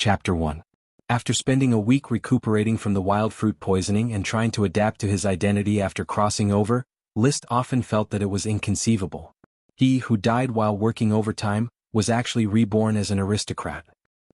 Chapter 1. After spending a week recuperating from the wild fruit poisoning and trying to adapt to his identity after crossing over, List often felt that it was inconceivable. He, who died while working overtime, was actually reborn as an aristocrat.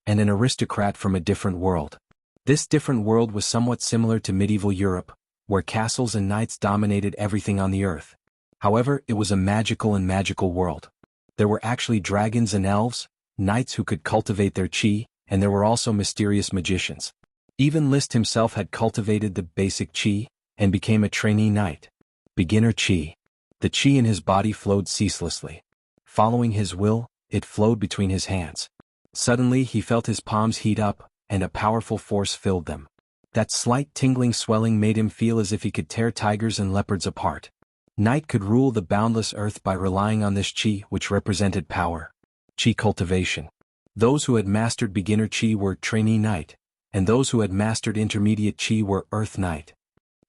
And an aristocrat from a different world. This different world was somewhat similar to medieval Europe, where castles and knights dominated everything on the earth. However, it was a magical world. There were actually dragons and elves, knights who could cultivate their chi, and there were also mysterious magicians. Even List himself had cultivated the basic chi, and became a trainee knight. Beginner chi. The chi in his body flowed ceaselessly. Following his will, it flowed between his hands. Suddenly he felt his palms heat up, and a powerful force filled them. That slight tingling swelling made him feel as if he could tear tigers and leopards apart. Knight could rule the boundless earth by relying on this chi, which represented power. Chi cultivation. Those who had mastered beginner chi were trainee knight, and those who had mastered intermediate chi were earth knight.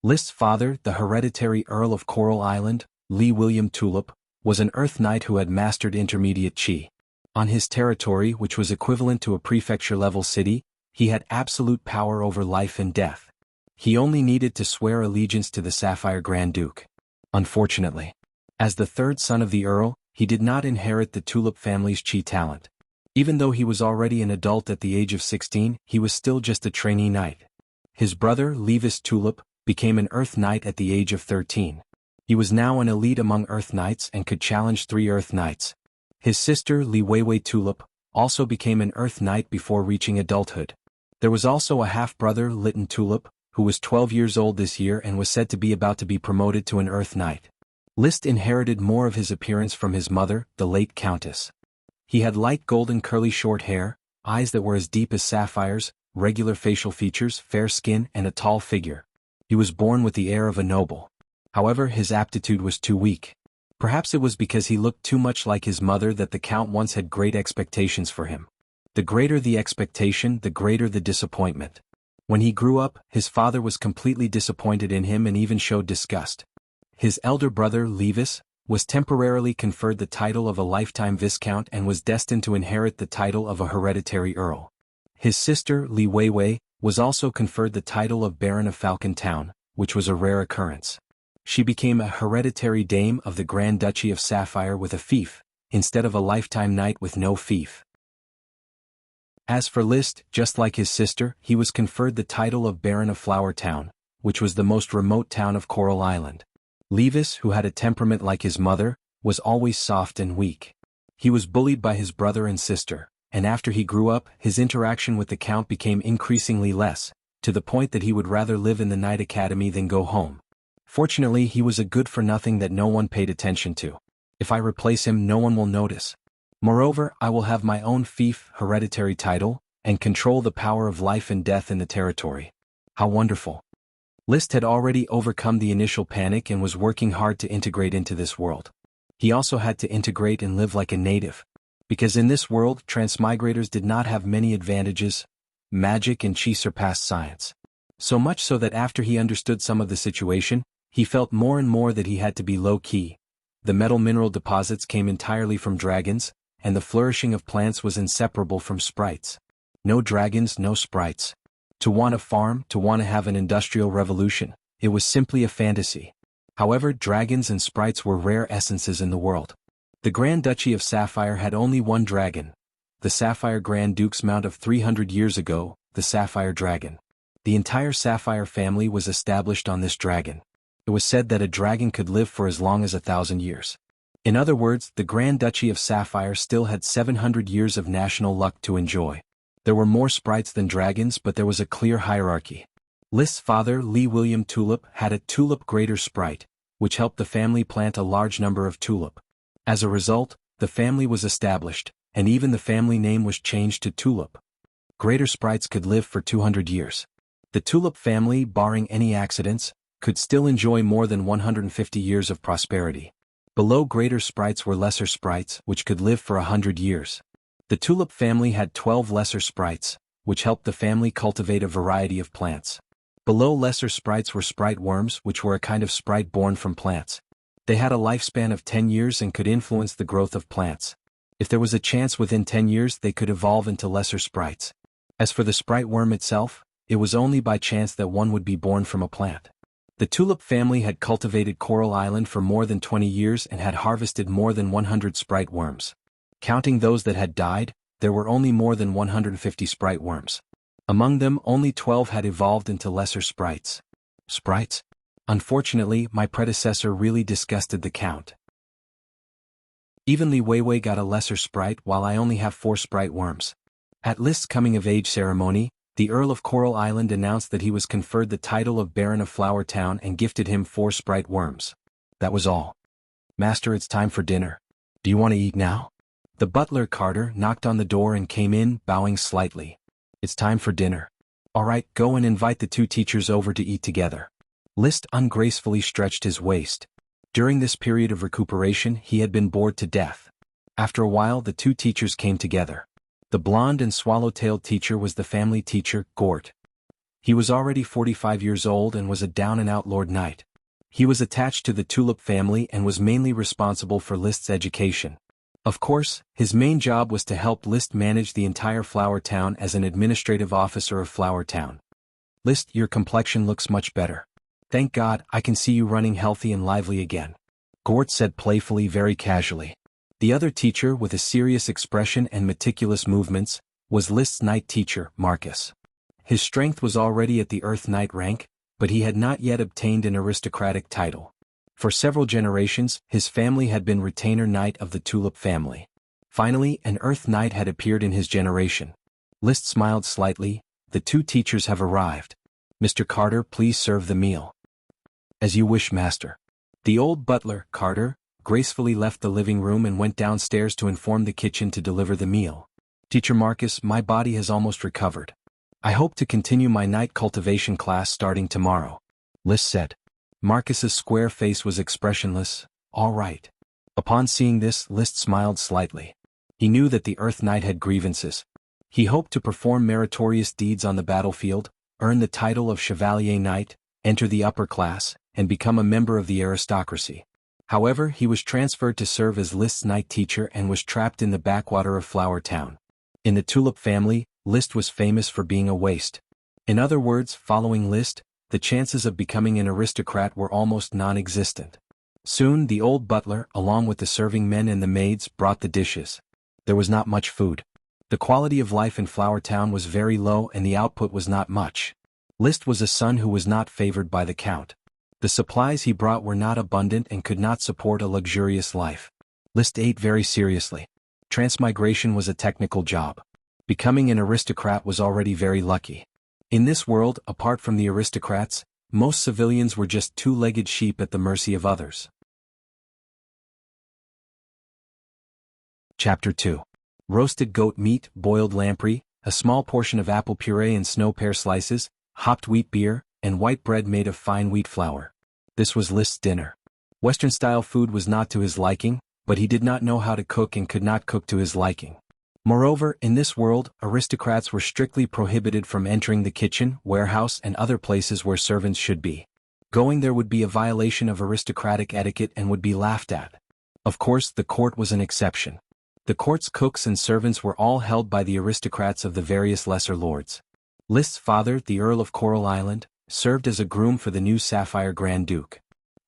List's father, the hereditary Earl of Coral Island, Lee William Tulip, was an earth knight who had mastered intermediate chi. On his territory, which was equivalent to a prefecture-level city, he had absolute power over life and death. He only needed to swear allegiance to the Sapphire Grand Duke. Unfortunately, as the third son of the Earl, he did not inherit the Tulip family's chi talent. Even though he was already an adult at the age of 16, he was still just a trainee knight. His brother, Levis Tulip, became an Earth Knight at the age of 13. He was now an elite among Earth Knights and could challenge 3 Earth Knights. His sister, Li Weiwei Tulip, also became an Earth Knight before reaching adulthood. There was also a half-brother, Lytton Tulip, who was 12 years old this year and was said to be about to be promoted to an Earth Knight. List inherited more of his appearance from his mother, the late Countess. He had light golden curly short hair, eyes that were as deep as sapphires, regular facial features, fair skin, and a tall figure. He was born with the air of a noble. However, his aptitude was too weak. Perhaps it was because he looked too much like his mother that the Count once had great expectations for him. The greater the expectation, the greater the disappointment. When he grew up, his father was completely disappointed in him and even showed disgust. His elder brother, Levis, was temporarily conferred the title of a lifetime viscount and was destined to inherit the title of a hereditary earl. His sister, Li Weiwei, was also conferred the title of Baron of Falcon Town, which was a rare occurrence. She became a hereditary dame of the Grand Duchy of Sapphire with a fief, instead of a lifetime knight with no fief. As for List, just like his sister, he was conferred the title of Baron of Flower Town, which was the most remote town of Coral Island. Levis, who had a temperament like his mother, was always soft and weak. He was bullied by his brother and sister, and after he grew up, his interaction with the Count became increasingly less, to the point that he would rather live in the Knight Academy than go home. Fortunately, he was a good-for-nothing that no one paid attention to. If I replace him, no one will notice. Moreover, I will have my own fief, hereditary title, and control the power of life and death in the territory. How wonderful. List had already overcome the initial panic and was working hard to integrate into this world. He also had to integrate and live like a native. Because in this world, transmigrators did not have many advantages. Magic and chi surpassed science. So much so that after he understood some of the situation, he felt more and more that he had to be low-key. The metal mineral deposits came entirely from dragons, and the flourishing of plants was inseparable from sprites. No dragons, no sprites. To want a farm, to want to have an industrial revolution, it was simply a fantasy. However, dragons and sprites were rare essences in the world. The Grand Duchy of Sapphire had only one dragon. The Sapphire Grand Duke's mount of 300 years ago, the Sapphire Dragon. The entire Sapphire family was established on this dragon. It was said that a dragon could live for as long as 1,000 years. In other words, the Grand Duchy of Sapphire still had 700 years of national luck to enjoy. There were more sprites than dragons, but there was a clear hierarchy. List's father, Lee William Tulip, had a tulip greater sprite, which helped the family plant a large number of tulip. As a result, the family was established, and even the family name was changed to Tulip. Greater sprites could live for 200 years. The Tulip family, barring any accidents, could still enjoy more than 150 years of prosperity. Below greater sprites were lesser sprites, which could live for 100 years. The Tulip family had 12 lesser sprites, which helped the family cultivate a variety of plants. Below lesser sprites were sprite worms, which were a kind of sprite born from plants. They had a lifespan of 10 years and could influence the growth of plants. If there was a chance within 10 years they could evolve into lesser sprites. As for the sprite worm itself, it was only by chance that one would be born from a plant. The tulip family had cultivated Coral Island for more than 20 years and had harvested more than 100 sprite worms. Counting those that had died, there were only more than 150 sprite worms. Among them, only 12 had evolved into lesser sprites. Sprites? Unfortunately, my predecessor really disgusted the count. Even Li Weiwei got a lesser sprite while I only have 4 sprite worms. At List's coming-of-age ceremony, the Earl of Coral Island announced that he was conferred the title of Baron of Flower Town and gifted him 4 sprite worms. That was all. Master, it's time for dinner. Do you want to eat now? The butler Carter knocked on the door and came in, bowing slightly. It's time for dinner. All right, go and invite the 2 teachers over to eat together. List ungracefully stretched his waist. During this period of recuperation, he had been bored to death. After a while, the 2 teachers came together. The blonde and swallow-tailed teacher was the family teacher, Gort. He was already 45 years old and was a down-and-out Lord Knight. He was attached to the Tulip family and was mainly responsible for List's education. Of course, his main job was to help List manage the entire Flower Town as an administrative officer of Flower Town. List, your complexion looks much better. Thank God, I can see you running healthy and lively again. Gort said playfully, very casually. The other teacher, with a serious expression and meticulous movements, was List's night teacher, Marcus. His strength was already at the Earth Knight rank, but he had not yet obtained an aristocratic title. For several generations, his family had been retainer knight of the Tulip family. Finally, an Earth Knight had appeared in his generation. List smiled slightly. The 2 teachers have arrived. Mr. Carter, please serve the meal. As you wish, master. The old butler, Carter, gracefully left the living room and went downstairs to inform the kitchen to deliver the meal. Teacher Marcus, my body has almost recovered. I hope to continue my night cultivation class starting tomorrow. List said. Marcus's square face was expressionless. All right. Upon seeing this, List smiled slightly. He knew that the Earth Knight had grievances. He hoped to perform meritorious deeds on the battlefield, earn the title of Chevalier Knight, enter the upper class, and become a member of the aristocracy. However, he was transferred to serve as List's night teacher and was trapped in the backwater of Flower Town. In the Tulip family, List was famous for being a waste. In other words, following List, the chances of becoming an aristocrat were almost non-existent. Soon the old butler, along with the serving men and the maids, brought the dishes. There was not much food. The quality of life in Flower Town was very low and the output was not much. List was a son who was not favored by the Count. The supplies he brought were not abundant and could not support a luxurious life. List ate very seriously. Transmigration was a technical job. Becoming an aristocrat was already very lucky. In this world, apart from the aristocrats, most civilians were just 2-legged sheep at the mercy of others. Chapter 2. Roasted goat meat, boiled lamprey, a small portion of apple puree and snow pear slices, hopped wheat beer, and white bread made of fine wheat flour. This was List's dinner. Western-style food was not to his liking, but he did not know how to cook and could not cook to his liking. Moreover, in this world, aristocrats were strictly prohibited from entering the kitchen, warehouse, and other places where servants should be. Going there would be a violation of aristocratic etiquette and would be laughed at. Of course, the court was an exception. The court's cooks and servants were all held by the aristocrats of the various lesser lords. List's father, the Earl of Coral Island, served as a groom for the new Sapphire Grand Duke.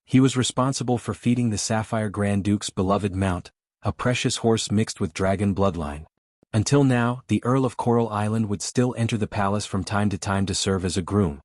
He was responsible for feeding the Sapphire Grand Duke's beloved mount, a precious horse mixed with dragon bloodline. Until now, the Earl of Coral Island would still enter the palace from time to serve as a groom.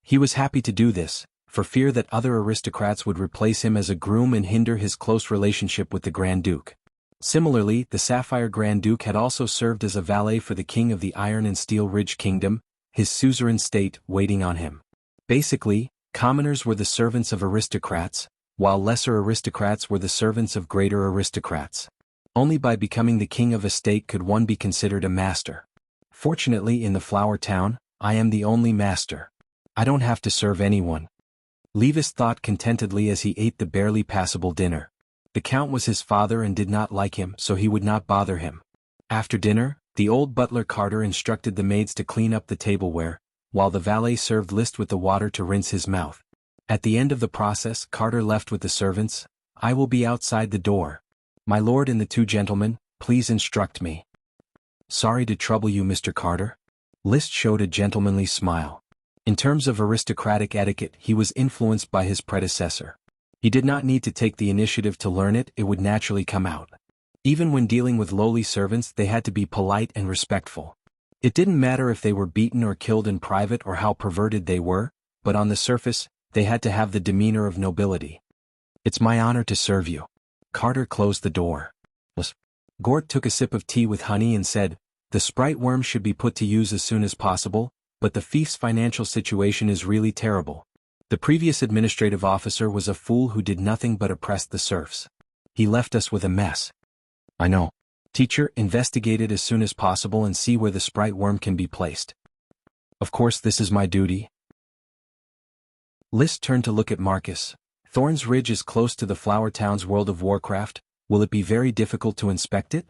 He was happy to do this, for fear that other aristocrats would replace him as a groom and hinder his close relationship with the Grand Duke. Similarly, the Sapphire Grand Duke had also served as a valet for the King of the Iron and Steel Ridge Kingdom, his suzerain state, waiting on him. Basically, commoners were the servants of aristocrats, while lesser aristocrats were the servants of greater aristocrats. Only by becoming the king of a state could one be considered a master. Fortunately, in the Flower Town, I am the only master. I don't have to serve anyone. Levis thought contentedly as he ate the barely passable dinner. The Count was his father and did not like him, so he would not bother him. After dinner, the old butler Carter instructed the maids to clean up the tableware, while the valet served List with the water to rinse his mouth. At the end of the process, Carter left with the servants. I will be outside the door. My lord and the 2 gentlemen, please instruct me. Sorry to trouble you, Mr. Carter. List showed a gentlemanly smile. In terms of aristocratic etiquette, he was influenced by his predecessor. He did not need to take the initiative to learn it, it would naturally come out. Even when dealing with lowly servants, they had to be polite and respectful. It didn't matter if they were beaten or killed in private or how perverted they were, but on the surface, they had to have the demeanor of nobility. "It's my honor to serve you." Carter closed the door. Gort took a sip of tea with honey and said, "The sprite worm should be put to use as soon as possible, but the fief's financial situation is really terrible. The previous administrative officer was a fool who did nothing but oppress the serfs. He left us with a mess." "I know. Teacher, investigate it as soon as possible and see where the sprite worm can be placed." "Of course, this is my duty." List turned to look at Marcus. "Thorn's Ridge is close to the Flower Town's World of Warcraft. Will it be very difficult to inspect it?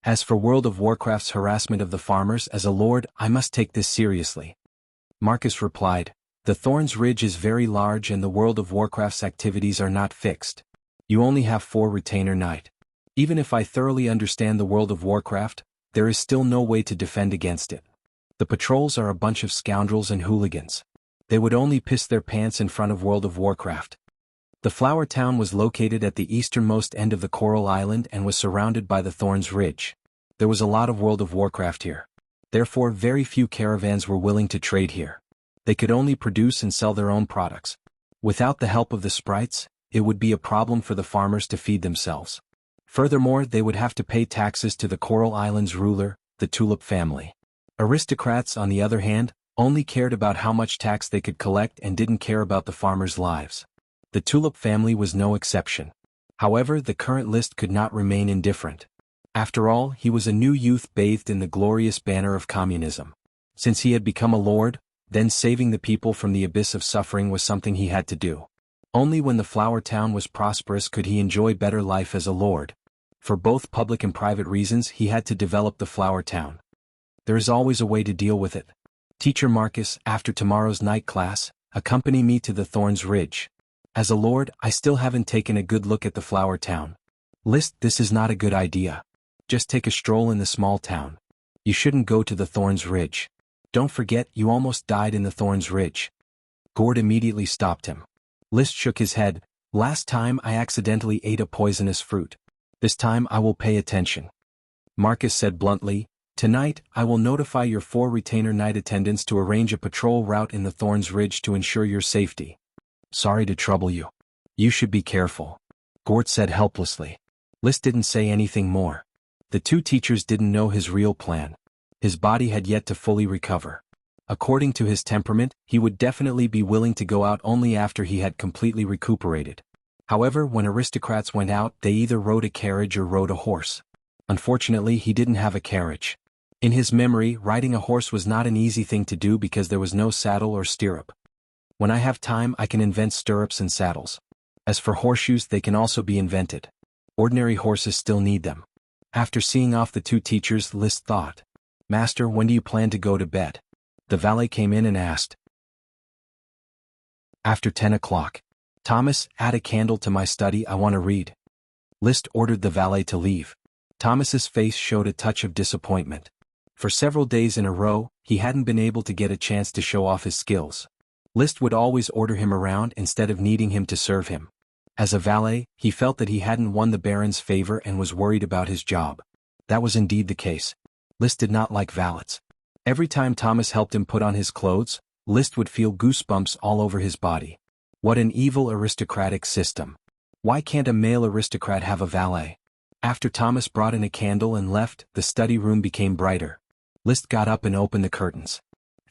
As for World of Warcraft's harassment of the farmers, as a lord, I must take this seriously." Marcus replied, "The Thorn's Ridge is very large and the World of Warcraft's activities are not fixed. You only have 4 retainer knight. Even if I thoroughly understand the World of Warcraft, there is still no way to defend against it. The patrols are a bunch of scoundrels and hooligans. They would only piss their pants in front of World of Warcraft." The Flower Town was located at the easternmost end of the Coral Island and was surrounded by the Thorn's Ridge. There was a lot of World of Warcraft here. Therefore, very few caravans were willing to trade here. They could only produce and sell their own products. Without the help of the sprites, it would be a problem for the farmers to feed themselves. Furthermore, they would have to pay taxes to the Coral Island's ruler, the Tulip family. Aristocrats, on the other hand, only cared about how much tax they could collect and didn't care about the farmers' lives. The Tulip family was no exception. However, the current List could not remain indifferent. After all, he was a new youth bathed in the glorious banner of communism. Since he had become a lord, then saving the people from the abyss of suffering was something he had to do. Only when the Flower Town was prosperous could he enjoy better life as a lord. For both public and private reasons, he had to develop the Flower Town. There is always a way to deal with it. "Teacher Marcus, after tomorrow's night class, accompany me to the Thorn's Ridge. As a lord, I still haven't taken a good look at the Flower Town." "List, this is not a good idea. Just take a stroll in the small town. You shouldn't go to the Thorn's Ridge. Don't forget, you almost died in the Thorn's Ridge." Gord immediately stopped him. List shook his head. "Last time I accidentally ate a poisonous fruit. This time I will pay attention." Marcus said bluntly, "Tonight, I will notify your 4 retainer knight attendants to arrange a patrol route in the Thorn's Ridge to ensure your safety." "Sorry to trouble you. You should be careful," Gort said helplessly. List didn't say anything more. The 2 teachers didn't know his real plan. His body had yet to fully recover. According to his temperament, he would definitely be willing to go out only after he had completely recuperated. However, when aristocrats went out, they either rode a carriage or rode a horse. Unfortunately, he didn't have a carriage. In his memory, riding a horse was not an easy thing to do because there was no saddle or stirrup. "When I have time, I can invent stirrups and saddles. As for horseshoes, they can also be invented. Ordinary horses still need them." After seeing off the 2 teachers, List thought, "Master, when do you plan to go to bed?" The valet came in and asked. "After 10 o'clock. Thomas, add a candle to my study, I want to read." List ordered the valet to leave. Thomas's face showed a touch of disappointment. For several days in a row, he hadn't been able to get a chance to show off his skills. List would always order him around instead of needing him to serve him. As a valet, he felt that he hadn't won the Baron's favor and was worried about his job. That was indeed the case. List did not like valets. Every time Thomas helped him put on his clothes, List would feel goosebumps all over his body. What an evil aristocratic system. Why can't a male aristocrat have a valet? After Thomas brought in a candle and left, the study room became brighter. List got up and opened the curtains.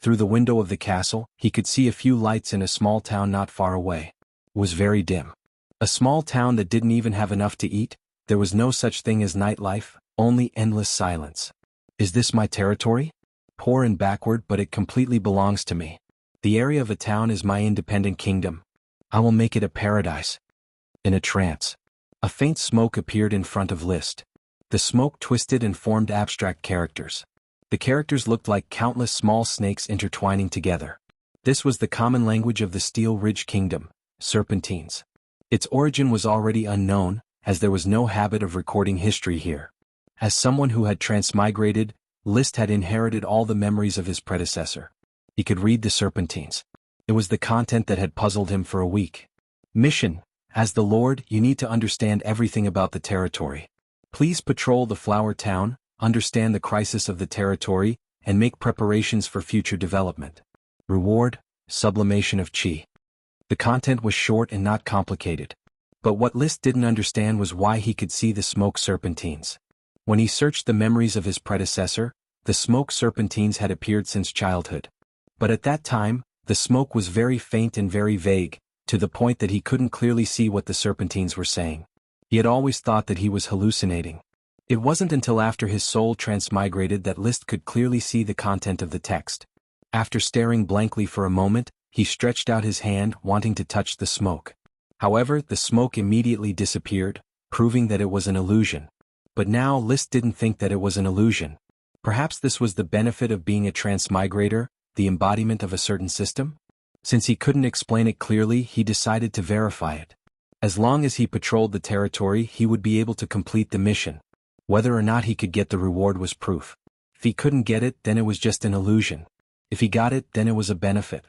Through the window of the castle, he could see a few lights in a small town not far away. It was very dim. A small town that didn't even have enough to eat. There was no such thing as nightlife, only endless silence. Is this my territory? Poor and backward, but it completely belongs to me. The area of a town is my independent kingdom. I will make it a paradise. In a trance, a faint smoke appeared in front of List. The smoke twisted and formed abstract characters. The characters looked like countless small snakes intertwining together. This was the common language of the Steel Ridge Kingdom, Serpentines. Its origin was already unknown, as there was no habit of recording history here. As someone who had transmigrated, Liszt had inherited all the memories of his predecessor. He could read the serpentines. It was the content that had puzzled him for a week. Mission: as the Lord, you need to understand everything about the territory. Please patrol the flower town, understand the crisis of the territory, and make preparations for future development. Reward: sublimation of chi. The content was short and not complicated. But what Liszt didn't understand was why he could see the smoke serpentines. When he searched the memories of his predecessor, the smoke serpentines had appeared since childhood. But at that time, the smoke was very faint and very vague, to the point that he couldn't clearly see what the serpentines were saying. He had always thought that he was hallucinating. It wasn't until after his soul transmigrated that Liszt could clearly see the content of the text. After staring blankly for a moment, he stretched out his hand, wanting to touch the smoke. However, the smoke immediately disappeared, proving that it was an illusion. But now Liszt didn't think that it was an illusion. Perhaps this was the benefit of being a transmigrator, the embodiment of a certain system? Since he couldn't explain it clearly, he decided to verify it. As long as he patrolled the territory, he would be able to complete the mission. Whether or not he could get the reward was proof. If he couldn't get it, then it was just an illusion. If he got it, then it was a benefit.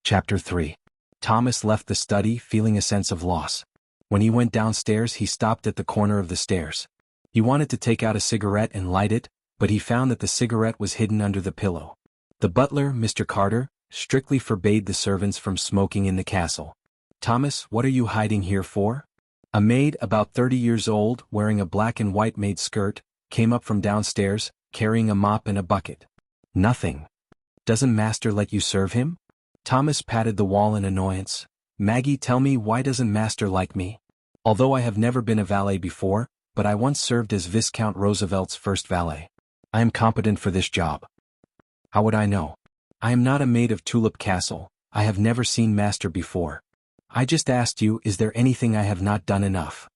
Chapter 3. Thomas left the study, feeling a sense of loss. When he went downstairs, he stopped at the corner of the stairs. He wanted to take out a cigarette and light it, but he found that the cigarette was hidden under the pillow. The butler, Mr. Carter, strictly forbade the servants from smoking in the castle. "Thomas, what are you hiding here for?" A maid, about 30 years old, wearing a black and white maid skirt, came up from downstairs, carrying a mop and a bucket. "Nothing. Doesn't master let you serve him?" Thomas patted the wall in annoyance. "Maggie, tell me, why doesn't master like me? Although I have never been a valet before, but I once served as Viscount Roosevelt's first valet. I am competent for this job." "How would I know? I am not a maid of Tulip Castle. I have never seen master before. I just asked you, is there anything I have not done enough?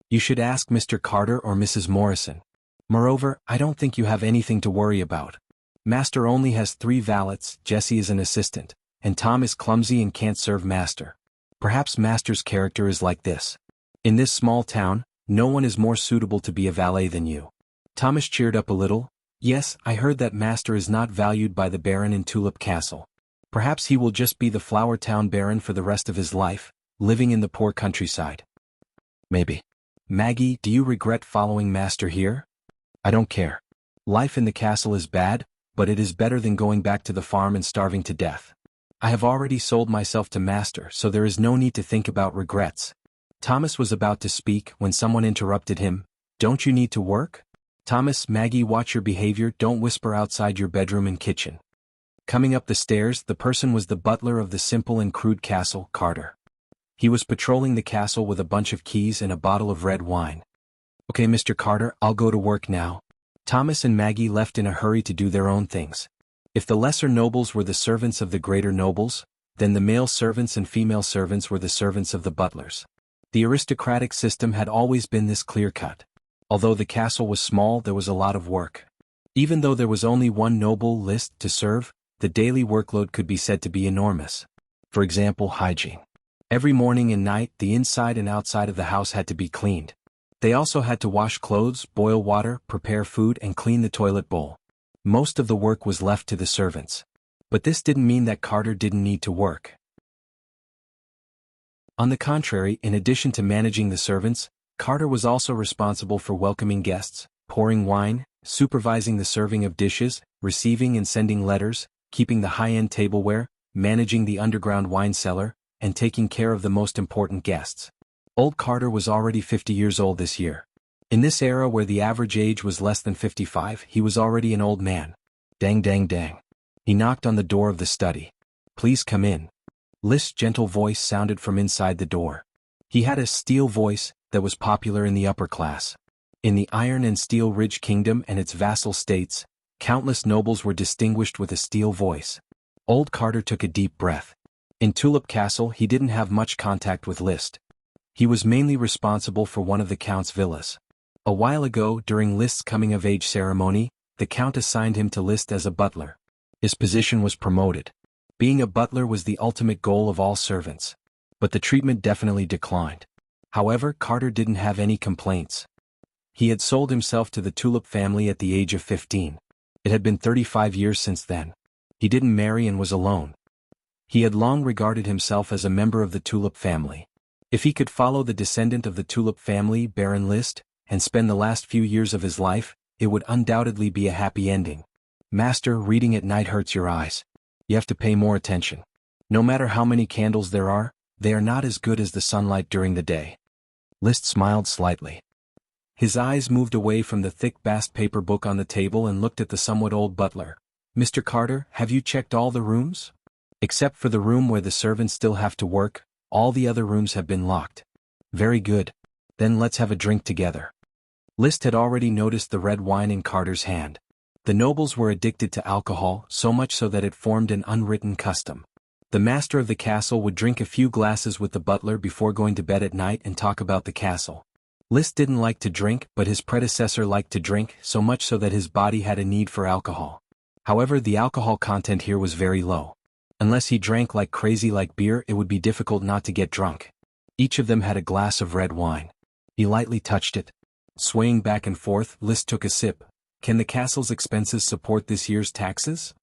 You should ask Mr. Carter or Mrs. Morrison. Moreover, I don't think you have anything to worry about. Master only has 3 valets, Jessie is an assistant, and Tom is clumsy and can't serve master. Perhaps master's character is like this. In this small town, no one is more suitable to be a valet than you." Thomas cheered up a little. "Yes, I heard that master is not valued by the Baron in Tulip Castle. Perhaps he will just be the Flower Town Baron for the rest of his life, living in the poor countryside. Maybe. Maggie, do you regret following master here?" "I don't care. Life in the castle is bad, but it is better than going back to the farm and starving to death. I have already sold myself to master, so there is no need to think about regrets." Thomas was about to speak when someone interrupted him. "Don't you need to work?" "Thomas, Maggie, watch your behavior, don't whisper outside your bedroom and kitchen." Coming up the stairs, the person was the butler of the simple and crude castle, Carter. He was patrolling the castle with a bunch of keys and a bottle of red wine. "Okay, Mr. Carter, I'll go to work now." Thomas and Maggie left in a hurry to do their own things. If the lesser nobles were the servants of the greater nobles, then the male servants and female servants were the servants of the butlers. The aristocratic system had always been this clear-cut. Although the castle was small, there was a lot of work. Even though there was only one noble list to serve, the daily workload could be said to be enormous. For example, hygiene. Every morning and night, the inside and outside of the house had to be cleaned. They also had to wash clothes, boil water, prepare food, and clean the toilet bowl. Most of the work was left to the servants. But this didn't mean that Carter didn't need to work. On the contrary, in addition to managing the servants, Carter was also responsible for welcoming guests, pouring wine, supervising the serving of dishes, receiving and sending letters, keeping the high-end tableware, managing the underground wine cellar, and taking care of the most important guests. Old Carter was already 50 years old this year. In this era where the average age was less than 55, he was already an old man. Dang dang dang. He knocked on the door of the study. "Please come in." Liszt's gentle voice sounded from inside the door. He had a steel voice that was popular in the upper class. In the Iron and Steel Ridge Kingdom and its vassal states, countless nobles were distinguished with a steel voice. Old Carter took a deep breath. In Tulip Castle, he didn't have much contact with Liszt. He was mainly responsible for one of the Count's villas. A while ago, during Liszt's coming-of-age ceremony, the Count assigned him to Liszt as a butler. His position was promoted. Being a butler was the ultimate goal of all servants. But the treatment definitely declined. However, Carter didn't have any complaints. He had sold himself to the Tulip family at the age of 15. It had been 35 years since then. He didn't marry and was alone. He had long regarded himself as a member of the Tulip family. If he could follow the descendant of the Tulip family, Baron List, and spend the last few years of his life, it would undoubtedly be a happy ending. Master, reading at night hurts your eyes. You have to pay more attention. No matter how many candles there are, they are not as good as the sunlight during the day. List smiled slightly. His eyes moved away from the thick bast paper book on the table and looked at the somewhat old butler. Mr. Carter, have you checked all the rooms? Except for the room where the servants still have to work, all the other rooms have been locked. Very good. Then let's have a drink together. List had already noticed the red wine in Carter's hand. The nobles were addicted to alcohol, so much so that it formed an unwritten custom. The master of the castle would drink a few glasses with the butler before going to bed at night and talk about the castle. List didn't like to drink, but his predecessor liked to drink, so much so that his body had a need for alcohol. However, the alcohol content here was very low. Unless he drank like crazy like beer, it would be difficult not to get drunk. Each of them had a glass of red wine. He lightly touched it. Swaying back and forth, List took a sip. Can the castle's expenses support this year's taxes?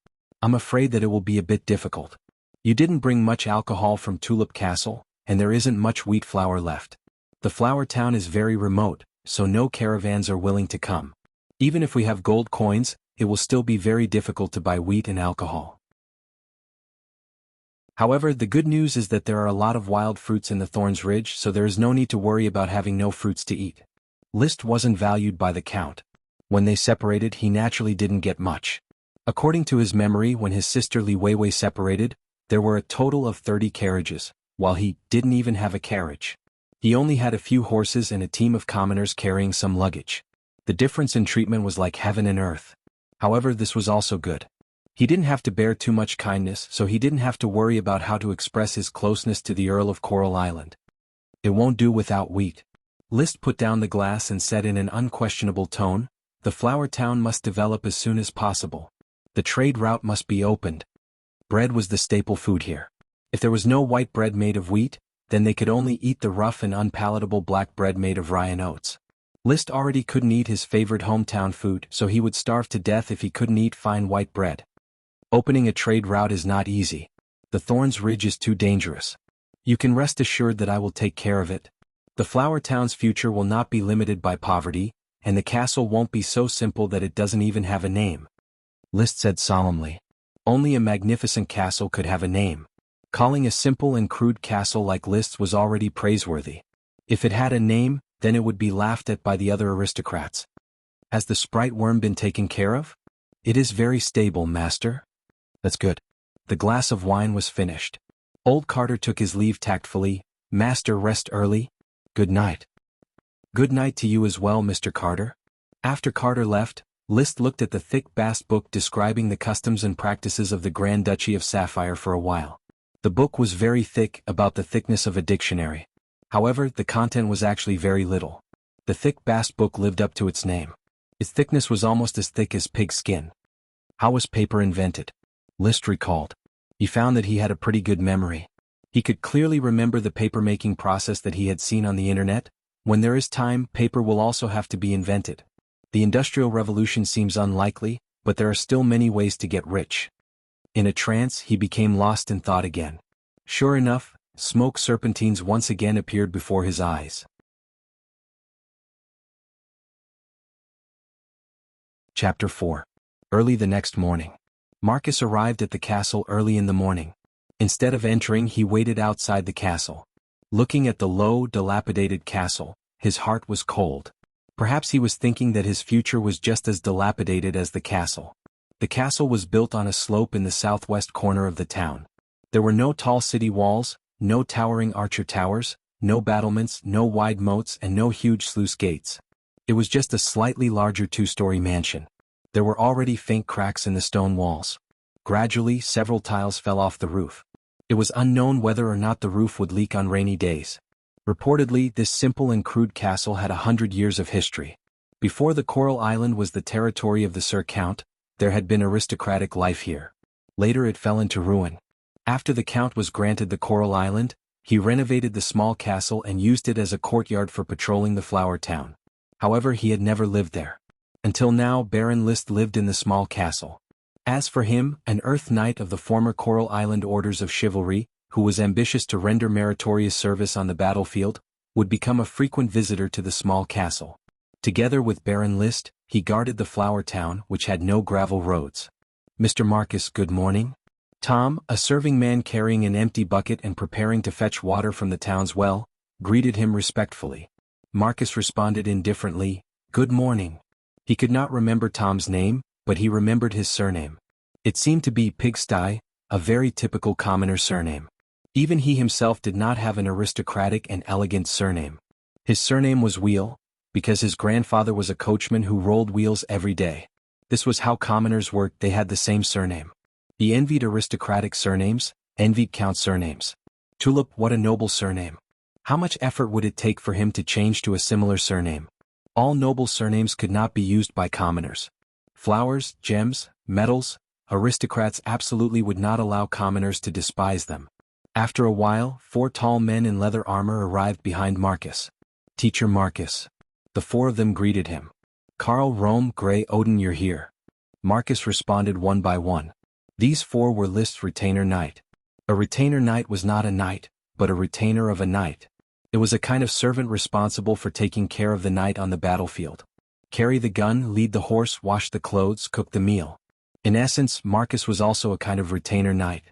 I'm afraid that it will be a bit difficult. You didn't bring much alcohol from Tulip Castle, and there isn't much wheat flour left. The flour town is very remote, so no caravans are willing to come. Even if we have gold coins, it will still be very difficult to buy wheat and alcohol. However, the good news is that there are a lot of wild fruits in the Thorns Ridge, so there is no need to worry about having no fruits to eat. List wasn't valued by the Count. When they separated, he naturally didn't get much. According to his memory, when his sister Li Weiwei separated, there were a total of 30 carriages, while he didn't even have a carriage. He only had a few horses and a team of commoners carrying some luggage. The difference in treatment was like heaven and earth. However, this was also good. He didn't have to bear too much kindness, so he didn't have to worry about how to express his closeness to the Earl of Coral Island. It won't do without wheat. List put down the glass and said in an unquestionable tone, the flour town must develop as soon as possible. The trade route must be opened. Bread was the staple food here. If there was no white bread made of wheat, then they could only eat the rough and unpalatable black bread made of rye and oats. List already couldn't eat his favorite hometown food, so he would starve to death if he couldn't eat fine white bread. Opening a trade route is not easy. The Thorns Ridge is too dangerous. You can rest assured that I will take care of it. The flour town's future will not be limited by poverty, and the castle won't be so simple that it doesn't even have a name. List said solemnly. Only a magnificent castle could have a name. Calling a simple and crude castle like List's was already praiseworthy. If it had a name, then it would be laughed at by the other aristocrats. Has the sprite worm been taken care of? It is very stable, master. That's good. The glass of wine was finished. Old Carter took his leave tactfully. Master, rest early. Good night. Good night to you as well, Mr. Carter. After Carter left, List looked at the thick bast book describing the customs and practices of the Grand Duchy of Sapphire for a while. The book was very thick, about the thickness of a dictionary. However, the content was actually very little. The thick bast book lived up to its name. Its thickness was almost as thick as pig skin. How was paper invented? List recalled. He found that he had a pretty good memory. He could clearly remember the paper-making process that he had seen on the internet. When there is time, paper will also have to be invented. The Industrial Revolution seems unlikely, but there are still many ways to get rich. In a trance, he became lost in thought again. Sure enough, smoke serpentines once again appeared before his eyes. Chapter 4. Early the next morning. Marcus arrived at the castle early in the morning. Instead of entering, he waited outside the castle. Looking at the low, dilapidated castle, his heart was cold. Perhaps he was thinking that his future was just as dilapidated as the castle. The castle was built on a slope in the southwest corner of the town. There were no tall city walls, no towering archer towers, no battlements, no wide moats, and no huge sluice gates. It was just a slightly larger two-story mansion. There were already faint cracks in the stone walls. Gradually, several tiles fell off the roof. It was unknown whether or not the roof would leak on rainy days. Reportedly, this simple and crude castle had 100 years of history. Before the Coral Island was the territory of the Sir Count, there had been aristocratic life here. Later it fell into ruin. After the Count was granted the Coral Island, he renovated the small castle and used it as a courtyard for patrolling the flower town. However, he had never lived there. Until now, Baron List lived in the small castle. As for him, an Earth Knight of the former Coral Island Orders of Chivalry, who was ambitious to render meritorious service on the battlefield, would become a frequent visitor to the small castle. Together with Baron List, he guarded the flower town, which had no gravel roads. "Mr. Marcus, good morning." Tom, a serving man carrying an empty bucket and preparing to fetch water from the town's well, greeted him respectfully. Marcus responded indifferently, "Good morning." He could not remember Tom's name, but he remembered his surname. It seemed to be Pigsty, a very typical commoner surname. Even he himself did not have an aristocratic and elegant surname. His surname was Wheel, because his grandfather was a coachman who rolled wheels every day. This was how commoners worked, they had the same surname. He envied aristocratic surnames, envied count surnames. Tulip, what a noble surname. How much effort would it take for him to change to a similar surname? All noble surnames could not be used by commoners. Flowers, gems, metals, aristocrats absolutely would not allow commoners to despise them. After a while, 4 tall men in leather armor arrived behind Marcus. "Teacher Marcus." The 4 of them greeted him. "Carl, Rome, Gray, Odin, you're here." Marcus responded one by one. These 4 were List's retainer knight. A retainer knight was not a knight, but a retainer of a knight. It was a kind of servant responsible for taking care of the knight on the battlefield. Carry the gun, lead the horse, wash the clothes, cook the meal. In essence, Marcus was also a kind of retainer knight.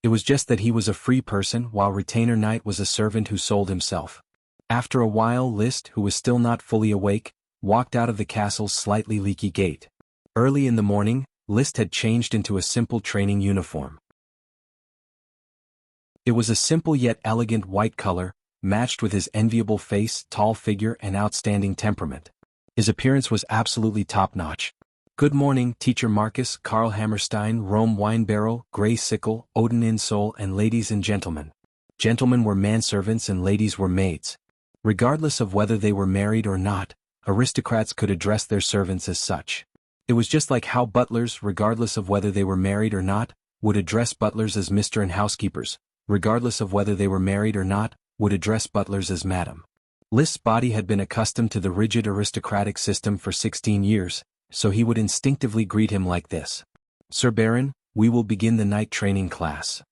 It was just that he was a free person, while retainer knight was a servant who sold himself. After a while, List, who was still not fully awake, walked out of the castle's slightly leaky gate. Early in the morning, List had changed into a simple training uniform. It was a simple yet elegant white color, matched with his enviable face, tall figure, and outstanding temperament. His appearance was absolutely top-notch. "Good morning, Teacher Marcus, Karl Hammerstein, Rome Winebarrel, Grey Sickle, Odin Insole, and ladies and gentlemen." Gentlemen were manservants and ladies were maids. Regardless of whether they were married or not, aristocrats could address their servants as such. It was just like how butlers, regardless of whether they were married or not, would address butlers as Mr. and housekeepers, regardless of whether they were married or not, would address butlers as Madam. List's body had been accustomed to the rigid aristocratic system for 16 years, so he would instinctively greet him like this. "Sir Baron, we will begin the night training class."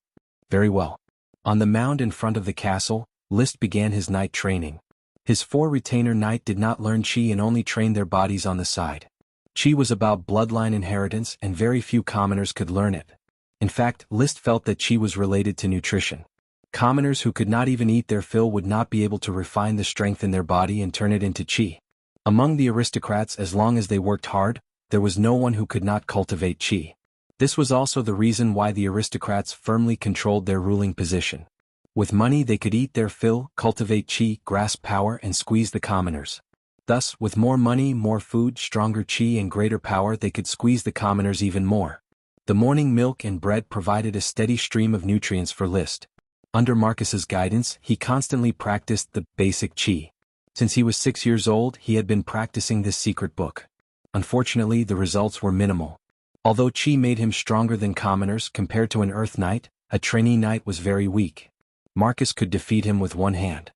"Very well." On the mound in front of the castle, List began his night training. His 4 retainer knight did not learn Qi and only trained their bodies on the side. Qi was about bloodline inheritance and very few commoners could learn it. In fact, List felt that Qi was related to nutrition. Commoners who could not even eat their fill would not be able to refine the strength in their body and turn it into Qi. Among the aristocrats, as long as they worked hard, there was no one who could not cultivate Qi. This was also the reason why the aristocrats firmly controlled their ruling position. With money they could eat their fill, cultivate Qi, grasp power, and squeeze the commoners. Thus, with more money, more food, stronger Qi, and greater power, they could squeeze the commoners even more. The morning milk and bread provided a steady stream of nutrients for List. Under Marcus's guidance, he constantly practiced the basic Qi. Since he was 6 years old, he had been practicing this secret book. Unfortunately, the results were minimal. Although Qi made him stronger than commoners compared to an Earth Knight, a trainee knight was very weak. Marcus could defeat him with one hand.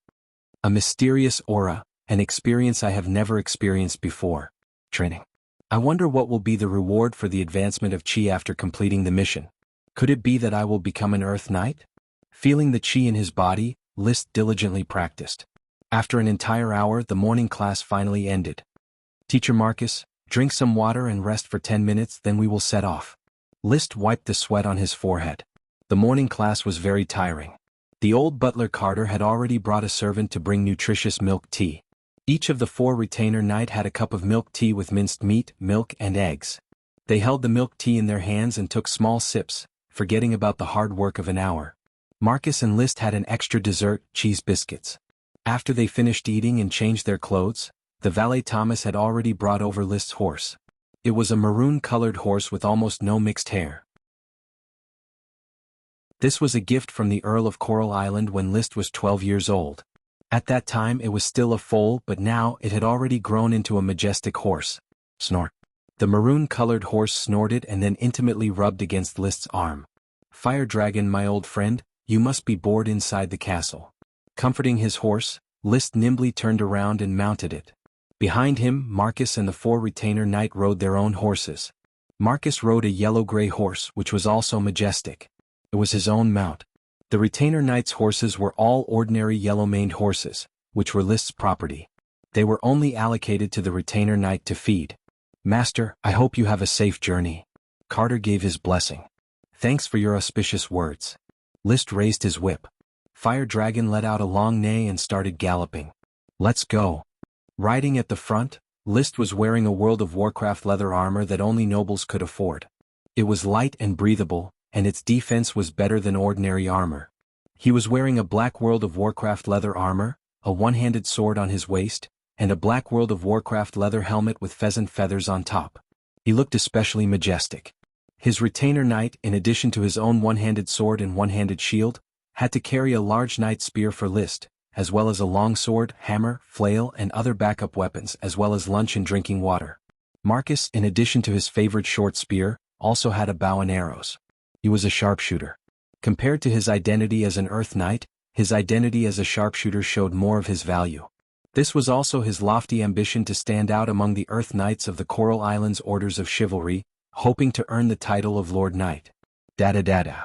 A mysterious aura, an experience I have never experienced before. Training. I wonder what will be the reward for the advancement of Qi after completing the mission. Could it be that I will become an Earth Knight? Feeling the Qi in his body, List diligently practiced. After an entire hour, the morning class finally ended. "Teacher Marcus, drink some water and rest for 10 minutes, then we will set off." List wiped the sweat on his forehead. The morning class was very tiring. The old butler Carter had already brought a servant to bring nutritious milk tea. Each of the 4 retainer knight had a cup of milk tea with minced meat, milk, and eggs. They held the milk tea in their hands and took small sips, forgetting about the hard work of an hour. Marcus and List had an extra dessert, cheese biscuits. After they finished eating and changed their clothes, the valet Thomas had already brought over List's horse. It was a maroon-colored horse with almost no mixed hair. This was a gift from the Earl of Coral Island when List was 12 years old. At that time it was still a foal, but now it had already grown into a majestic horse. Snort. The maroon-colored horse snorted and then intimately rubbed against List's arm. "Fire Dragon, my old friend, you must be bored inside the castle." Comforting his horse, List nimbly turned around and mounted it. Behind him, Marcus and the 4 retainer knight rode their own horses. Marcus rode a yellow-gray horse which was also majestic. It was his own mount. The retainer knight's horses were all ordinary yellow-maned horses, which were List's property. They were only allocated to the retainer knight to feed. "Master, I hope you have a safe journey." Carter gave his blessing. "Thanks for your auspicious words." List raised his whip. Fire Dragon let out a long neigh and started galloping. "Let's go." Riding at the front, List was wearing a World of Warcraft leather armor that only nobles could afford. It was light and breathable, and its defense was better than ordinary armor. He was wearing a black World of Warcraft leather armor, a one-handed sword on his waist, and a black World of Warcraft leather helmet with pheasant feathers on top. He looked especially majestic. His retainer knight, in addition to his own one-handed sword and one-handed shield, had to carry a large knight spear for List, as well as a longsword, hammer, flail and other backup weapons as well as lunch and drinking water. Marcus, in addition to his favorite short spear, also had a bow and arrows. He was a sharpshooter. Compared to his identity as an Earth Knight, his identity as a sharpshooter showed more of his value. This was also his lofty ambition to stand out among the Earth Knights of the Coral Islands Orders of Chivalry, hoping to earn the title of Lord Knight. Da-da-da-da.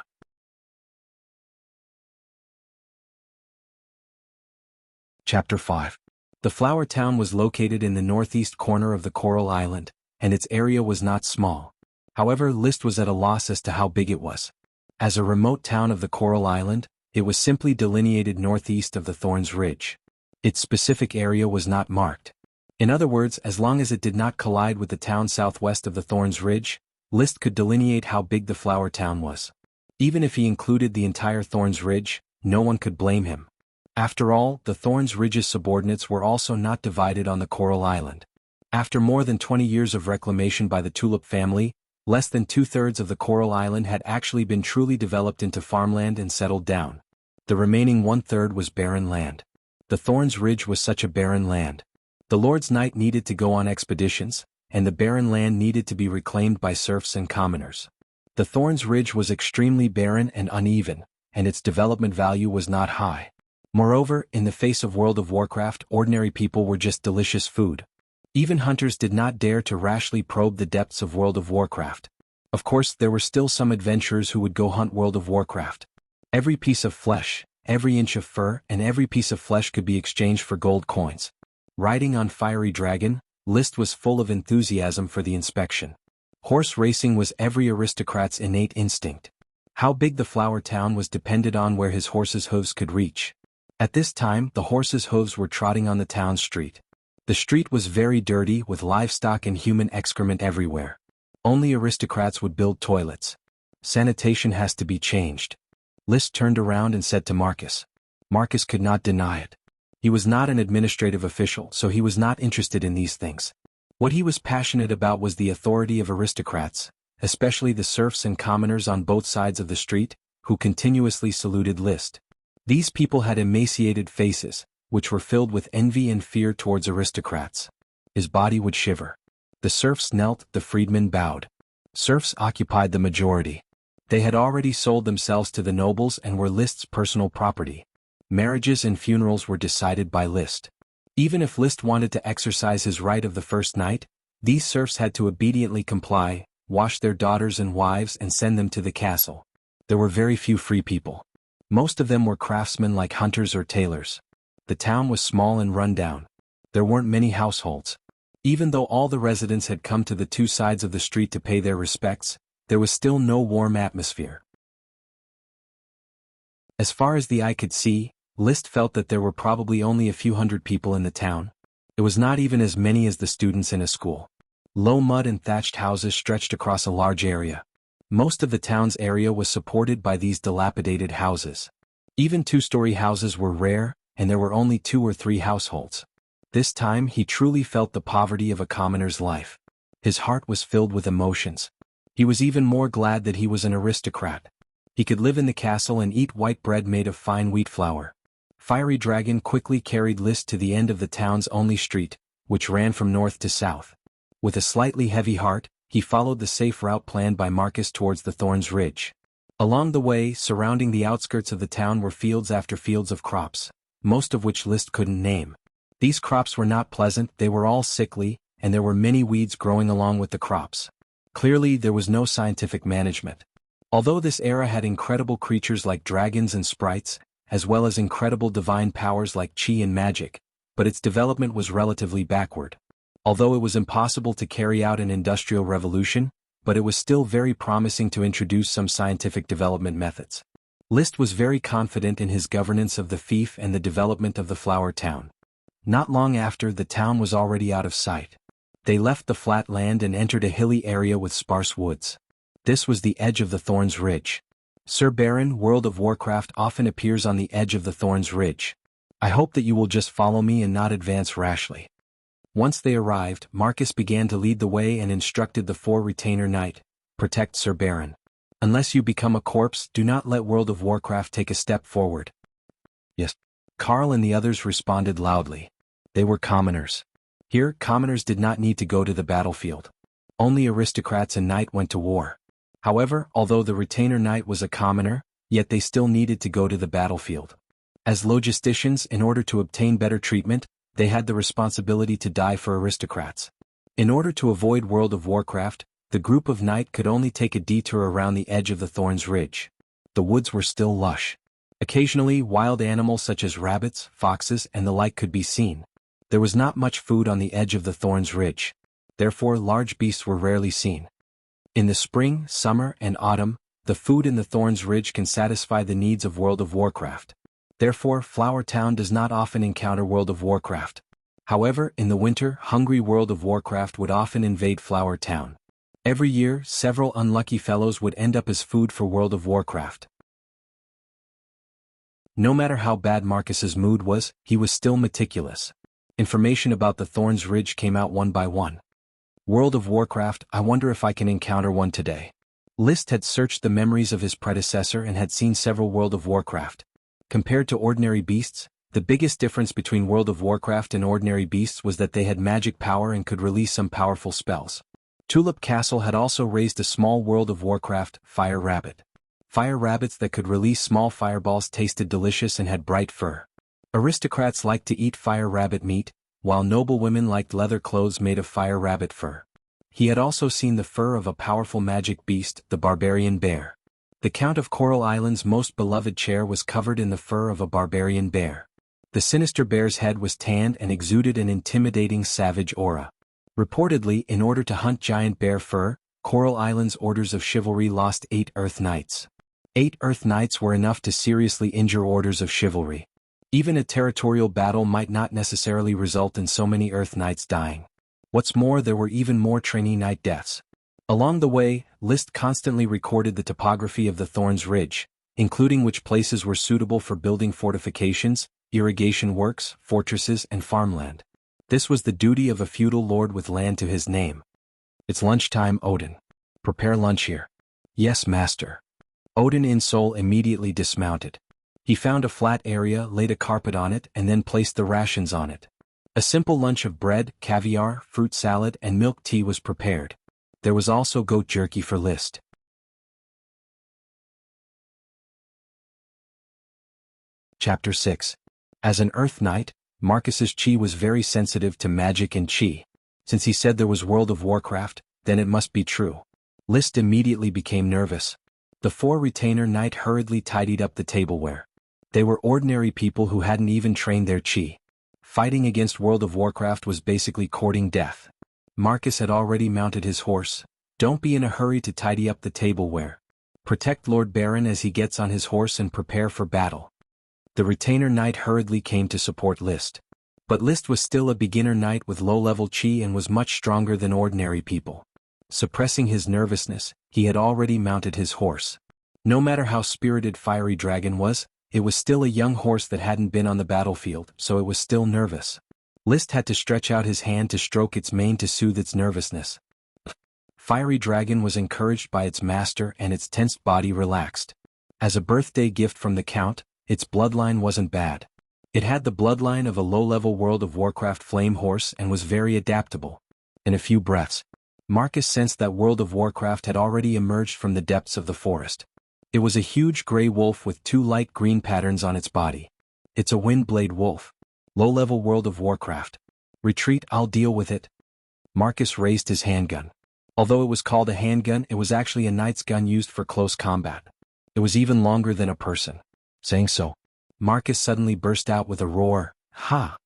Chapter 5. The Flower Town was located in the northeast corner of the Coral Island, and its area was not small. However, List was at a loss as to how big it was. As a remote town of the Coral Island, it was simply delineated northeast of the Thorns Ridge. Its specific area was not marked. In other words, as long as it did not collide with the town southwest of the Thorns Ridge, List could delineate how big the Flower Town was. Even if he included the entire Thorns Ridge, no one could blame him. After all, the Thorns Ridge's subordinates were also not divided on the Coral Island. After more than 20 years of reclamation by the Tulip family, less than 2/3 of the Coral Island had actually been truly developed into farmland and settled down. The remaining 1/3 was barren land. The Thorns Ridge was such a barren land. The Lord's Knight needed to go on expeditions, and the barren land needed to be reclaimed by serfs and commoners. The Thorns Ridge was extremely barren and uneven, and its development value was not high. Moreover, in the face of World of Warcraft, ordinary people were just delicious food. Even hunters did not dare to rashly probe the depths of World of Warcraft. Of course, there were still some adventurers who would go hunt World of Warcraft. Every piece of flesh, every inch of fur, and every piece of flesh could be exchanged for gold coins. Riding on Fiery Dragon, List was full of enthusiasm for the inspection. Horse racing was every aristocrat's innate instinct. How big the Flower Town was depended on where his horse's hooves could reach. At this time, the horse's hooves were trotting on the town street. The street was very dirty with livestock and human excrement everywhere. Only aristocrats would build toilets. Sanitation has to be changed. List turned around and said to Marcus. Marcus could not deny it. He was not an administrative official, so he was not interested in these things. What he was passionate about was the authority of aristocrats, especially the serfs and commoners on both sides of the street, who continuously saluted List. These people had emaciated faces, which were filled with envy and fear towards aristocrats. His body would shiver. The serfs knelt, the freedmen bowed. Serfs occupied the majority. They had already sold themselves to the nobles and were List's personal property. Marriages and funerals were decided by List. Even if List wanted to exercise his right of the first night, these serfs had to obediently comply, wash their daughters and wives and send them to the castle. There were very few free people. Most of them were craftsmen like hunters or tailors. The town was small and run down. There weren't many households. Even though all the residents had come to the two sides of the street to pay their respects, there was still no warm atmosphere. As far as the eye could see, List felt that there were probably only a few hundred people in the town. It was not even as many as the students in a school. Low mud and thatched houses stretched across a large area. Most of the town's area was supported by these dilapidated houses. Even two-story houses were rare, and there were only 2 or 3 households. This time he truly felt the poverty of a commoner's life. His heart was filled with emotions. He was even more glad that he was an aristocrat. He could live in the castle and eat white bread made of fine wheat flour. Fiery Dragon quickly carried List to the end of the town's only street, which ran from north to south. With a slightly heavy heart, he followed the safe route planned by Marcus towards the Thorns Ridge. Along the way, surrounding the outskirts of the town were fields after fields of crops, most of which List couldn't name. These crops were not pleasant, they were all sickly, and there were many weeds growing along with the crops. Clearly there was no scientific management. Although this era had incredible creatures like dragons and sprites, as well as incredible divine powers like qi and magic, but its development was relatively backward. Although it was impossible to carry out an industrial revolution, but it was still very promising to introduce some scientific development methods. List was very confident in his governance of the fief and the development of the flower town. Not long after, the town was already out of sight. They left the flat land and entered a hilly area with sparse woods. This was the edge of the Thorns Ridge. Sir Baron, World of Warcraft often appears on the edge of the Thorns Ridge. I hope that you will just follow me and not advance rashly. Once they arrived, Marcus began to lead the way and instructed the 4 retainer knight, protect Sir Baron. Unless you become a corpse, do not let World of Warcraft take a step forward. Yes. Carl and the others responded loudly. They were commoners. Here, commoners did not need to go to the battlefield. Only aristocrats and knight went to war. However, although the retainer knight was a commoner, yet they still needed to go to the battlefield. As logisticians, in order to obtain better treatment, they had the responsibility to die for aristocrats. In order to avoid World of Warcraft, the group of knight could only take a detour around the edge of the Thorns Ridge. The woods were still lush. Occasionally, wild animals such as rabbits, foxes, and the like could be seen. There was not much food on the edge of the Thorns Ridge. Therefore, large beasts were rarely seen. In the spring, summer, and autumn, the food in the Thorns Ridge can satisfy the needs of World of Warcraft. Therefore, Flower Town does not often encounter World of Warcraft. However, in the winter, hungry World of Warcraft would often invade Flower Town. Every year, several unlucky fellows would end up as food for World of Warcraft. No matter how bad Marcus's mood was, he was still meticulous. Information about the Thorns Ridge came out one by one. World of Warcraft, I wonder if I can encounter one today. List had searched the memories of his predecessor and had seen several World of Warcraft. Compared to ordinary beasts, the biggest difference between World of Warcraft and ordinary beasts was that they had magic power and could release some powerful spells. Tulip Castle had also raised a small World of Warcraft, Fire Rabbit. Fire rabbits that could release small fireballs tasted delicious and had bright fur. Aristocrats liked to eat fire rabbit meat, while noblewomen liked leather clothes made of fire rabbit fur. He had also seen the fur of a powerful magic beast, the barbarian bear. The Count of Coral Island's most beloved chair was covered in the fur of a barbarian bear. The sinister bear's head was tanned and exuded an intimidating savage aura. Reportedly, in order to hunt giant bear fur, Coral Island's orders of chivalry lost 8 Earth Knights. 8 Earth Knights were enough to seriously injure orders of chivalry. Even a territorial battle might not necessarily result in so many Earth Knights dying. What's more, there were even more trainee knight deaths. Along the way, List constantly recorded the topography of the Thorns Ridge, including which places were suitable for building fortifications, irrigation works, fortresses, and farmland. This was the duty of a feudal lord with land to his name. It's lunchtime, Odin. Prepare lunch here. Yes, master. Odin in soul immediately dismounted. He found a flat area, laid a carpet on it, and then placed the rations on it. A simple lunch of bread, caviar, fruit salad, and milk tea was prepared. There was also goat jerky for List. Chapter 6. As an Earth Knight, Marcus's chi was very sensitive to magic and chi. Since he said there was World of Warcraft, then it must be true. List immediately became nervous. The 4 retainer knight hurriedly tidied up the tableware. They were ordinary people who hadn't even trained their chi. Fighting against World of Warcraft was basically courting death. Marcus had already mounted his horse. Don't be in a hurry to tidy up the tableware. Protect Lord Baron as he gets on his horse and prepare for battle. The retainer knight hurriedly came to support List. But List was still a beginner knight with low-level chi and was much stronger than ordinary people. Suppressing his nervousness, he had already mounted his horse. No matter how spirited Fiery Dragon was, it was still a young horse that hadn't been on the battlefield, so it was still nervous. List had to stretch out his hand to stroke its mane to soothe its nervousness. Fiery Dragon was encouraged by its master and its tensed body relaxed. As a birthday gift from the Count, its bloodline wasn't bad. It had the bloodline of a low-level World of Warcraft flame horse and was very adaptable. In a few breaths, Marcus sensed that World of Warcraft had already emerged from the depths of the forest. It was a huge gray wolf with 2 light green patterns on its body. It's a Windblade wolf. Low-level World of Warcraft. Retreat, I'll deal with it. Marcus raised his handgun. Although it was called a handgun, it was actually a knight's gun used for close combat. It was even longer than a person. Saying so, Marcus suddenly burst out with a roar, "Ha!"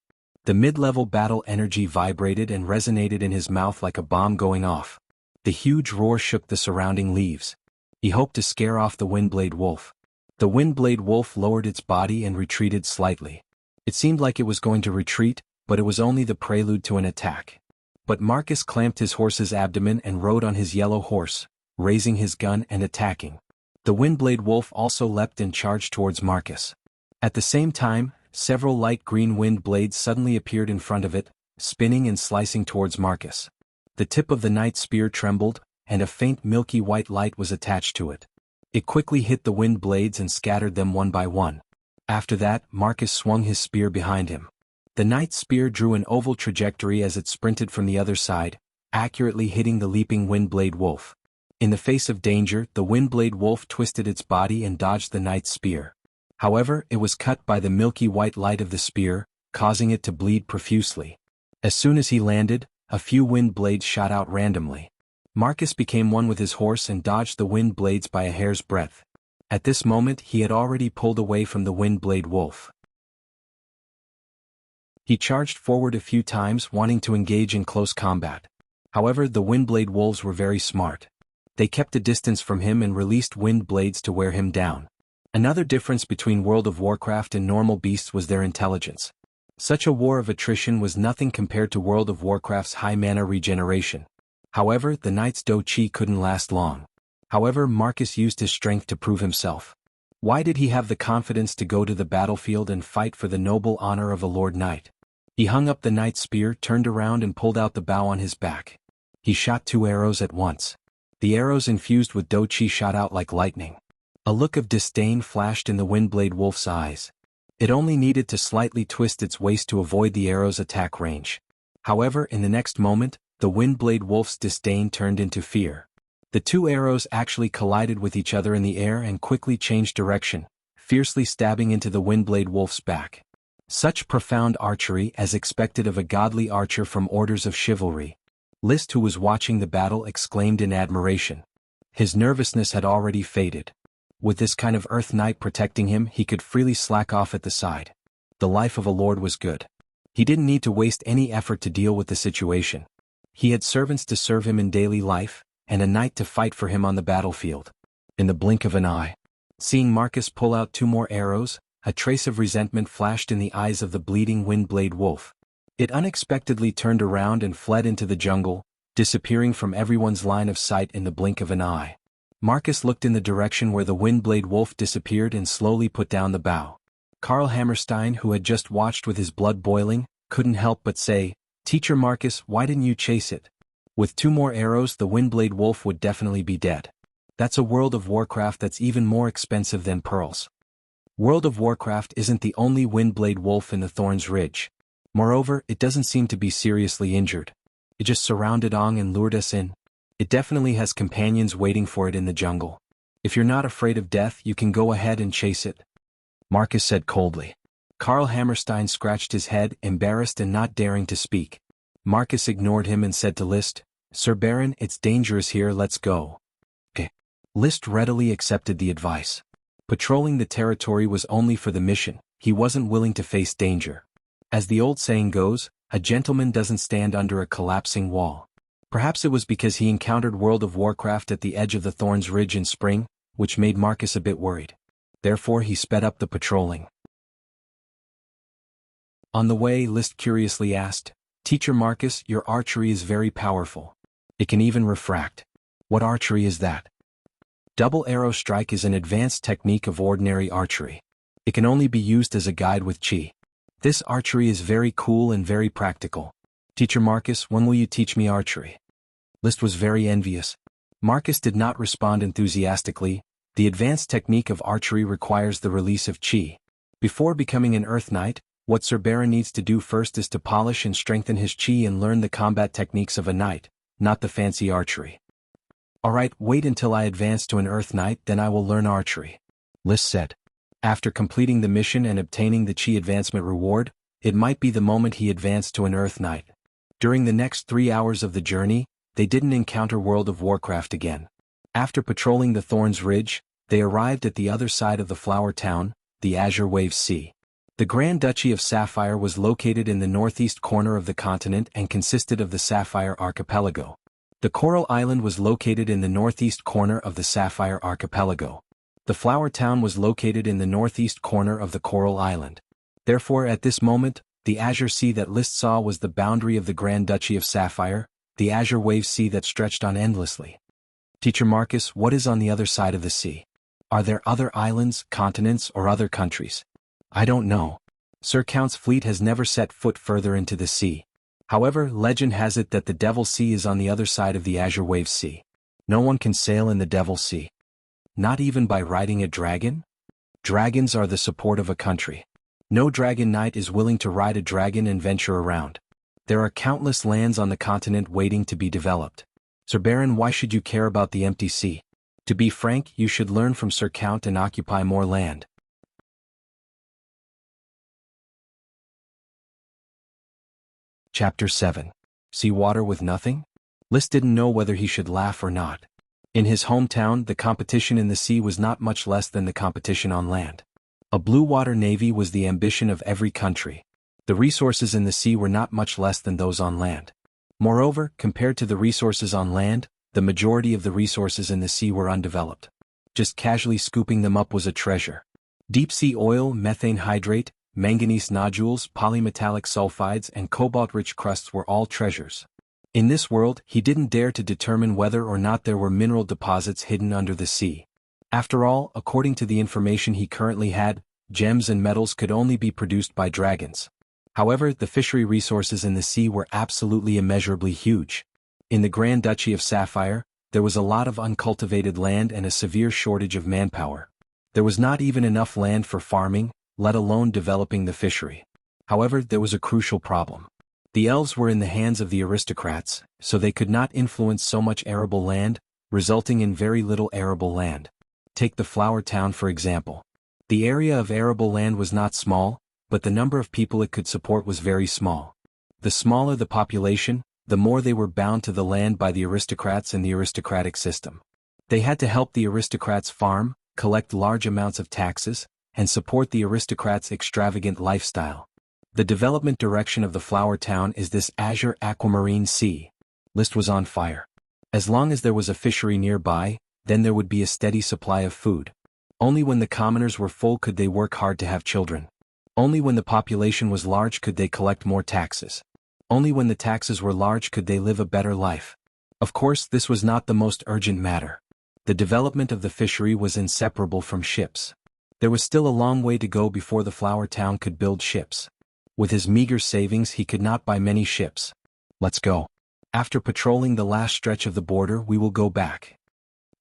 The mid-level battle energy vibrated and resonated in his mouth like a bomb going off. The huge roar shook the surrounding leaves. He hoped to scare off the Windblade Wolf. The Windblade Wolf lowered its body and retreated slightly. It seemed like it was going to retreat, but it was only the prelude to an attack. But Marcus clamped his horse's abdomen and rode on his yellow horse, raising his gun and attacking. The Windblade Wolf also leapt and charged towards Marcus. At the same time, several light green wind blades suddenly appeared in front of it, spinning and slicing towards Marcus. The tip of the knight's spear trembled, and a faint milky white light was attached to it. It quickly hit the wind blades and scattered them one by one. After that, Marcus swung his spear behind him. The knight's spear drew an oval trajectory as it sprinted from the other side, accurately hitting the leaping Windblade Wolf. In the face of danger, the Windblade Wolf twisted its body and dodged the knight's spear. However, it was cut by the milky white light of the spear, causing it to bleed profusely. As soon as he landed, a few wind blades shot out randomly. Marcus became one with his horse and dodged the wind blades by a hair's breadth. At this moment he had already pulled away from the Windblade Wolf. He charged forward a few times, wanting to engage in close combat. However, the Windblade Wolves were very smart. They kept a distance from him and released wind blades to wear him down. Another difference between World of Warcraft and normal beasts was their intelligence. Such a war of attrition was nothing compared to World of Warcraft's high mana regeneration. However, the knight's Do Chi couldn't last long. However, Marcus used his strength to prove himself. Why did he have the confidence to go to the battlefield and fight for the noble honor of a Lord Knight? He hung up the knight's spear, turned around and pulled out the bow on his back. He shot 2 arrows at once. The arrows infused with Do Chi shot out like lightning. A look of disdain flashed in the Windblade Wolf's eyes. It only needed to slightly twist its waist to avoid the arrow's attack range. However, in the next moment, the Windblade Wolf's disdain turned into fear. The 2 arrows actually collided with each other in the air and quickly changed direction, fiercely stabbing into the Windblade Wolf's back. Such profound archery as expected of a godly archer from orders of chivalry. List, who was watching the battle, exclaimed in admiration. His nervousness had already faded. With this kind of Earth Knight protecting him, he could freely slack off at the side. The life of a lord was good. He didn't need to waste any effort to deal with the situation. He had servants to serve him in daily life, and a knight to fight for him on the battlefield. In the blink of an eye, seeing Marcus pull out 2 more arrows, a trace of resentment flashed in the eyes of the bleeding Windblade Wolf. It unexpectedly turned around and fled into the jungle, disappearing from everyone's line of sight in the blink of an eye. Marcus looked in the direction where the Windblade Wolf disappeared and slowly put down the bow. Karl Hammerstein, who had just watched with his blood boiling, couldn't help but say, "Teacher Marcus, why didn't you chase it? With 2 more arrows the Windblade Wolf would definitely be dead. That's a World of Warcraft that's even more expensive than pearls." World of Warcraft isn't the only Windblade Wolf in the Thorns Ridge. Moreover, it doesn't seem to be seriously injured. It just surrounded Ong and lured us in. It definitely has companions waiting for it in the jungle. If you're not afraid of death, you can go ahead and chase it, Marcus said coldly. Karl Hammerstein scratched his head, embarrassed and not daring to speak. Marcus ignored him and said to List, "Sir Baron, it's dangerous here, let's go." List readily accepted the advice. Patrolling the territory was only for the mission, he wasn't willing to face danger. As the old saying goes, a gentleman doesn't stand under a collapsing wall. Perhaps it was because he encountered World of Warcraft at the edge of the Thorns Ridge in spring, which made Marcus a bit worried. Therefore he sped up the patrolling. On the way, List curiously asked, "Teacher Marcus, your archery is very powerful. It can even refract. What archery is that?" Double arrow strike is an advanced technique of ordinary archery. It can only be used as a guide with chi. This archery is very cool and very practical. Teacher Marcus, when will you teach me archery? List was very envious. Marcus did not respond enthusiastically. The advanced technique of archery requires the release of chi. Before becoming an Earth Knight, what Sir Baron needs to do first is to polish and strengthen his chi and learn the combat techniques of a knight, not the fancy archery. "Alright, wait until I advance to an Earth Knight, then I will learn archery," List said. After completing the mission and obtaining the chi advancement reward, It might be the moment he advanced to an Earth Knight. During the next 3 hours of the journey, they didn't encounter World of Warcraft again. After patrolling the Thorns Ridge, they arrived at the other side of the Flower Town, the Azure Wave Sea. The Grand Duchy of Sapphire was located in the northeast corner of the continent and consisted of the Sapphire Archipelago. The Coral Island was located in the northeast corner of the Sapphire Archipelago. The Flower Town was located in the northeast corner of the Coral Island. Therefore, at this moment, the Azure Sea that List saw was the boundary of the Grand Duchy of Sapphire, the Azure Wave Sea that stretched on endlessly. Teacher Marcus, what is on the other side of the sea? Are there other islands, continents, or other countries? I don't know. Sir Count's fleet has never set foot further into the sea. However, legend has it that the Devil Sea is on the other side of the Azure Wave Sea. No one can sail in the Devil Sea. Not even by riding a dragon? Dragons are the support of a country. No dragon knight is willing to ride a dragon and venture around. There are countless lands on the continent waiting to be developed. Sir Baron, why should you care about the empty sea? To be frank, you should learn from Sir Count and occupy more land. Chapter 7. Sea water with nothing? List didn't know whether he should laugh or not. In his hometown, the competition in the sea was not much less than the competition on land. A blue water navy was the ambition of every country. The resources in the sea were not much less than those on land. Moreover, compared to the resources on land, the majority of the resources in the sea were undeveloped. Just casually scooping them up was a treasure. Deep-sea oil, methane hydrate, manganese nodules, polymetallic sulfides, and cobalt-rich crusts were all treasures. In this world, he didn't dare to determine whether or not there were mineral deposits hidden under the sea. After all, according to the information he currently had, gems and metals could only be produced by dragons. However, the fishery resources in the sea were absolutely immeasurably huge. In the Grand Duchy of Sapphire, there was a lot of uncultivated land and a severe shortage of manpower. There was not even enough land for farming, let alone developing the fishery. However, there was a crucial problem. The elves were in the hands of the aristocrats, so they could not influence so much arable land, resulting in very little arable land. Take the Flower Town for example. The area of arable land was not small, but the number of people it could support was very small. The smaller the population, the more they were bound to the land by the aristocrats and the aristocratic system. They had to help the aristocrats farm, collect large amounts of taxes, and support the aristocrats' extravagant lifestyle. The development direction of the Flower Town is this azure aquamarine sea. List was on fire. As long as there was a fishery nearby, then there would be a steady supply of food. Only when the commoners were full could they work hard to have children. Only when the population was large could they collect more taxes. Only when the taxes were large could they live a better life. Of course, this was not the most urgent matter. The development of the fishery was inseparable from ships. There was still a long way to go before the Flower Town could build ships. With his meager savings he could not buy many ships. Let's go. After patrolling the last stretch of the border we will go back.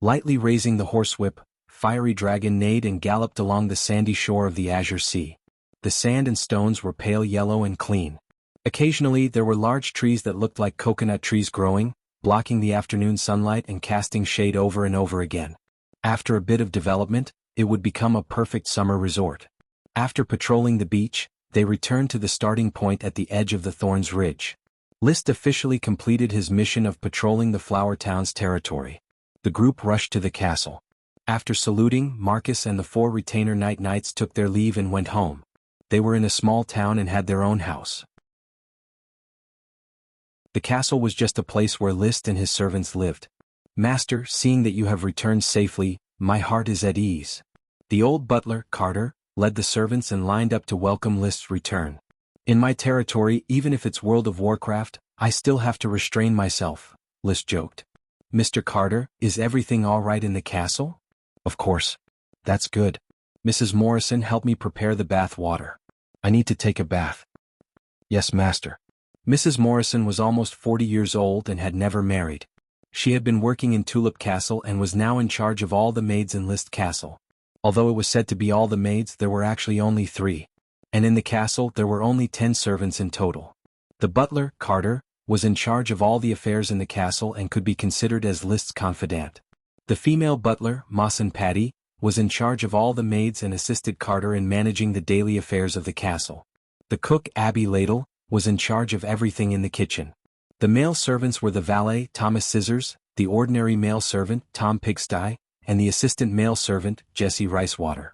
Lightly raising the horsewhip, Fiery Dragon neighed and galloped along the sandy shore of the Azure Sea. The sand and stones were pale yellow and clean. Occasionally there were large trees that looked like coconut trees growing, blocking the afternoon sunlight and casting shade over and over again. After a bit of development, it would become a perfect summer resort. After patrolling the beach, they returned to the starting point at the edge of the Thorns Ridge. List officially completed his mission of patrolling the Flower Town's territory. The group rushed to the castle. After saluting, Marcus and the 4 retainer knights took their leave and went home. They were in a small town and had their own house. The castle was just a place where List and his servants lived. Master, seeing that you have returned safely, my heart is at ease. The old butler, Carter, led the servants and lined up to welcome List's return. In my territory, even if it's World of Warcraft, I still have to restrain myself, List joked. Mr. Carter, is everything all right in the castle? Of course. That's good. Mrs. Morrison, help me prepare the bath water. I need to take a bath. Yes, master. Mrs. Morrison was almost 40 years old and had never married. She had been working in Tulip Castle and was now in charge of all the maids in List Castle. Although it was said to be all the maids, there were actually only 3. And in the castle there were only 10 servants in total. The butler, Carter, was in charge of all the affairs in the castle and could be considered as List's confidant. The female butler, Mawson Patty, was in charge of all the maids and assisted Carter in managing the daily affairs of the castle. The cook, Abby Ladle, was in charge of everything in the kitchen. The male servants were the valet, Thomas Scissors, the ordinary male servant, Tom Pigsty, and the assistant male servant, Jessie Ricewater.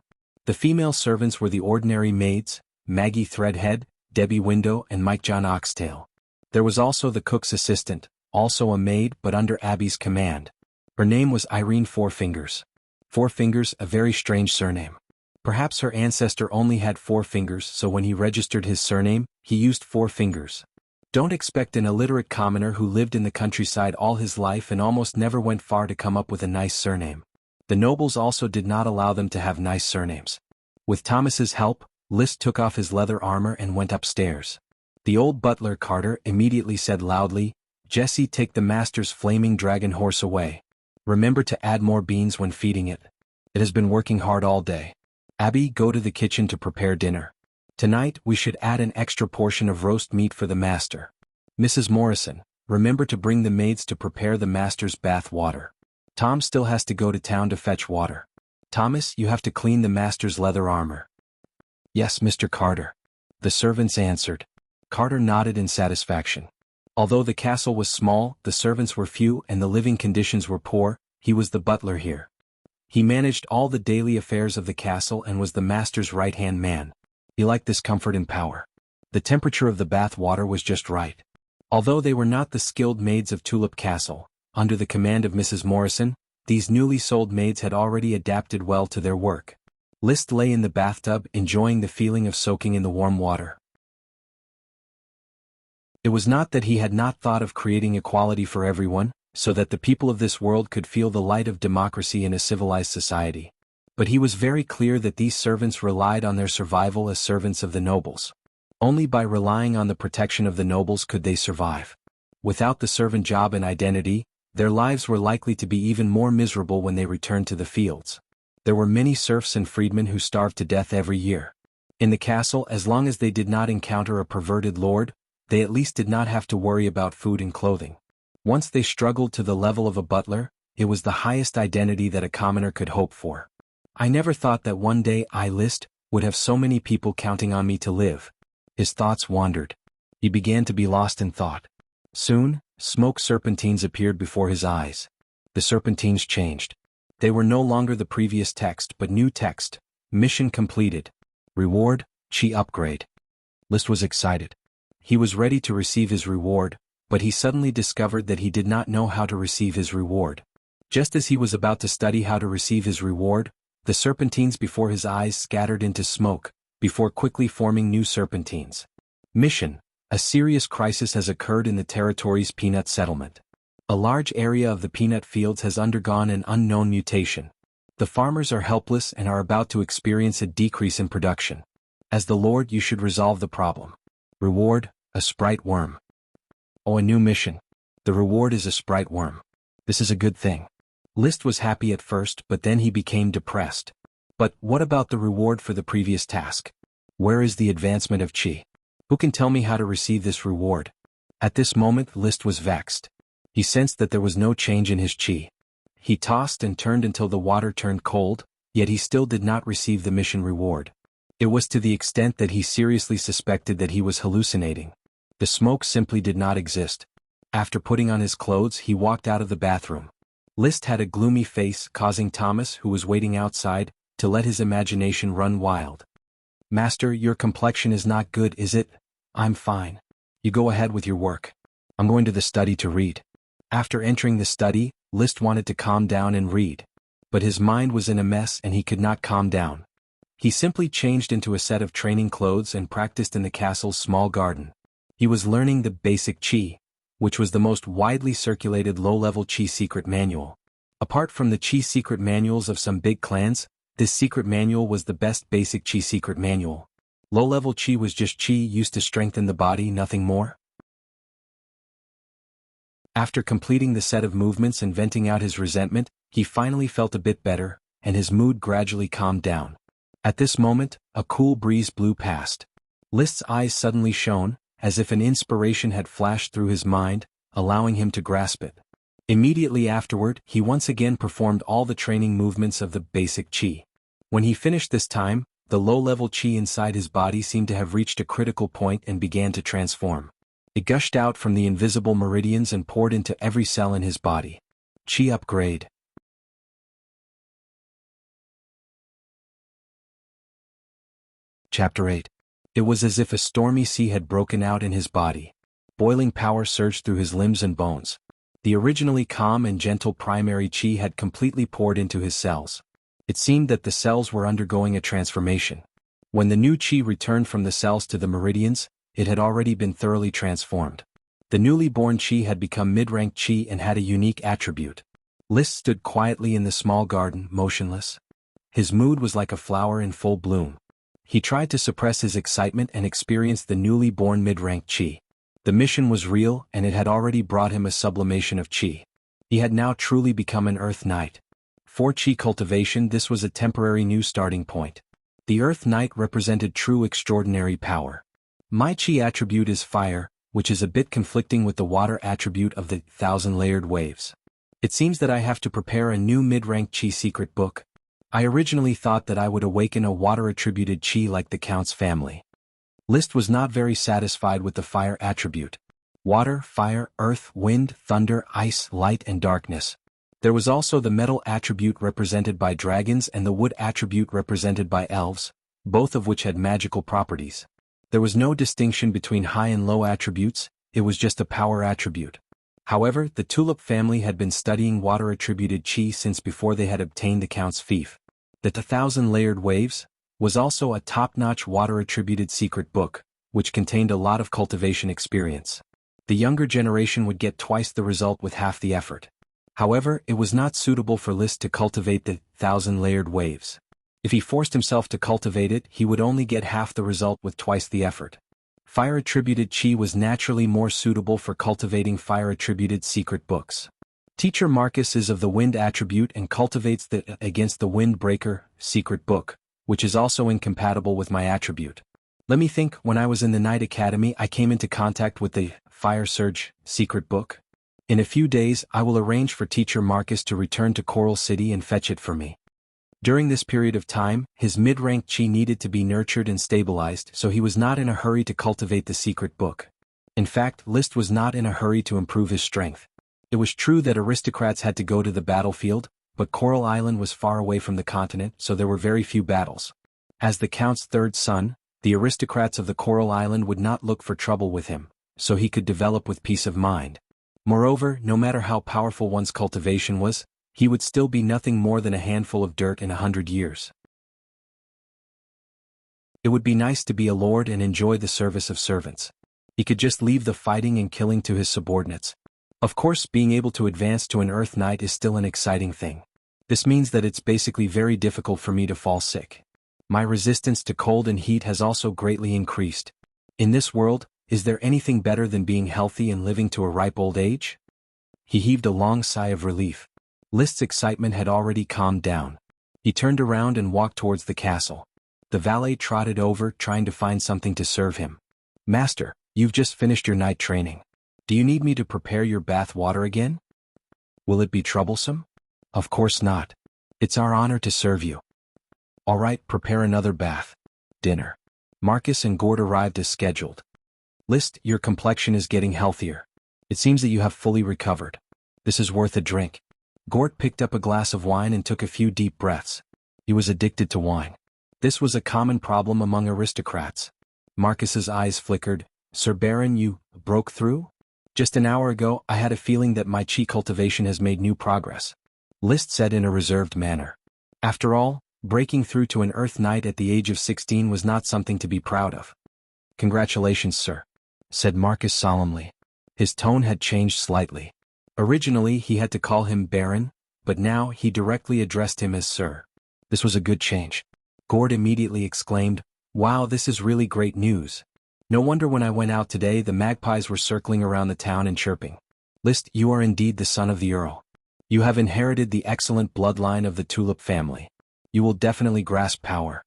The female servants were the ordinary maids, Maggie Threadhead, Debbie Window, and Mike John Oxtail. There was also the cook's assistant, also a maid but under Abby's command. Her name was Irene Four Fingers. Four Fingers, a very strange surname. Perhaps her ancestor only had 4 fingers, so when he registered his surname, he used 4 fingers. Don't expect an illiterate commoner who lived in the countryside all his life and almost never went far to come up with a nice surname. The nobles also did not allow them to have nice surnames. With Thomas's help, List took off his leather armor and went upstairs. The old butler Carter immediately said loudly, "Jessie, take the master's flaming dragon horse away. Remember to add more beans when feeding it. It has been working hard all day. Abby, go to the kitchen to prepare dinner. Tonight we should add an extra portion of roast meat for the master. Mrs. Morrison, remember to bring the maids to prepare the master's bath water. Tom still has to go to town to fetch water. Thomas, you have to clean the master's leather armor." "Yes, Mr. Carter," the servants answered. Carter nodded in satisfaction. Although the castle was small, the servants were few and the living conditions were poor, he was the butler here. He managed all the daily affairs of the castle and was the master's right-hand man. He liked this comfort and power. The temperature of the bath water was just right. Although they were not the skilled maids of Tulip Castle, under the command of Mrs. Morrison, these newly sold maids had already adapted well to their work. List lay in the bathtub enjoying the feeling of soaking in the warm water. It was not that he had not thought of creating equality for everyone, so that the people of this world could feel the light of democracy in a civilized society. But he was very clear that these servants relied on their survival as servants of the nobles. Only by relying on the protection of the nobles could they survive. Without the servant job and identity, their lives were likely to be even more miserable when they returned to the fields. There were many serfs and freedmen who starved to death every year. In the castle, as long as they did not encounter a perverted lord, they at least did not have to worry about food and clothing. Once they struggled to the level of a butler, it was the highest identity that a commoner could hope for. "I never thought that one day I, List, would have so many people counting on me to live." His thoughts wandered. He began to be lost in thought. Soon, smoke serpentines appeared before his eyes. The serpentines changed. They were no longer the previous text but new text. Mission completed. Reward, Chi upgrade. List was excited. He was ready to receive his reward, but he suddenly discovered that he did not know how to receive his reward. Just as he was about to study how to receive his reward, the serpentines before his eyes scattered into smoke, before quickly forming new serpentines. Mission: a serious crisis has occurred in the territory's peanut settlement. A large area of the peanut fields has undergone an unknown mutation. The farmers are helpless and are about to experience a decrease in production. As the Lord, you should resolve the problem. Reward: a sprite worm. Oh, a new mission. The reward is a sprite worm. This is a good thing. List was happy at first, but then he became depressed. But what about the reward for the previous task? Where is the advancement of Chi? Who can tell me how to receive this reward? At this moment, List was vexed. He sensed that there was no change in his Chi. He tossed and turned until the water turned cold, yet he still did not receive the mission reward. It was to the extent that he seriously suspected that he was hallucinating. The smoke simply did not exist. After putting on his clothes, he walked out of the bathroom. List had a gloomy face, causing Thomas, who was waiting outside, to let his imagination run wild. "Master, your complexion is not good, is it?" "I'm fine. You go ahead with your work. I'm going to the study to read." After entering the study, List wanted to calm down and read. But his mind was in a mess and he could not calm down. He simply changed into a set of training clothes and practiced in the castle's small garden. He was learning the basic Chi, which was the most widely circulated low-level Chi secret manual. Apart from the Chi secret manuals of some big clans, this secret manual was the best basic Chi secret manual. Low-level Chi was just Chi used to strengthen the body, nothing more. After completing the set of movements and venting out his resentment, he finally felt a bit better, and his mood gradually calmed down. At this moment, a cool breeze blew past. List's eyes suddenly shone, as if an inspiration had flashed through his mind, allowing him to grasp it. Immediately afterward, he once again performed all the training movements of the basic Chi. When he finished this time, The low-level qi inside his body seemed to have reached a critical point and began to transform. It gushed out from the invisible meridians and poured into every cell in his body. Qi upgrade. Chapter 8. It was as if a stormy sea had broken out in his body. Boiling power surged through his limbs and bones. The originally calm and gentle primary qi had completely poured into his cells. It seemed that the cells were undergoing a transformation. When the new qi returned from the cells to the meridians, it had already been thoroughly transformed. The newly born qi had become mid-rank qi and had a unique attribute. List stood quietly in the small garden, motionless. His mood was like a flower in full bloom. He tried to suppress his excitement and experienced the newly born mid-rank qi. The mission was real, and it had already brought him a sublimation of qi. He had now truly become an Earth Knight. For qi cultivation, this was a temporary new starting point. The Earth Knight represented true extraordinary power. My qi attribute is fire, which is a bit conflicting with the water attribute of the 1,000-layered waves. It seems that I have to prepare a new mid-rank qi secret book. I originally thought that I would awaken a water-attributed qi like the Count's family. List was not very satisfied with the fire attribute. Water, fire, earth, wind, thunder, ice, light and darkness. There was also the metal attribute represented by dragons and the wood attribute represented by elves, both of which had magical properties. There was no distinction between high and low attributes, it was just a power attribute. However, the Tulip family had been studying water-attributed qi since before they had obtained the Count's fief. The 1,000-layered waves was also a top-notch water-attributed secret book, which contained a lot of cultivation experience. The younger generation would get twice the result with half the effort. However, it was not suitable for List to cultivate the 1,000-layered waves. If he forced himself to cultivate it, he would only get half the result with twice the effort. Fire-attributed qi was naturally more suitable for cultivating fire-attributed secret books. Teacher Marcus is of the wind attribute and cultivates the against the windbreaker secret book, which is also incompatible with my attribute. Let me think. When I was in the Night Academy, I came into contact with the Fire Surge secret book. In a few days, I will arrange for Teacher Marcus to return to Coral City and fetch it for me. During this period of time, his mid-rank qi needed to be nurtured and stabilized, so he was not in a hurry to cultivate the secret book. In fact, List was not in a hurry to improve his strength. It was true that aristocrats had to go to the battlefield, but Coral Island was far away from the continent, so there were very few battles. As the Count's third son, the aristocrats of the Coral Island would not look for trouble with him, so he could develop with peace of mind. Moreover, no matter how powerful one's cultivation was, he would still be nothing more than a handful of dirt in 100 years. It would be nice to be a lord and enjoy the service of servants. He could just leave the fighting and killing to his subordinates. Of course, being able to advance to an Earth Knight is still an exciting thing. This means that it's basically very difficult for me to fall sick. My resistance to cold and heat has also greatly increased. In this world, is there anything better than being healthy and living to a ripe old age? He heaved a long sigh of relief. List's excitement had already calmed down. He turned around and walked towards the castle. The valet trotted over, trying to find something to serve him. "Master, you've just finished your night training. Do you need me to prepare your bath water again? Will it be troublesome?" "Of course not. It's our honor to serve you." "All right, prepare another bath." Dinner. Marcus and Gord arrived as scheduled. "List, your complexion is getting healthier. It seems that you have fully recovered. This is worth a drink." Gort picked up a glass of wine and took a few deep breaths. He was addicted to wine. This was a common problem among aristocrats. Marcus's eyes flickered. "Sir Baron, you broke through? Just an hour ago, I had a feeling that my qi cultivation has made new progress," List said in a reserved manner. After all, breaking through to an Earth Knight at the age of 16 was not something to be proud of. "Congratulations, sir," said Marcus solemnly. His tone had changed slightly. Originally he had to call him Baron, but now he directly addressed him as Sir. This was a good change. Gord immediately exclaimed, "Wow, this is really great news. No wonder when I went out today the magpies were circling around the town and chirping. List, you are indeed the son of the Earl. You have inherited the excellent bloodline of the Tulip family. You will definitely grasp power.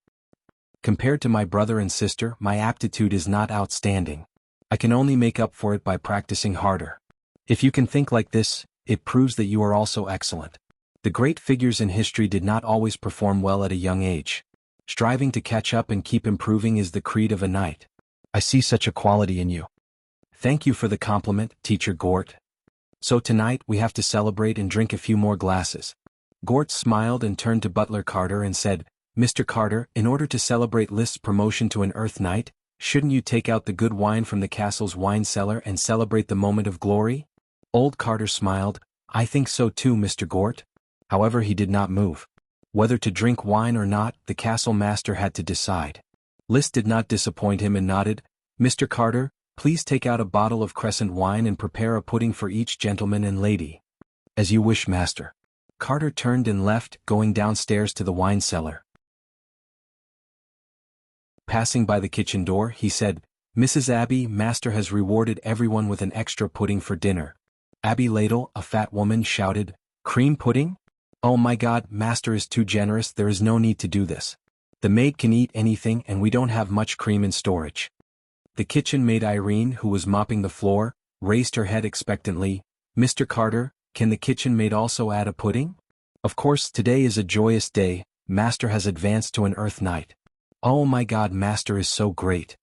Compared to my brother and sister, my aptitude is not outstanding. I can only make up for it by practicing harder. If you can think like this, it proves that you are also excellent. The great figures in history did not always perform well at a young age. Striving to catch up and keep improving is the creed of a knight. I see such a quality in you. Thank you for the compliment, Teacher Gort. So tonight we have to celebrate and drink a few more glasses. Gort smiled and turned to Butler Carter and said, Mr. Carter, in order to celebrate List's promotion to an Earth Knight, shouldn't you take out the good wine from the castle's wine cellar and celebrate the moment of glory? Old Carter smiled, I think so too, Mr. Gort. However, he did not move. Whether to drink wine or not, the castle master had to decide. List did not disappoint him and nodded, Mr. Carter, please take out a bottle of crescent wine and prepare a pudding for each gentleman and lady. As you wish, master. Carter turned and left, going downstairs to the wine cellar. Passing by the kitchen door, he said, Mrs. Abby, master has rewarded everyone with an extra pudding for dinner. Abby Ladle, a fat woman, shouted, Cream pudding? Oh my God, master is too generous, there is no need to do this. The maid can eat anything and we don't have much cream in storage. The kitchen maid Irene, who was mopping the floor, raised her head expectantly, Mr. Carter, can the kitchen maid also add a pudding? Of course, today is a joyous day, master has advanced to an Earth Knight. Oh my God, master is so great.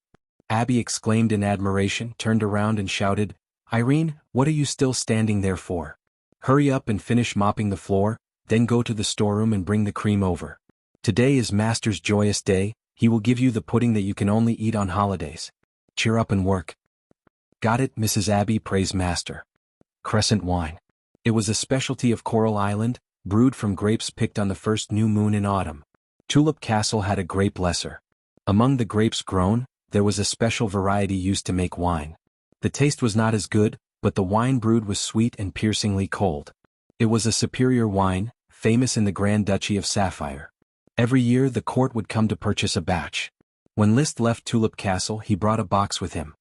Abby exclaimed in admiration, turned around and shouted, Irene, what are you still standing there for? Hurry up and finish mopping the floor, then go to the storeroom and bring the cream over. Today is master's joyous day, he will give you the pudding that you can only eat on holidays. Cheer up and work. Got it, Mrs. Abby, praised master. Crescent wine. It was a specialty of Coral Island, brewed from grapes picked on the first new moon in autumn. Tulip Castle had a grape lesser. Among the grapes grown, there was a special variety used to make wine. The taste was not as good, but the wine brewed was sweet and piercingly cold. It was a superior wine, famous in the Grand Duchy of Sapphire. Every year the court would come to purchase a batch. When List left Tulip Castle, he brought a box with him.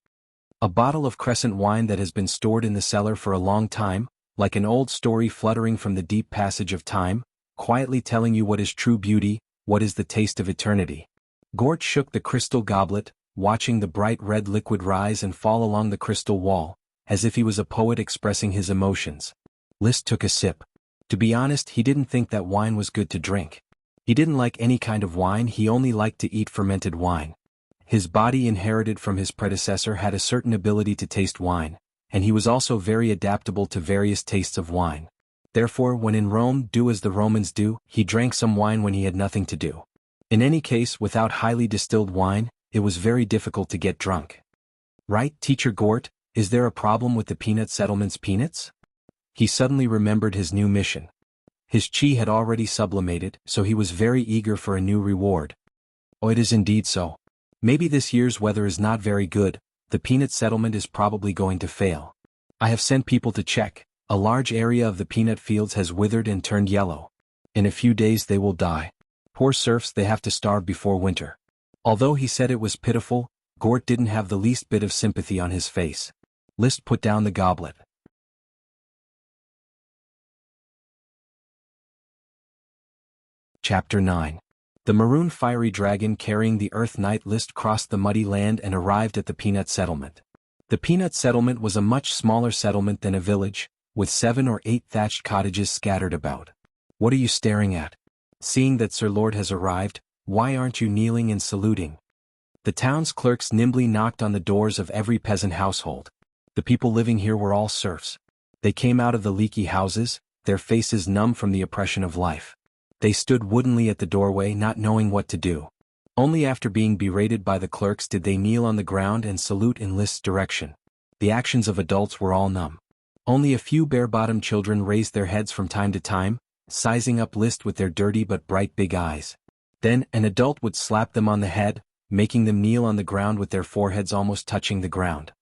A bottle of crescent wine that has been stored in the cellar for a long time, like an old story fluttering from the deep passage of time, quietly telling you what is true beauty, what is the taste of eternity. Gort shook the crystal goblet, watching the bright red liquid rise and fall along the crystal wall, as if he was a poet expressing his emotions. List took a sip. To be honest, he didn't think that wine was good to drink. He didn't like any kind of wine, he only liked to eat fermented wine. His body, inherited from his predecessor, had a certain ability to taste wine, and he was also very adaptable to various tastes of wine. Therefore, when in Rome, do as the Romans do, he drank some wine when he had nothing to do. In any case, without highly distilled wine, it was very difficult to get drunk. Right, Teacher Gort, is there a problem with the peanut settlement's peanuts? He suddenly remembered his new mission. His chi had already sublimated, so he was very eager for a new reward. Oh, it is indeed so. Maybe this year's weather is not very good, the peanut settlement is probably going to fail. I have sent people to check, a large area of the peanut fields has withered and turned yellow. In a few days they will die. Poor serfs, they have to starve before winter. Although he said it was pitiful, Gort didn't have the least bit of sympathy on his face. List put down the goblet. Chapter 9. The maroon fiery dragon carrying the Earth Knight List crossed the muddy land and arrived at the peanut settlement. The peanut settlement was a much smaller settlement than a village, with 7 or 8 thatched cottages scattered about. What are you staring at? Seeing that Sir Lord has arrived, why aren't you kneeling and saluting? The town's clerks nimbly knocked on the doors of every peasant household. The people living here were all serfs. They came out of the leaky houses, their faces numb from the oppression of life. They stood woodenly at the doorway, not knowing what to do. Only after being berated by the clerks did they kneel on the ground and salute in List's direction. The actions of adults were all numb. Only a few bare-bottomed children raised their heads from time to time, sizing up List with their dirty but bright big eyes. Then, an adult would slap them on the head, making them kneel on the ground with their foreheads almost touching the ground.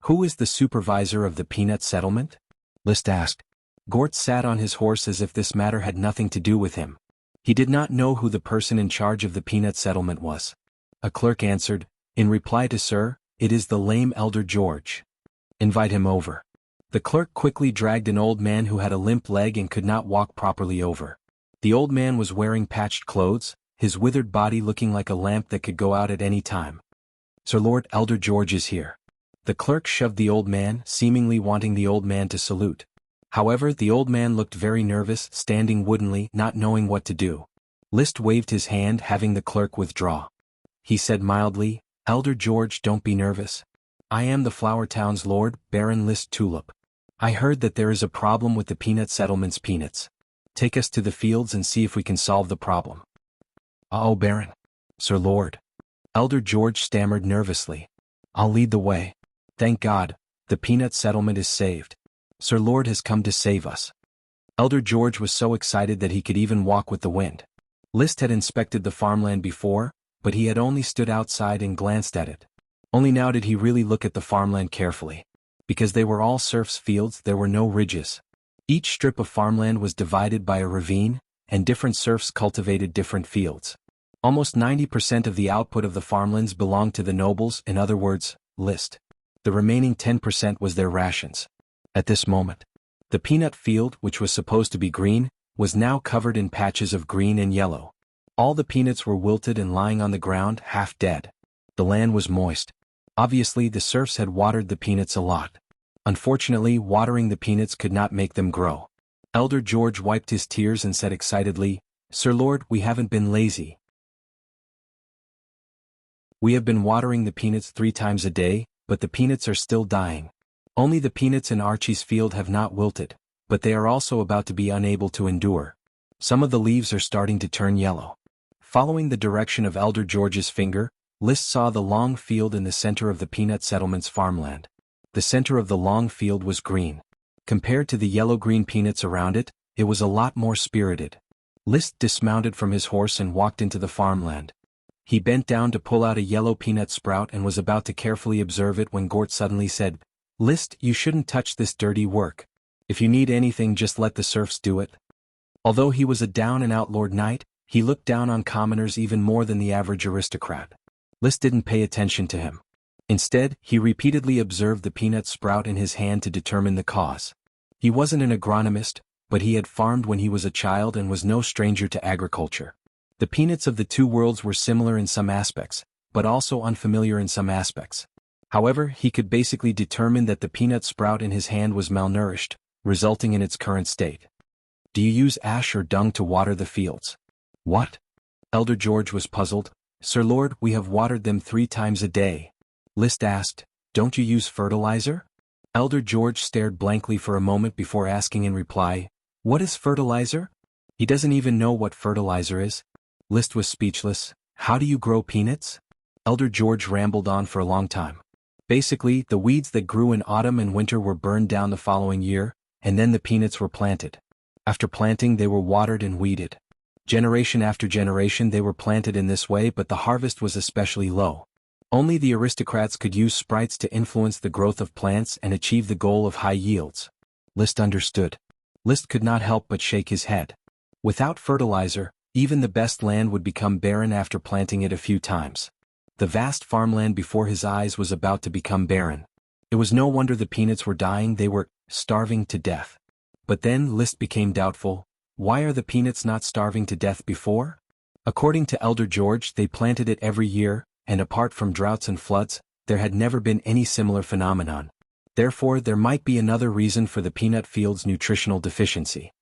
Who is the supervisor of the peanut settlement? List asked. Gort sat on his horse as if this matter had nothing to do with him. He did not know who the person in charge of the peanut settlement was. A clerk answered, in reply to Sir, it is the lame elder George. Invite him over. The clerk quickly dragged an old man who had a limp leg and could not walk properly over. The old man was wearing patched clothes, his withered body looking like a lamp that could go out at any time. Sir Lord, Elder George is here. The clerk shoved the old man, seemingly wanting the old man to salute. However, the old man looked very nervous, standing woodenly, not knowing what to do. List waved his hand, having the clerk withdraw. He said mildly, "Elder George, don't be nervous. I am the Flower Town's Lord, Baron List Tulip. I heard that there is a problem with the peanut settlement's peanuts. Take us to the fields and see if we can solve the problem." "Oh, Baron. Sir Lord." Elder George stammered nervously. "I'll lead the way. Thank God, the peanut settlement is saved. Sir Lord has come to save us." Elder George was so excited that he could even walk with the wind. List had inspected the farmland before, but he had only stood outside and glanced at it. Only now did he really look at the farmland carefully. Because they were all serfs' fields, there were no ridges. Each strip of farmland was divided by a ravine, and different serfs cultivated different fields. Almost 90% of the output of the farmlands belonged to the nobles, in other words, List. The remaining 10% was their rations. At this moment, the peanut field, which was supposed to be green, was now covered in patches of green and yellow. All the peanuts were wilted and lying on the ground, half dead. The land was moist. Obviously, the serfs had watered the peanuts a lot. Unfortunately, watering the peanuts could not make them grow. Elder George wiped his tears and said excitedly, "Sir Lord, we haven't been lazy. We have been watering the peanuts 3 times a day, but the peanuts are still dying. Only the peanuts in Archie's field have not wilted, but they are also about to be unable to endure. Some of the leaves are starting to turn yellow." Following the direction of Elder George's finger, List saw the long field in the center of the peanut settlement's farmland. The center of the long field was green. Compared to the yellow-green peanuts around it, it was a lot more spirited. List dismounted from his horse and walked into the farmland. He bent down to pull out a yellow peanut sprout and was about to carefully observe it when Gort suddenly said, "List, you shouldn't touch this dirty work. If you need anything, just let the serfs do it." Although he was a down-and-out lord knight, he looked down on commoners even more than the average aristocrat. List didn't pay attention to him. Instead, he repeatedly observed the peanut sprout in his hand to determine the cause. He wasn't an agronomist, but he had farmed when he was a child and was no stranger to agriculture. The peanuts of the two worlds were similar in some aspects, but also unfamiliar in some aspects. However, he could basically determine that the peanut sprout in his hand was malnourished, resulting in its current state. "Do you use ash or dung to water the fields?" "What?" Elder George was puzzled. "Sir Lord, we have watered them 3 times a day." List asked, "Don't you use fertilizer?" Elder George stared blankly for a moment before asking in reply, "What is fertilizer?" He doesn't even know what fertilizer is. List was speechless. "How do you grow peanuts?" Elder George rambled on for a long time. Basically, the weeds that grew in autumn and winter were burned down the following year, and then the peanuts were planted. After planting, they were watered and weeded. Generation after generation they were planted in this way, but the harvest was especially low. Only the aristocrats could use sprites to influence the growth of plants and achieve the goal of high yields. List understood. List could not help but shake his head. Without fertilizer, even the best land would become barren after planting it a few times. The vast farmland before his eyes was about to become barren. It was no wonder the peanuts were dying, they were starving to death. But then List became doubtful. Why are the peanuts not starving to death before? According to Elder George, they planted it every year, and apart from droughts and floods, there had never been any similar phenomenon. Therefore, there might be another reason for the peanut field's nutritional deficiency.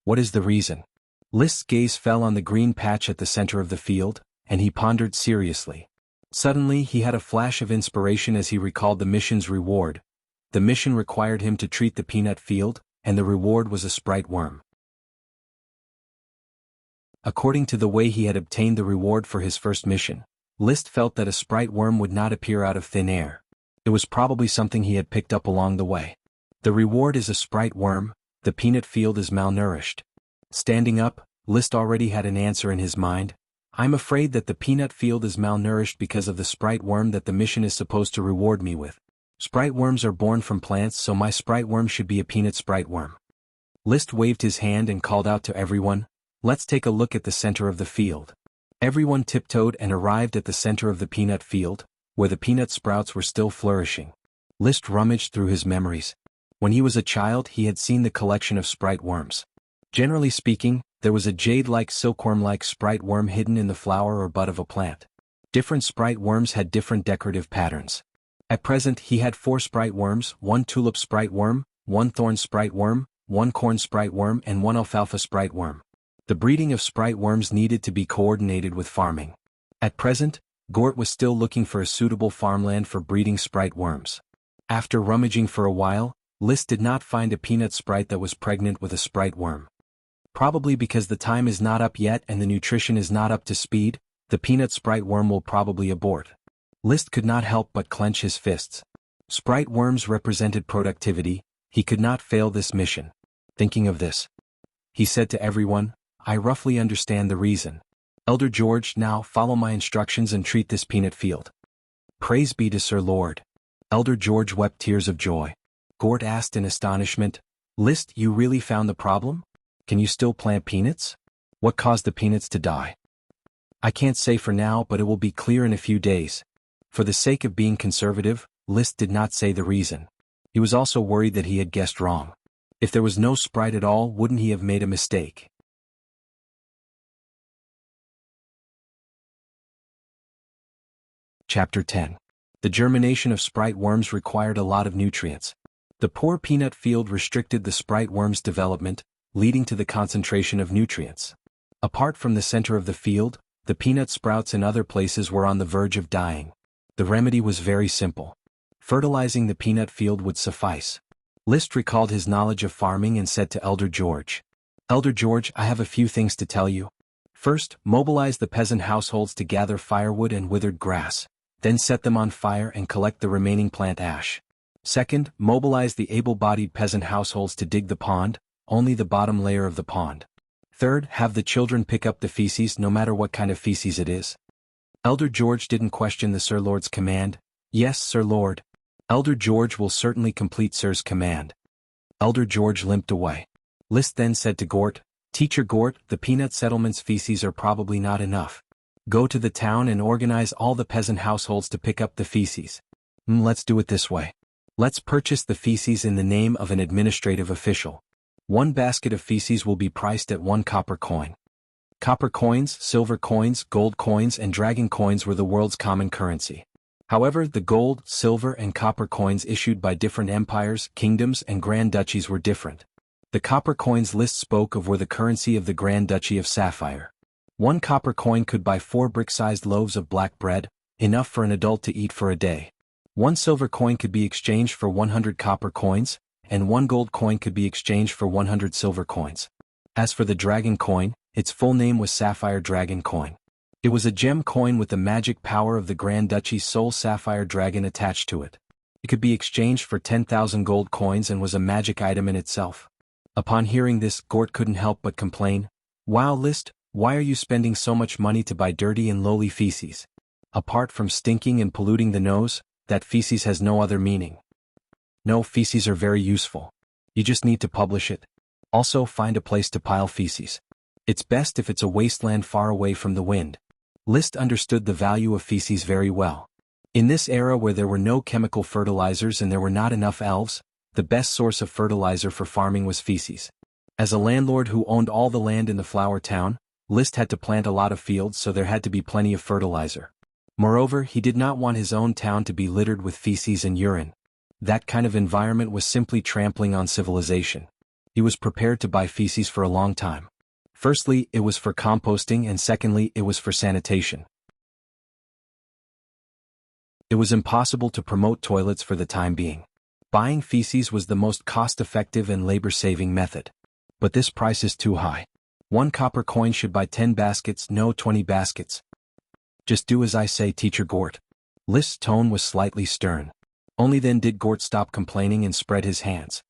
What is the reason? List's gaze fell on the green patch at the center of the field, and he pondered seriously. Suddenly, he had a flash of inspiration as he recalled the mission's reward. The mission required him to treat the peanut field, and the reward was a sprite worm. According to the way he had obtained the reward for his first mission, List felt that a sprite worm would not appear out of thin air. It was probably something he had picked up along the way. The reward is a sprite worm, the peanut field is malnourished. Standing up, List already had an answer in his mind. "I'm afraid that the peanut field is malnourished because of the sprite worm that the mission is supposed to reward me with. Sprite worms are born from plants, so my sprite worm should be a peanut sprite worm." List waved his hand and called out to everyone, "Let's take a look at the center of the field." Everyone tiptoed and arrived at the center of the peanut field, where the peanut sprouts were still flourishing. List rummaged through his memories. When he was a child, he had seen the collection of sprite worms. Generally speaking, there was a jade-like silkworm-like sprite worm hidden in the flower or bud of a plant. Different sprite worms had different decorative patterns. At present, he had 4 sprite worms, 1 tulip sprite worm, 1 thorn sprite worm, 1 corn sprite worm, and 1 alfalfa sprite worm. The breeding of sprite worms needed to be coordinated with farming. At present, Gort was still looking for a suitable farmland for breeding sprite worms. After rummaging for a while, List did not find a peanut sprite that was pregnant with a sprite worm. Probably because the time is not up yet and the nutrition is not up to speed, the peanut sprite worm will probably abort. List could not help but clench his fists. Sprite worms represented productivity, he could not fail this mission. Thinking of this, he said to everyone, I roughly understand the reason. Elder George, now follow my instructions and treat this peanut field. Praise be to Sir Lord. Elder George wept tears of joy. Gort asked in astonishment, List, you really found the problem? Can you still plant peanuts? What caused the peanuts to die? I can't say for now, but it will be clear in a few days. For the sake of being conservative, List did not say the reason. He was also worried that he had guessed wrong. If there was no sprite at all, wouldn't he have made a mistake? Chapter 10. The germination of sprite worms required a lot of nutrients. The poor peanut field restricted the sprite worm's development, leading to the concentration of nutrients. Apart from the center of the field, the peanut sprouts in other places were on the verge of dying. The remedy was very simple. Fertilizing the peanut field would suffice. List recalled his knowledge of farming and said to Elder George, Elder George, I have a few things to tell you. First, mobilize the peasant households to gather firewood and withered grass. Then set them on fire and collect the remaining plant ash. Second, mobilize the able-bodied peasant households to dig the pond, only the bottom layer of the pond. Third, have the children pick up the feces no matter what kind of feces it is. Elder George didn't question the Sir Lord's command. Yes, Sir Lord. Elder George will certainly complete Sir's command. Elder George limped away. List then said to Gort, Teacher Gort, the peanut settlement's feces are probably not enough. Go to the town and organize all the peasant households to pick up the feces. Let's do it this way. Let's purchase the feces in the name of an administrative official. 1 basket of feces will be priced at 1 copper coin. Copper coins, silver coins, gold coins and dragon coins were the world's common currency. However, the gold, silver and copper coins issued by different empires, kingdoms and grand duchies were different. The copper coins List spoke of were the currency of the Grand Duchy of Sapphire. 1 copper coin could buy 4 brick-sized loaves of black bread, enough for an adult to eat for a day. 1 silver coin could be exchanged for 100 copper coins, and 1 gold coin could be exchanged for 100 silver coins. As for the dragon coin, its full name was Sapphire Dragon Coin. It was a gem coin with the magic power of the Grand Duchy's sole sapphire dragon attached to it. It could be exchanged for 10,000 gold coins and was a magic item in itself. Upon hearing this, Gort couldn't help but complain, Wow, List, why are you spending so much money to buy dirty and lowly feces? Apart from stinking and polluting the nose, that feces has no other meaning. No, feces are very useful. You just need to publish it. Also, find a place to pile feces. It's best if it's a wasteland far away from the wind. List understood the value of feces very well. In this era where there were no chemical fertilizers and there were not enough elves, the best source of fertilizer for farming was feces. As a landlord who owned all the land in the flower town, List had to plant a lot of fields, so there had to be plenty of fertilizer. Moreover, he did not want his own town to be littered with feces and urine. That kind of environment was simply trampling on civilization. He was prepared to buy feces for a long time. Firstly, it was for composting, and secondly, it was for sanitation. It was impossible to promote toilets for the time being. Buying feces was the most cost-effective and labor-saving method. But this price is too high. 1 copper coin should buy 10 baskets, no 20 baskets. Just do as I say, Teacher Gort. List's tone was slightly stern. Only then did Gort stop complaining and spread his hands.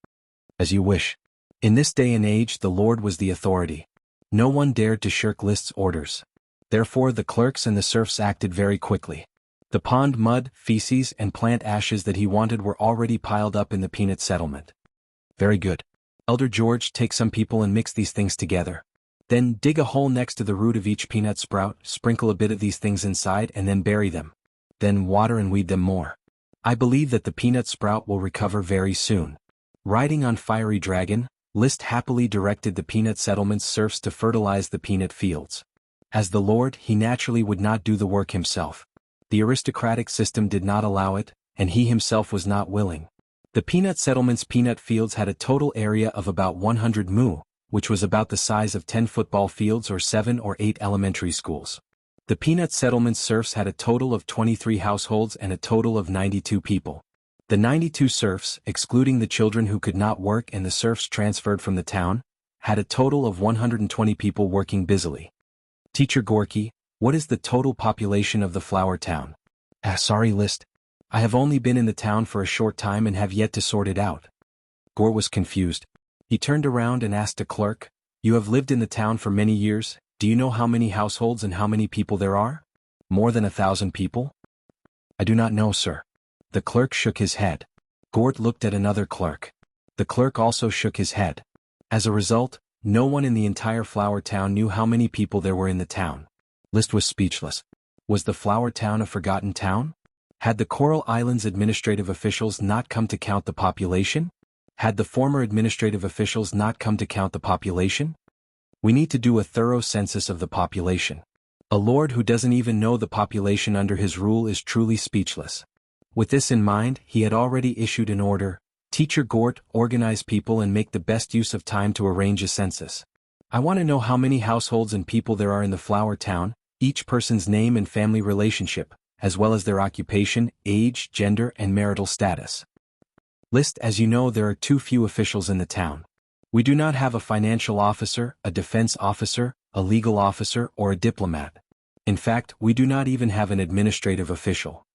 As you wish. In this day and age, the Lord was the authority. No one dared to shirk List's orders. Therefore the clerks and the serfs acted very quickly. The pond mud, feces, and plant ashes that he wanted were already piled up in the peanut settlement. Very good. Elder George, take some people and mix these things together. Then dig a hole next to the root of each peanut sprout, sprinkle a bit of these things inside and then bury them. Then water and weed them more. I believe that the peanut sprout will recover very soon. Riding on Fiery Dragon, List happily directed the peanut settlement's serfs to fertilize the peanut fields. As the Lord, he naturally would not do the work himself. The aristocratic system did not allow it, and he himself was not willing. The peanut settlement's peanut fields had a total area of about 100 mu, which was about the size of 10 football fields or 7 or 8 elementary schools. The peanut settlement's serfs had a total of 23 households and a total of 92 people. The 92 serfs, excluding the children who could not work and the serfs transferred from the town, had a total of 120 people working busily. Teacher Gorky, what is the total population of the flower town? Sorry, List. I have only been in the town for a short time and have yet to sort it out. Gore was confused. He turned around and asked a clerk, "You have lived in the town for many years, do you know how many households and how many people there are?" "More than 1,000 people?" "I do not know, sir." The clerk shook his head. Gort looked at another clerk. The clerk also shook his head. As a result, no one in the entire flower town knew how many people there were in the town. List was speechless. Was the flower town a forgotten town? Had the Coral Islands administrative officials not come to count the population? Had the former administrative officials not come to count the population? We need to do a thorough census of the population. A lord who doesn't even know the population under his rule is truly speechless. With this in mind, he had already issued an order, "Teacher Gort, organize people and make the best use of time to arrange a census. I want to know how many households and people there are in the flower town, each person's name and family relationship, as well as their occupation, age, gender, and marital status." List, as you know, there are too few officials in the town. We do not have a financial officer, a defense officer, a legal officer, or a diplomat. In fact, we do not even have an administrative official.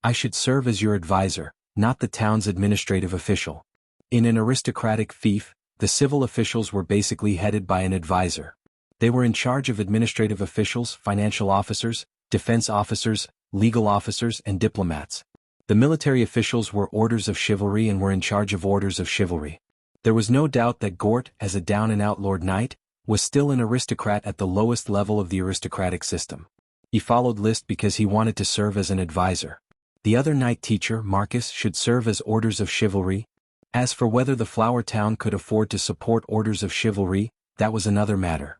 I should serve as your advisor, not the town's administrative official. In an aristocratic fief, the civil officials were basically headed by an advisor. They were in charge of administrative officials, financial officers, defense officers, legal officers, and diplomats. The military officials were orders of chivalry and were in charge of orders of chivalry. There was no doubt that Gort, as a down-and-out Lord Knight, was still an aristocrat at the lowest level of the aristocratic system. He followed List because he wanted to serve as an advisor. The other knight teacher, Marcus, should serve as orders of chivalry. As for whether the flower town could afford to support orders of chivalry, that was another matter.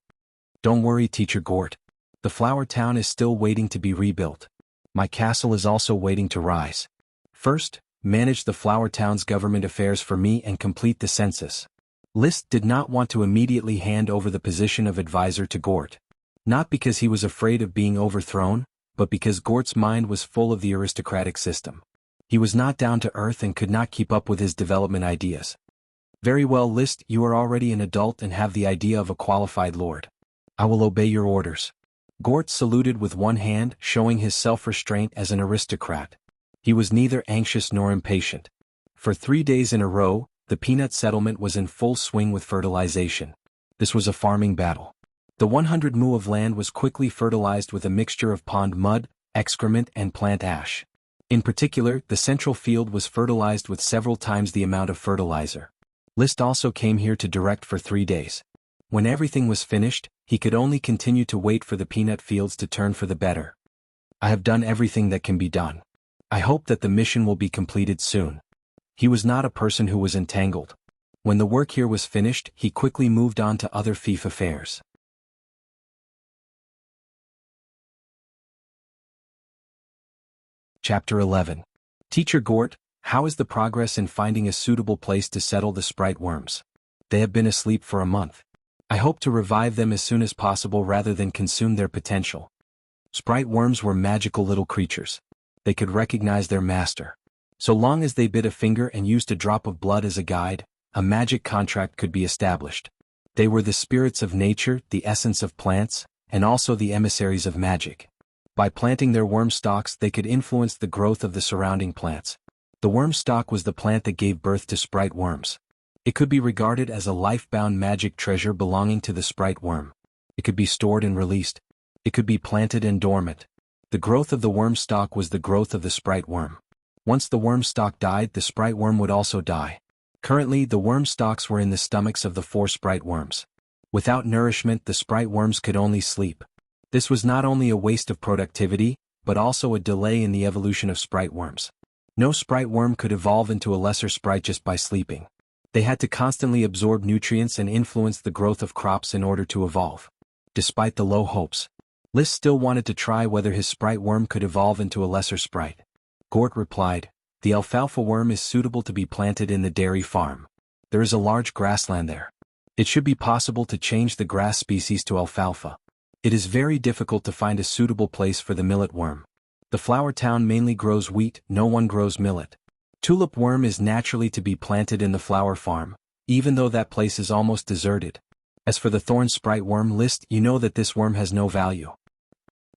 Don't worry, Teacher Gort. The flower town is still waiting to be rebuilt. My castle is also waiting to rise. First, manage the flower town's government affairs for me and complete the census. List did not want to immediately hand over the position of advisor to Gort. Not because he was afraid of being overthrown, but because Gort's mind was full of the aristocratic system. He was not down to earth and could not keep up with his development ideas. Very well, List, you are already an adult and have the idea of a qualified lord. I will obey your orders. Gort saluted with one hand, showing his self-restraint as an aristocrat. He was neither anxious nor impatient. For 3 days in a row, the peanut settlement was in full swing with fertilization. This was a farming battle. The 100 mu of land was quickly fertilized with a mixture of pond mud, excrement, and plant ash. In particular, the central field was fertilized with several times the amount of fertilizer. List also came here to direct for 3 days. When everything was finished, he could only continue to wait for the peanut fields to turn for the better. I have done everything that can be done. I hope that the mission will be completed soon. He was not a person who was entangled. When the work here was finished, he quickly moved on to other fief affairs. Chapter 11. Teacher Gort, how is the progress in finding a suitable place to settle the sprite worms? They have been asleep for a month. I hope to revive them as soon as possible rather than consume their potential. Sprite worms were magical little creatures. They could recognize their master. So long as they bit a finger and used a drop of blood as a guide, a magic contract could be established. They were the spirits of nature, the essence of plants, and also the emissaries of magic. By planting their worm stalks, they could influence the growth of the surrounding plants. The worm stalk was the plant that gave birth to sprite worms. It could be regarded as a life-bound magic treasure belonging to the sprite worm. It could be stored and released. It could be planted and dormant. The growth of the worm stalk was the growth of the sprite worm. Once the worm stalk died, the sprite worm would also die. Currently, the worm stalks were in the stomachs of the 4 sprite worms. Without nourishment, the sprite worms could only sleep. This was not only a waste of productivity, but also a delay in the evolution of sprite worms. No sprite worm could evolve into a lesser sprite just by sleeping. They had to constantly absorb nutrients and influence the growth of crops in order to evolve. Despite the low hopes, List still wanted to try whether his sprite worm could evolve into a lesser sprite. Gort replied, "The alfalfa worm is suitable to be planted in the dairy farm. There is a large grassland there. It should be possible to change the grass species to alfalfa. It is very difficult to find a suitable place for the millet worm. The flower town mainly grows wheat, no one grows millet. Tulip worm is naturally to be planted in the flower farm, even though that place is almost deserted. As for the thorn sprite worm list, you know that this worm has no value.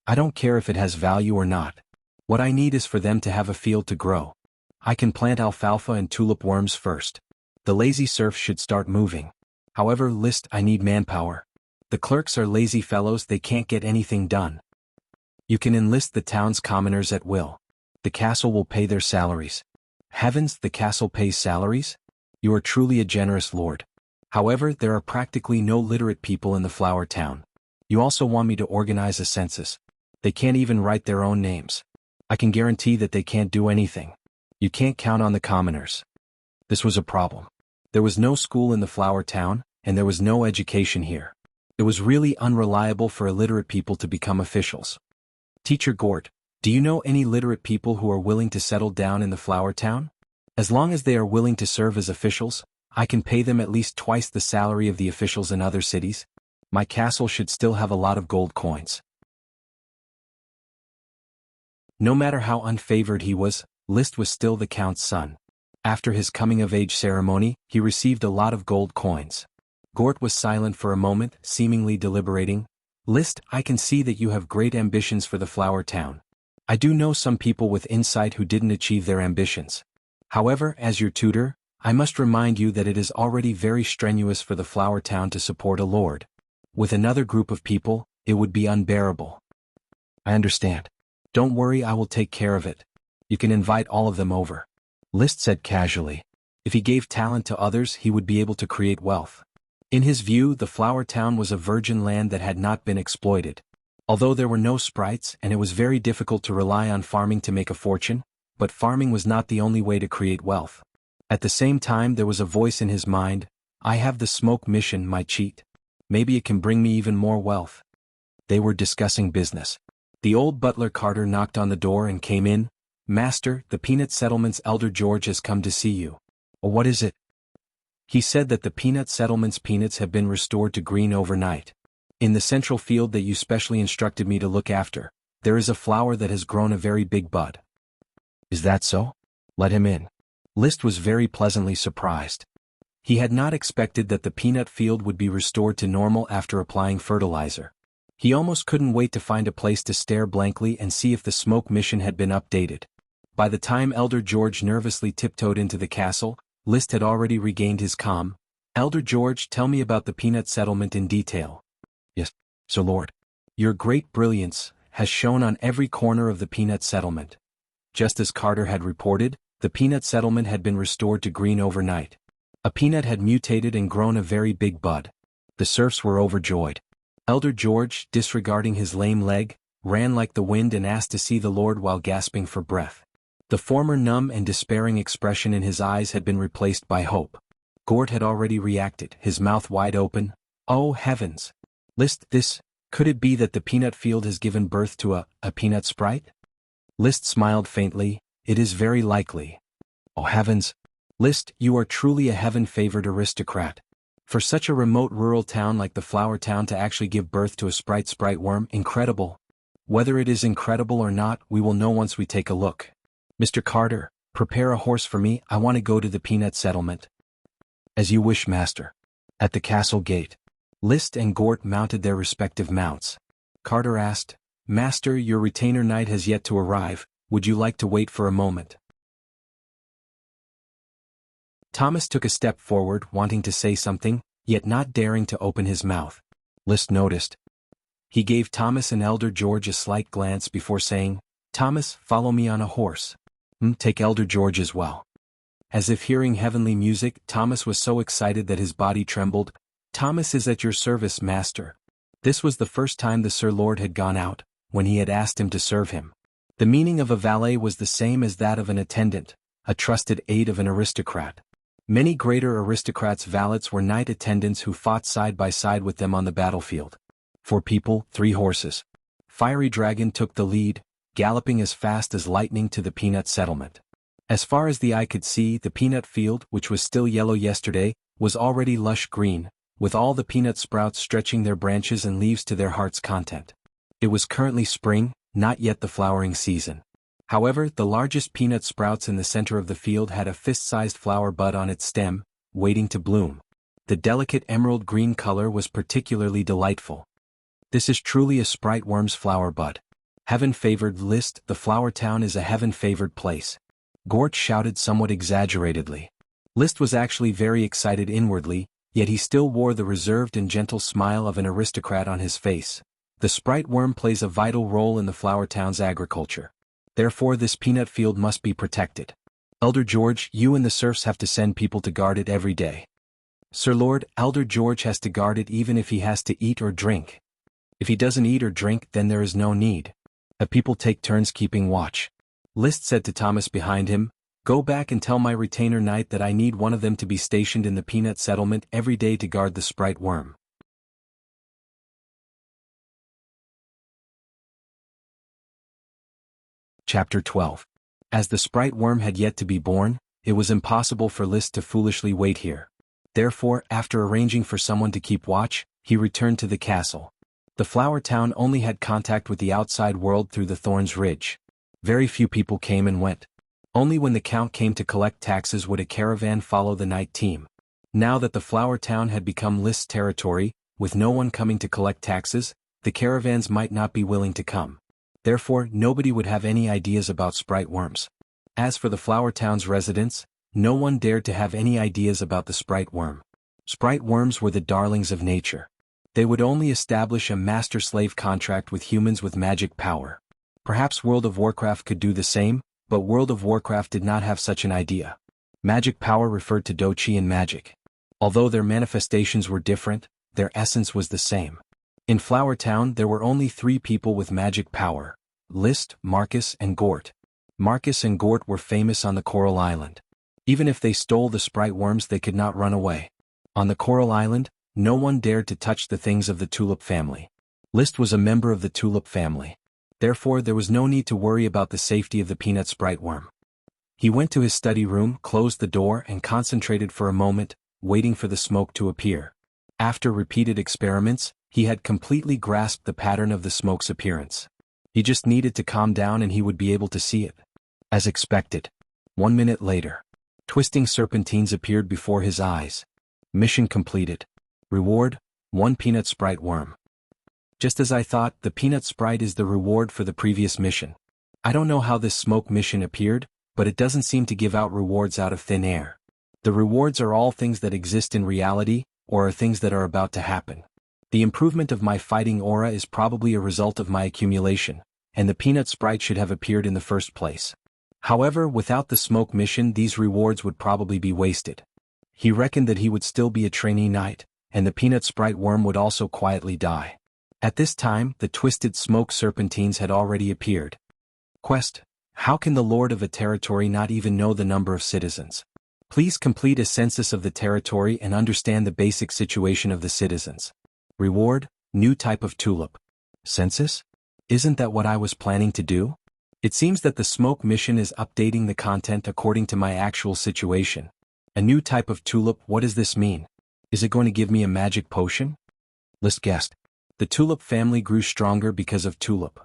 I don't care if it has value or not. What I need is for them to have a field to grow. I can plant alfalfa and tulip worms first. The lazy serfs should start moving. However, list, I need manpower. The clerks are lazy fellows, they can't get anything done. You can enlist the town's commoners at will. The castle will pay their salaries. Heavens, the castle pays salaries? You are truly a generous lord. However, there are practically no literate people in the flower town. You also want me to organize a census. They can't even write their own names. I can guarantee that they can't do anything. You can't count on the commoners. This was a problem. There was no school in the flower town, and there was no education here. It was really unreliable for illiterate people to become officials. Teacher Gort, do you know any literate people who are willing to settle down in the flower town? As long as they are willing to serve as officials, I can pay them at least twice the salary of the officials in other cities. My castle should still have a lot of gold coins. No matter how unfavored he was, List was still the count's son. After his coming-of-age ceremony, he received a lot of gold coins. Gort was silent for a moment, seemingly deliberating. List, I can see that you have great ambitions for the flower town. I do know some people with insight who didn't achieve their ambitions. However, as your tutor, I must remind you that it is already very strenuous for the flower town to support a lord. With another group of people, it would be unbearable. I understand. Don't worry, I will take care of it. You can invite all of them over. List said casually. If he gave talent to others, he would be able to create wealth. In his view, the flower town was a virgin land that had not been exploited. Although there were no sprites and it was very difficult to rely on farming to make a fortune, but farming was not the only way to create wealth. At the same time, there was a voice in his mind, I have the smoke mission, my cheat. Maybe it can bring me even more wealth. They were discussing business. The old butler Carter knocked on the door and came in. Master, the peanut settlement's elder George has come to see you. Oh, what is it? He said that the peanut settlement's peanuts have been restored to green overnight. In the central field that you specially instructed me to look after, there is a flower that has grown a very big bud. Is that so? Let him in. List was very pleasantly surprised. He had not expected that the peanut field would be restored to normal after applying fertilizer. He almost couldn't wait to find a place to stare blankly and see if the smoke mission had been updated. By the time Elder George nervously tiptoed into the castle, List had already regained his calm. Elder George, tell me about the peanut settlement in detail. Yes, so Lord. Your great brilliance has shone on every corner of the peanut settlement. Just as Carter had reported, the peanut settlement had been restored to green overnight. A peanut had mutated and grown a very big bud. The serfs were overjoyed. Elder George, disregarding his lame leg, ran like the wind and asked to see the Lord while gasping for breath. The former numb and despairing expression in his eyes had been replaced by hope. Gort had already reacted, his mouth wide open. Oh heavens! List, this, could it be that the peanut field has given birth to a peanut sprite? List smiled faintly, it is very likely. Oh heavens! List, you are truly a heaven-favored aristocrat. For such a remote rural town like the flower town to actually give birth to a sprite worm, incredible. Whether it is incredible or not, we will know once we take a look. Mr. Carter, prepare a horse for me, I want to go to the peanut settlement. As you wish, master. At the castle gate, List and Gort mounted their respective mounts. Carter asked, Master, your retainer knight has yet to arrive, would you like to wait for a moment? Thomas took a step forward, wanting to say something, yet not daring to open his mouth. List noticed. He gave Thomas and Elder George a slight glance before saying, Thomas, follow me on a horse. Take Elder George as well. As if hearing heavenly music, Thomas was so excited that his body trembled. Thomas is at your service, master. This was the first time the Sir Lord had gone out, when he had asked him to serve him. The meaning of a valet was the same as that of an attendant, a trusted aide of an aristocrat. Many greater aristocrats' valets were knight attendants who fought side by side with them on the battlefield. 4 people, 3 horses. Fiery Dragon took the lead, galloping as fast as lightning to the peanut settlement. As far as the eye could see, the peanut field, which was still yellow yesterday, was already lush green, with all the peanut sprouts stretching their branches and leaves to their heart's content. It was currently spring, not yet the flowering season. However, the largest peanut sprouts in the center of the field had a fist-sized flower bud on its stem, waiting to bloom. The delicate emerald green color was particularly delightful. This is truly a sprite worm's flower bud. Heaven-favored list, the flower town is a heaven-favored place. Gort shouted somewhat exaggeratedly. List was actually very excited inwardly, yet he still wore the reserved and gentle smile of an aristocrat on his face. The sprite worm plays a vital role in the flower town's agriculture. Therefore this peanut field must be protected. Elder George, you and the serfs have to send people to guard it every day. Sir Lord, Elder George has to guard it even if he has to eat or drink. If he doesn't eat or drink, then there is no need. The people take turns keeping watch. List said to Thomas behind him, "Go back and tell my retainer knight that I need one of them to be stationed in the peanut settlement every day to guard the sprite worm." Chapter 12. As the sprite worm had yet to be born, it was impossible for List to foolishly wait here. Therefore, after arranging for someone to keep watch, he returned to the castle. The flower town only had contact with the outside world through the Thorns Ridge. Very few people came and went. Only when the count came to collect taxes would a caravan follow the night team. Now that the flower town had become List's territory, with no one coming to collect taxes, the caravans might not be willing to come. Therefore, nobody would have any ideas about sprite worms. As for the flower town's residents, no one dared to have any ideas about the sprite worm. Sprite worms were the darlings of nature. They would only establish a master-slave contract with humans with magic power. Perhaps World of Warcraft could do the same, but World of Warcraft did not have such an idea. Magic power referred to Dochi and magic. Although their manifestations were different, their essence was the same. In Flower Town there were only 3 people with magic power: List, Marcus, and Gort. Marcus and Gort were famous on the Coral Island. Even if they stole the sprite worms they could not run away. On the Coral Island, no one dared to touch the things of the Tulip family. List was a member of the Tulip family. Therefore there was no need to worry about the safety of the peanut sprite worm. He went to his study room, closed the door and concentrated for a moment, waiting for the smoke to appear. After repeated experiments, he had completely grasped the pattern of the smoke's appearance. He just needed to calm down and he would be able to see it. As expected. 1 minute later. Twisting serpentines appeared before his eyes. Mission completed. Reward, 1 peanut sprite worm. Just as I thought, the peanut sprite is the reward for the previous mission. I don't know how this smoke mission appeared, but it doesn't seem to give out rewards out of thin air. The rewards are all things that exist in reality, or are things that are about to happen. The improvement of my fighting aura is probably a result of my accumulation, and the peanut sprite should have appeared in the first place. However, without the smoke mission these rewards would probably be wasted. He reckoned that he would still be a trainee knight, and the peanut sprite worm would also quietly die. At this time, the twisted smoke serpentines had already appeared. Quest: how can the lord of a territory not even know the number of citizens? Please complete a census of the territory and understand the basic situation of the citizens. Reward: new type of tulip. Census? Isn't that what I was planning to do? It seems that the smoke mission is updating the content according to my actual situation. A new type of tulip, what does this mean? Is it going to give me a magic potion? List guessed. The tulip family grew stronger because of tulip.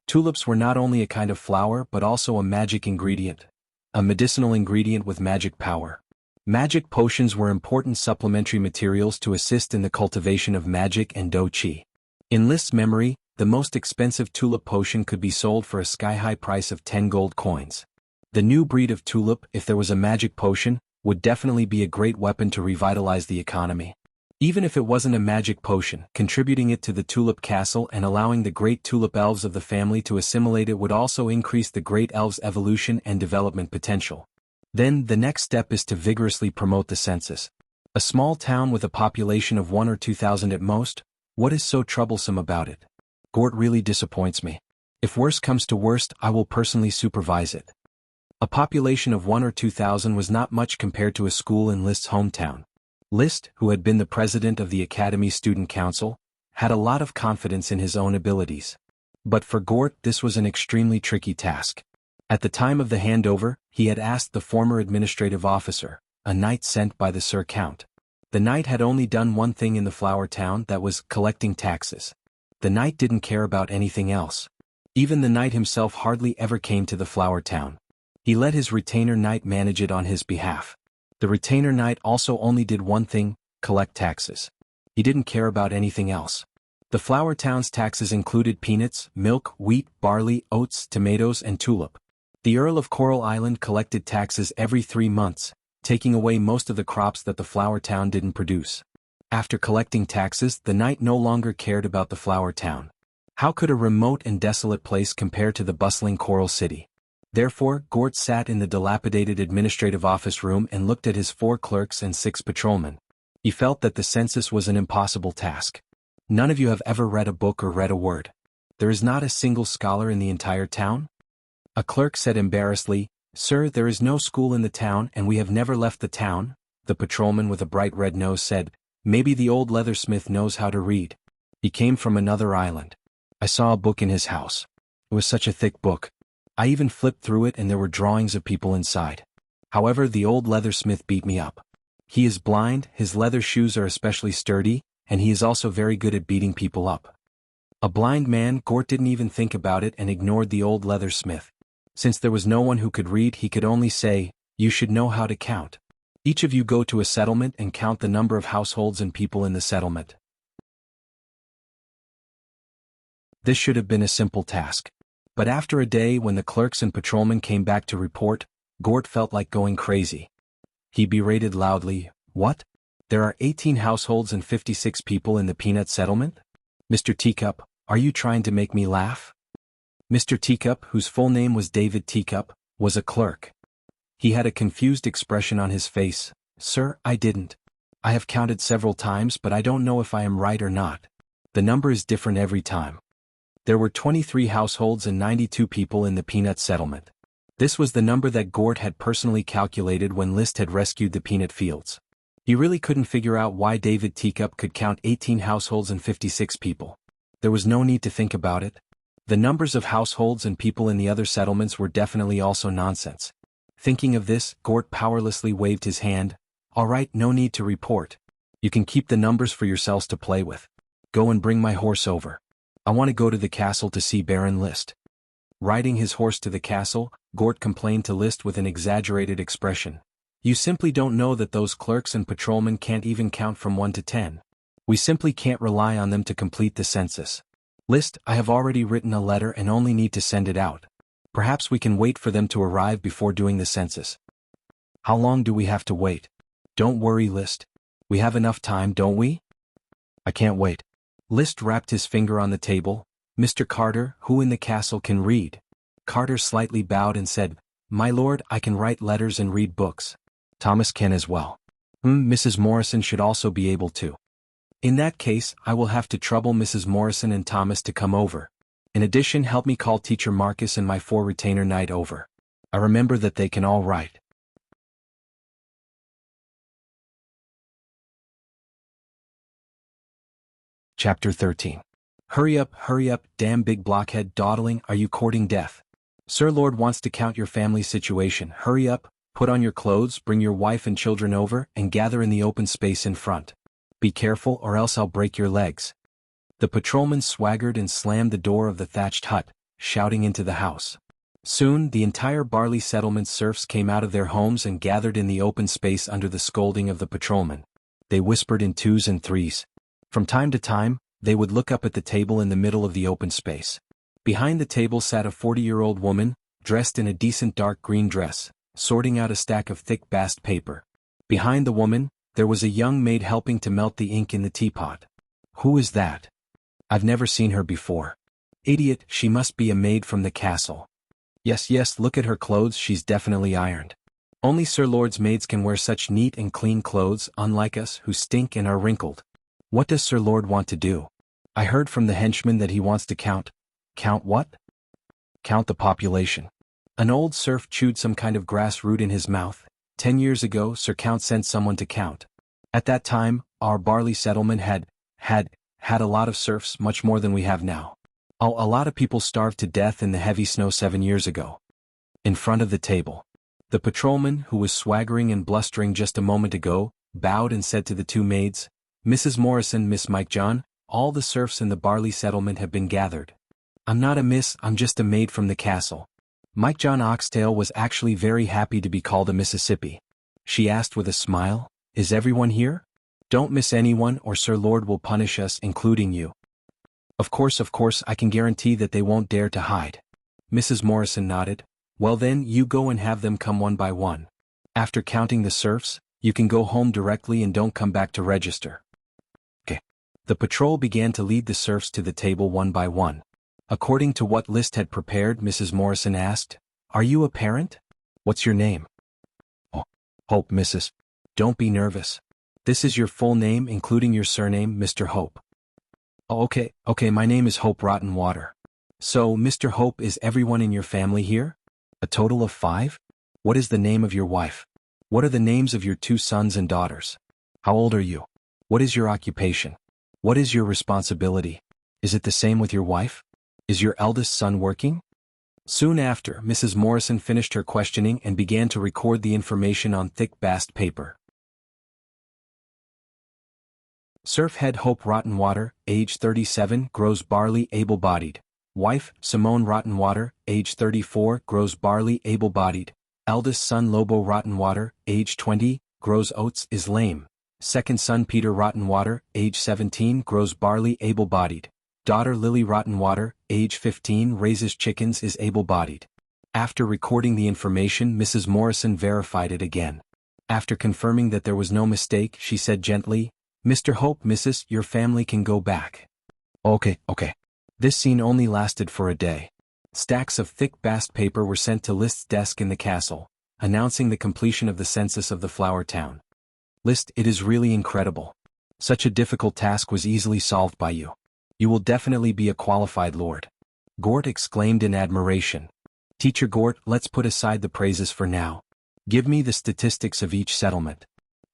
Tulips were not only a kind of flower but also a magic ingredient. A medicinal ingredient with magic power. Magic potions were important supplementary materials to assist in the cultivation of magic and Dochi. In List's memory, the most expensive tulip potion could be sold for a sky-high price of 10 gold coins. The new breed of tulip, if there was a magic potion, would definitely be a great weapon to revitalize the economy. Even if it wasn't a magic potion, contributing it to the tulip castle and allowing the great tulip elves of the family to assimilate it would also increase the great elves' evolution and development potential. Then, the next step is to vigorously promote the census. A small town with a population of 1 or 2,000 at most? What is so troublesome about it? Gort really disappoints me. If worst comes to worst, I will personally supervise it. A population of 1 or 2,000 was not much compared to a school in List's hometown. List, who had been the president of the Academy's student council, had a lot of confidence in his own abilities. But for Gort this was an extremely tricky task. At the time of the handover, he had asked the former administrative officer, a knight sent by the Sir Count. The knight had only done one thing in the flower town, that was collecting taxes. The knight didn't care about anything else. Even the knight himself hardly ever came to the flower town. He let his retainer knight manage it on his behalf. The retainer knight also only did one thing, collect taxes. He didn't care about anything else. The flower town's taxes included peanuts, milk, wheat, barley, oats, tomatoes, and tulip. The Earl of Coral Island collected taxes every 3 months, taking away most of the crops that the flower town didn't produce. After collecting taxes, the knight no longer cared about the flower town. How could a remote and desolate place compare to the bustling coral city? Therefore, Gort sat in the dilapidated administrative office room and looked at his 4 clerks and 6 patrolmen. He felt that the census was an impossible task. None of you have ever read a book or read a word. There is not a single scholar in the entire town? A clerk said embarrassedly, "Sir, there is no school in the town and we have never left the town." The patrolman with a bright red nose said, "Maybe the old leathersmith knows how to read. He came from another island. I saw a book in his house. It was such a thick book. I even flipped through it and there were drawings of people inside. However, the old leathersmith beat me up. He is blind, his leather shoes are especially sturdy, and he is also very good at beating people up." A blind man, Gort didn't even think about it and ignored the old leathersmith. Since there was no one who could read, he could only say, "You should know how to count. Each of you go to a settlement and count the number of households and people in the settlement." This should have been a simple task. But after a day when the clerks and patrolmen came back to report, Gort felt like going crazy. He berated loudly, "What? There are 18 households and 56 people in the peanut settlement? Mr. Teacup, are you trying to make me laugh?" Mr. Teacup, whose full name was David Teacup, was a clerk. He had a confused expression on his face. "Sir, I didn't. I have counted several times but I don't know if I am right or not. The number is different every time." There were 23 households and 92 people in the peanut settlement. This was the number that Gort had personally calculated when List had rescued the peanut fields. He really couldn't figure out why David Teacup could count 18 households and 56 people. There was no need to think about it. The numbers of households and people in the other settlements were definitely also nonsense. Thinking of this, Gort powerlessly waved his hand. "All right, no need to report. You can keep the numbers for yourselves to play with. Go and bring my horse over. I want to go to the castle to see Baron List." Riding his horse to the castle, Gort complained to List with an exaggerated expression. "You simply don't know that those clerks and patrolmen can't even count from 1 to 10. We simply can't rely on them to complete the census. List, I have already written a letter and only need to send it out. Perhaps we can wait for them to arrive before doing the census." "How long do we have to wait?" "Don't worry, List. We have enough time, don't we?" "I can't wait." List rapped his finger on the table. "Mr. Carter, who in the castle can read?" Carter slightly bowed and said, "My lord, I can write letters and read books." "Thomas can as well." Mrs. Morrison should also be able to." "In that case, I will have to trouble Mrs. Morrison and Thomas to come over. In addition, help me call Teacher Marcus and my 4 retainer knight over. I remember that they can all write." Chapter 13. Hurry up, damn big blockhead dawdling, are you courting death? Sir Lord wants to count your family situation. Hurry up, put on your clothes, bring your wife and children over, and gather in the open space in front. Be careful or else I'll break your legs." The patrolman swaggered and slammed the door of the thatched hut, shouting into the house. Soon, the entire Barley Settlement serfs came out of their homes and gathered in the open space under the scolding of the patrolman. They whispered in 2s and 3s. From time to time, they would look up at the table in the middle of the open space. Behind the table sat a 40-year-old woman, dressed in a decent dark green dress, sorting out a stack of thick bast paper. Behind the woman, there was a young maid helping to melt the ink in the teapot. "Who is that? I've never seen her before." "Idiot, she must be a maid from the castle." Yes, look at her clothes, she's definitely ironed. Only Sir Lord's maids can wear such neat and clean clothes, unlike us, who stink and are wrinkled. What does Sir Lord want to do? I heard from the henchman that he wants to count. Count what? Count the population. An old serf chewed some kind of grass root in his mouth. 10 years ago, Sir Count sent someone to count. At that time, our Barley settlement had a lot of serfs, much more than we have now. Oh, a lot of people starved to death in the heavy snow 7 years ago. in front of the table. The patrolman, who was swaggering and blustering just a moment ago, bowed and said to the two maids, "Mrs. Morrison, Miss Mike John, all the serfs in the Barley settlement have been gathered. I'm not a miss, I'm just a maid from the castle." Mike John Oxtail was actually very happy to be called a Mississippi. She asked with a smile, "Is everyone here? Don't miss anyone or Sir Lord will punish us, including you." Of course, I can guarantee that they won't dare to hide." Mrs. Morrison nodded. "Well then, you go and have them come one by one. After counting the serfs, you can go home directly and don't come back to register." Okay. The patrol began to lead the serfs to the table one by one. According to what List had prepared, Mrs. Morrison asked, "Are you a parent? What's your name?" "Oh, Hope, Mrs. Don't be nervous. This is your full name including your surname, Mr. Hope." "Oh, okay, my name is Hope Rotten Water." "So, Mr. Hope, is everyone in your family here? A total of 5? What is the name of your wife? What are the names of your 2 sons and daughters? How old are you? What is your occupation? What is your responsibility? Is it the same with your wife? Is your eldest son working?" Soon after, Mrs. Morrison finished her questioning and began to record the information on thick bast paper. Serf head Hope Rotten Water, age 37, grows barley, able-bodied. Wife, Simone Rotten Water, age 34, grows barley, able-bodied. Eldest son Lobo Rotten Water, age 20, grows oats, is lame. Second son Peter Rotten Water, age 17, grows barley, able-bodied. Daughter Lily Rotten Water, age 15, raises chickens, is able-bodied. After recording the information, Mrs. Morrison verified it again. After confirming that there was no mistake, she said gently, "Mr. Hope, Mrs., your family can go back." Okay. This scene only lasted for a day. Stacks of thick bast paper were sent to List's desk in the castle, announcing the completion of the census of the flower town. "List, it is really incredible. Such a difficult task was easily solved by you. You will definitely be a qualified lord." Gort exclaimed in admiration. "Teacher Gort, let's put aside the praises for now. Give me the statistics of each settlement.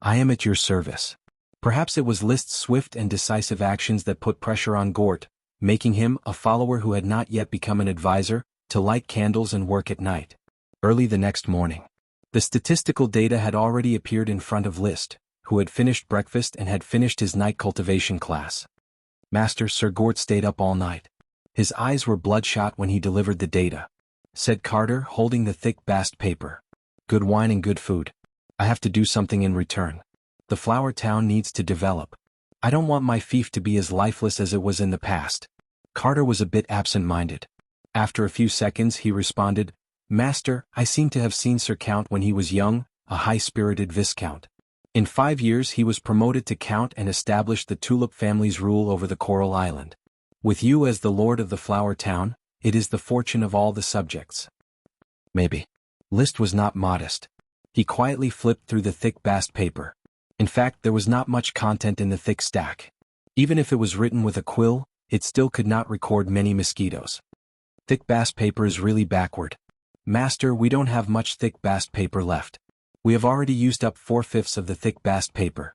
I am at your service." Perhaps it was List's swift and decisive actions that put pressure on Gort, making him, a follower who had not yet become an advisor, to light candles and work at night. Early the next morning, the statistical data had already appeared in front of List, who had finished breakfast and had finished his night cultivation class. "Master, Sir Gort stayed up all night. His eyes were bloodshot when he delivered the data," said Carter, holding the thick bast paper. "Good wine and good food. I have to do something in return. The flower town needs to develop. I don't want my fief to be as lifeless as it was in the past." Carter was a bit absent-minded. After a few seconds he responded, "Master, I seem to have seen Sir Count when he was young, a high-spirited viscount. In 5 years he was promoted to count and established the Tulip family's rule over the Coral Island. With you as the lord of the flower town, it is the fortune of all the subjects." Maybe. List was not modest. He quietly flipped through the thick bast paper. In fact, there was not much content in the thick stack. Even if it was written with a quill, it still could not record many mosquitoes. "Thick bast paper is really backward. Master, we don't have much thick bast paper left. We have already used up 4/5 of the thick bast paper."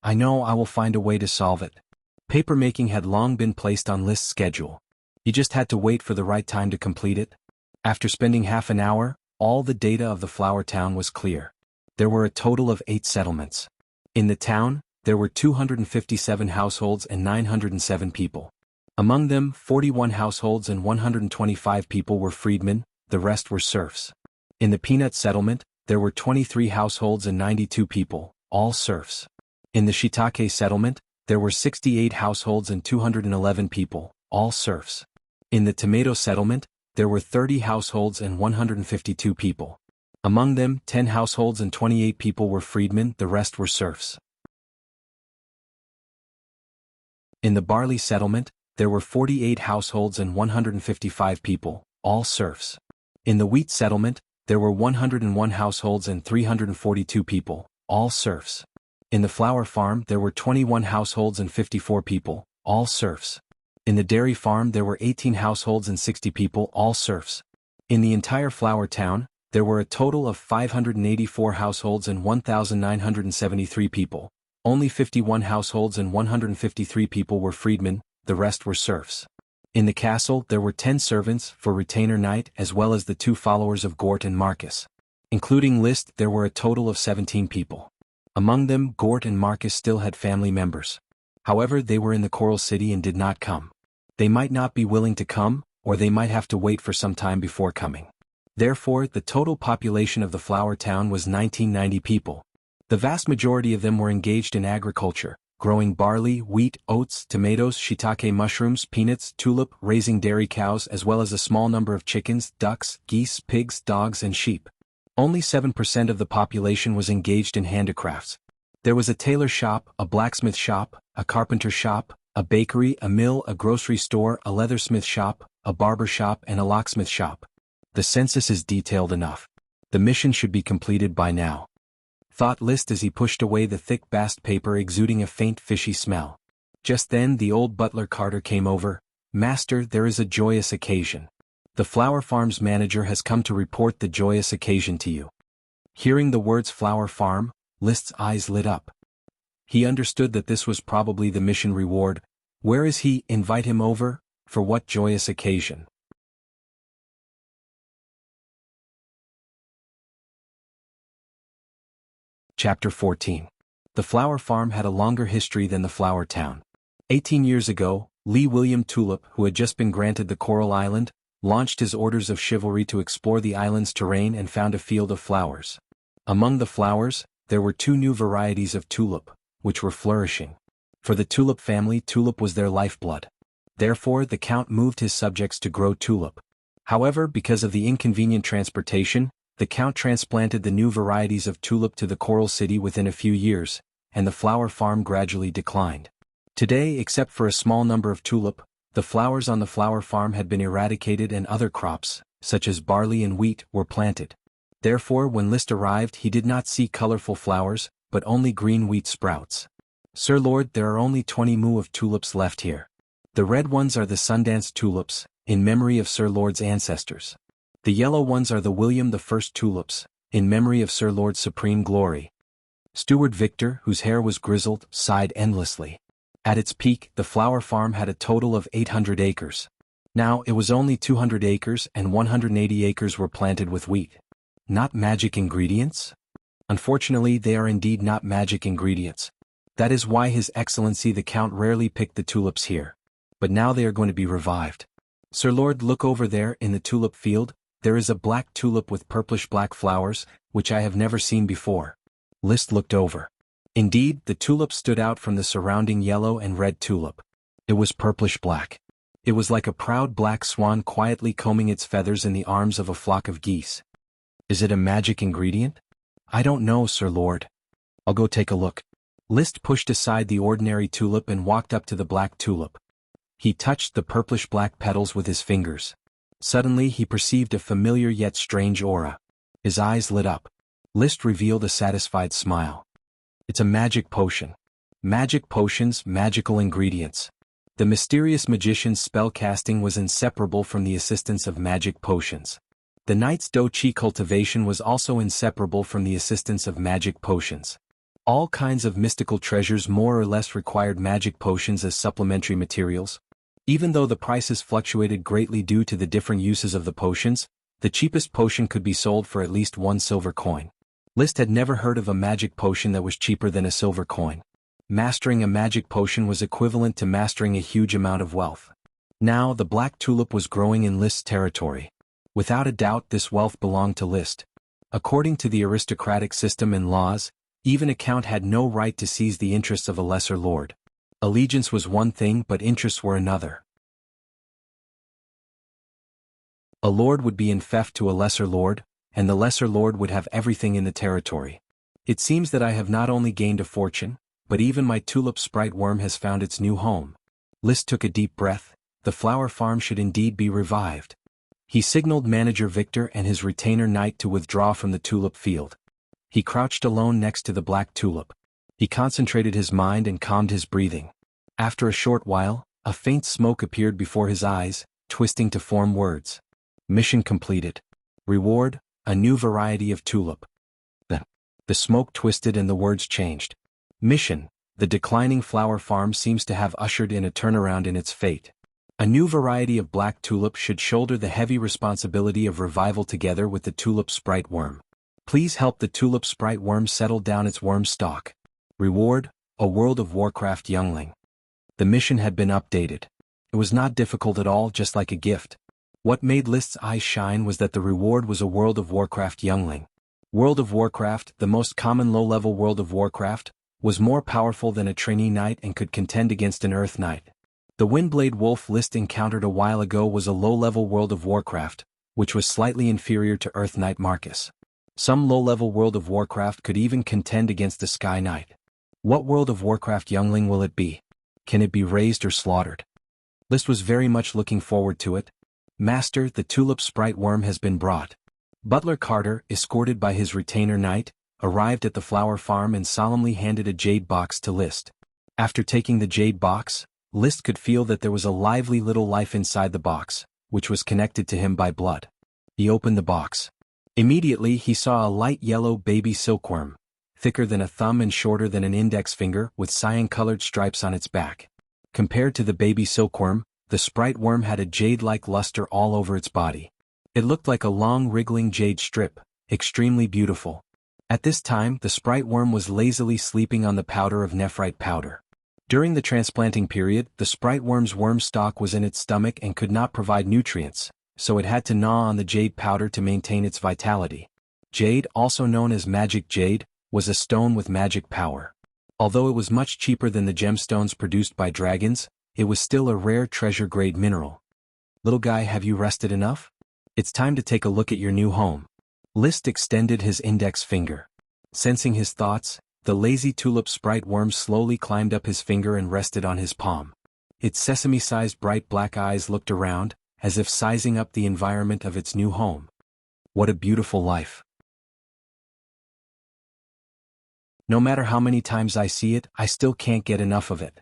"I know, I will find a way to solve it." Paper-making had long been placed on List's schedule. He just had to wait for the right time to complete it. After spending half an hour, all the data of the flower town was clear. There were a total of 8 settlements. In the town, there were 257 households and 907 people. Among them, 41 households and 125 people were freedmen, the rest were serfs. In the peanut settlement, there were 23 households and 92 people, all serfs. In the shiitake settlement, there were 68 households and 211 people, all serfs. In the tomato settlement, there were 30 households and 152 people. Among them, 10 households and 28 people were freedmen, the rest were serfs. In the barley settlement, there were 48 households and 155 people, all serfs. In the wheat settlement, there were 101 households and 342 people, all serfs. In the flour farm, there were 21 households and 54 people, all serfs. In the dairy farm, there were 18 households and 60 people, all serfs. In the entire flour town, there were a total of 584 households and 1,973 people. Only 51 households and 153 people were freedmen, the rest were serfs. In the castle there were 10 servants for retainer knight as well as the 2 followers of Gort and Marcus. Including List there were a total of 17 people. Among them Gort and Marcus still had family members. However, they were in the Coral City and did not come. They might not be willing to come, or they might have to wait for some time before coming. Therefore, the total population of the flower town was 1990 people. The vast majority of them were engaged in agriculture, growing barley, wheat, oats, tomatoes, shiitake mushrooms, peanuts, tulip, raising dairy cows as well as a small number of chickens, ducks, geese, pigs, dogs and sheep. Only 7% of the population was engaged in handicrafts. There was a tailor shop, a blacksmith shop, a carpenter shop, a bakery, a mill, a grocery store, a leathersmith shop, a barber shop and a locksmith shop. The census is detailed enough. The mission should be completed by now, thought List as he pushed away the thick bast paper exuding a faint fishy smell. Just then the old butler Carter came over. Master, there is a joyous occasion. The flower farm's manager has come to report the joyous occasion to you. Hearing the words flower farm, List's eyes lit up. He understood that this was probably the mission reward. Where is he? Invite him over. For what joyous occasion? Chapter 14. The flower farm had a longer history than the flower town. 18 years ago, Lee William Tulip, who had just been granted the Coral Island, launched his orders of chivalry to explore the island's terrain and found a field of flowers. Among the flowers, there were 2 new varieties of tulip, which were flourishing. For the tulip family, tulip was their lifeblood. Therefore, the Count moved his subjects to grow tulip. However, because of the inconvenient transportation, the Count transplanted the new varieties of tulip to the Coral City within a few years, and the flower farm gradually declined. Today, except for a small number of tulip, the flowers on the flower farm had been eradicated and other crops, such as barley and wheat, were planted. Therefore, when List arrived, he did not see colorful flowers, but only green wheat sprouts. Sir Lord, there are only 20 mu of tulips left here. The red ones are the Sundance tulips, in memory of Sir Lord's ancestors. The yellow ones are the William I tulips, in memory of Sir Lord's supreme glory. Steward Victor, whose hair was grizzled, sighed endlessly. At its peak, the flower farm had a total of 800 acres. Now, it was only 200 acres and 180 acres were planted with wheat. Not magic ingredients? Unfortunately, they are indeed not magic ingredients. That is why His Excellency the Count rarely picked the tulips here. But now they are going to be revived. Sir Lord, look over there in the tulip field. There is a black tulip with purplish-black flowers, which I have never seen before. List looked over. Indeed, the tulip stood out from the surrounding yellow and red tulip. It was purplish-black. It was like a proud black swan quietly combing its feathers in the arms of a flock of geese. Is it a magic ingredient? I don't know, Sir Lord. I'll go take a look. List pushed aside the ordinary tulip and walked up to the black tulip. He touched the purplish-black petals with his fingers. Suddenly he perceived a familiar yet strange aura. His eyes lit up. List revealed a satisfied smile. It's a magic potion. Magic potions, magical ingredients. The mysterious magician's spell-casting was inseparable from the assistance of magic potions. The knight's do-chi cultivation was also inseparable from the assistance of magic potions. All kinds of mystical treasures more or less required magic potions as supplementary materials. Even though the prices fluctuated greatly due to the different uses of the potions, the cheapest potion could be sold for at least 1 silver coin. List had never heard of a magic potion that was cheaper than a silver coin. Mastering a magic potion was equivalent to mastering a huge amount of wealth. Now the black tulip was growing in List's territory. Without a doubt this wealth belonged to List. According to the aristocratic system and laws, even a count had no right to seize the interests of a lesser lord. Allegiance was one thing but interests were another. A lord would be in fief to a lesser lord, and the lesser lord would have everything in the territory. It seems that I have not only gained a fortune, but even my tulip sprite worm has found its new home. List took a deep breath. The flower farm should indeed be revived. He signaled Manager Victor and his retainer knight to withdraw from the tulip field. He crouched alone next to the black tulip. He concentrated his mind and calmed his breathing. After a short while, a faint smoke appeared before his eyes, twisting to form words. Mission completed. Reward, a new variety of tulip. The smoke twisted and the words changed. Mission, the declining flower farm seems to have ushered in a turnaround in its fate. A new variety of black tulip should shoulder the heavy responsibility of revival together with the tulip sprite worm. Please help the tulip sprite worm settle down its worm stalk. Reward, a World of Warcraft youngling. The mission had been updated. It was not difficult at all, just like a gift. What made List's eyes shine was that the reward was a World of Warcraft youngling. World of Warcraft, the most common low-level World of Warcraft, was more powerful than a trainee knight and could contend against an Earth Knight. The Windblade Wolf List encountered a while ago was a low-level World of Warcraft, which was slightly inferior to Earth Knight Marcus. Some low-level World of Warcraft could even contend against the Sky Knight. What World of Warcraft youngling will it be? Can it be raised or slaughtered? List was very much looking forward to it. Master, the tulip sprite worm has been brought. Butler Carter, escorted by his retainer knight, arrived at the flower farm and solemnly handed a jade box to List. After taking the jade box, List could feel that there was a lively little life inside the box, which was connected to him by blood. He opened the box. Immediately he saw a light yellow baby silkworm, thicker than a thumb and shorter than an index finger, with cyan-colored stripes on its back. Compared to the baby silkworm, the sprite worm had a jade-like luster all over its body. It looked like a long wriggling jade strip, extremely beautiful. At this time, the sprite worm was lazily sleeping on the powder of nephrite powder. During the transplanting period, the sprite worm's worm stalk was in its stomach and could not provide nutrients, so it had to gnaw on the jade powder to maintain its vitality. Jade, also known as magic jade, was a stone with magic power. Although it was much cheaper than the gemstones produced by dragons, it was still a rare treasure-grade mineral. Little guy, have you rested enough? It's time to take a look at your new home. List extended his index finger. Sensing his thoughts, the lazy tulip sprite worm slowly climbed up his finger and rested on his palm. Its sesame-sized bright black eyes looked around, as if sizing up the environment of its new home. What a beautiful life. No matter how many times I see it, I still can't get enough of it.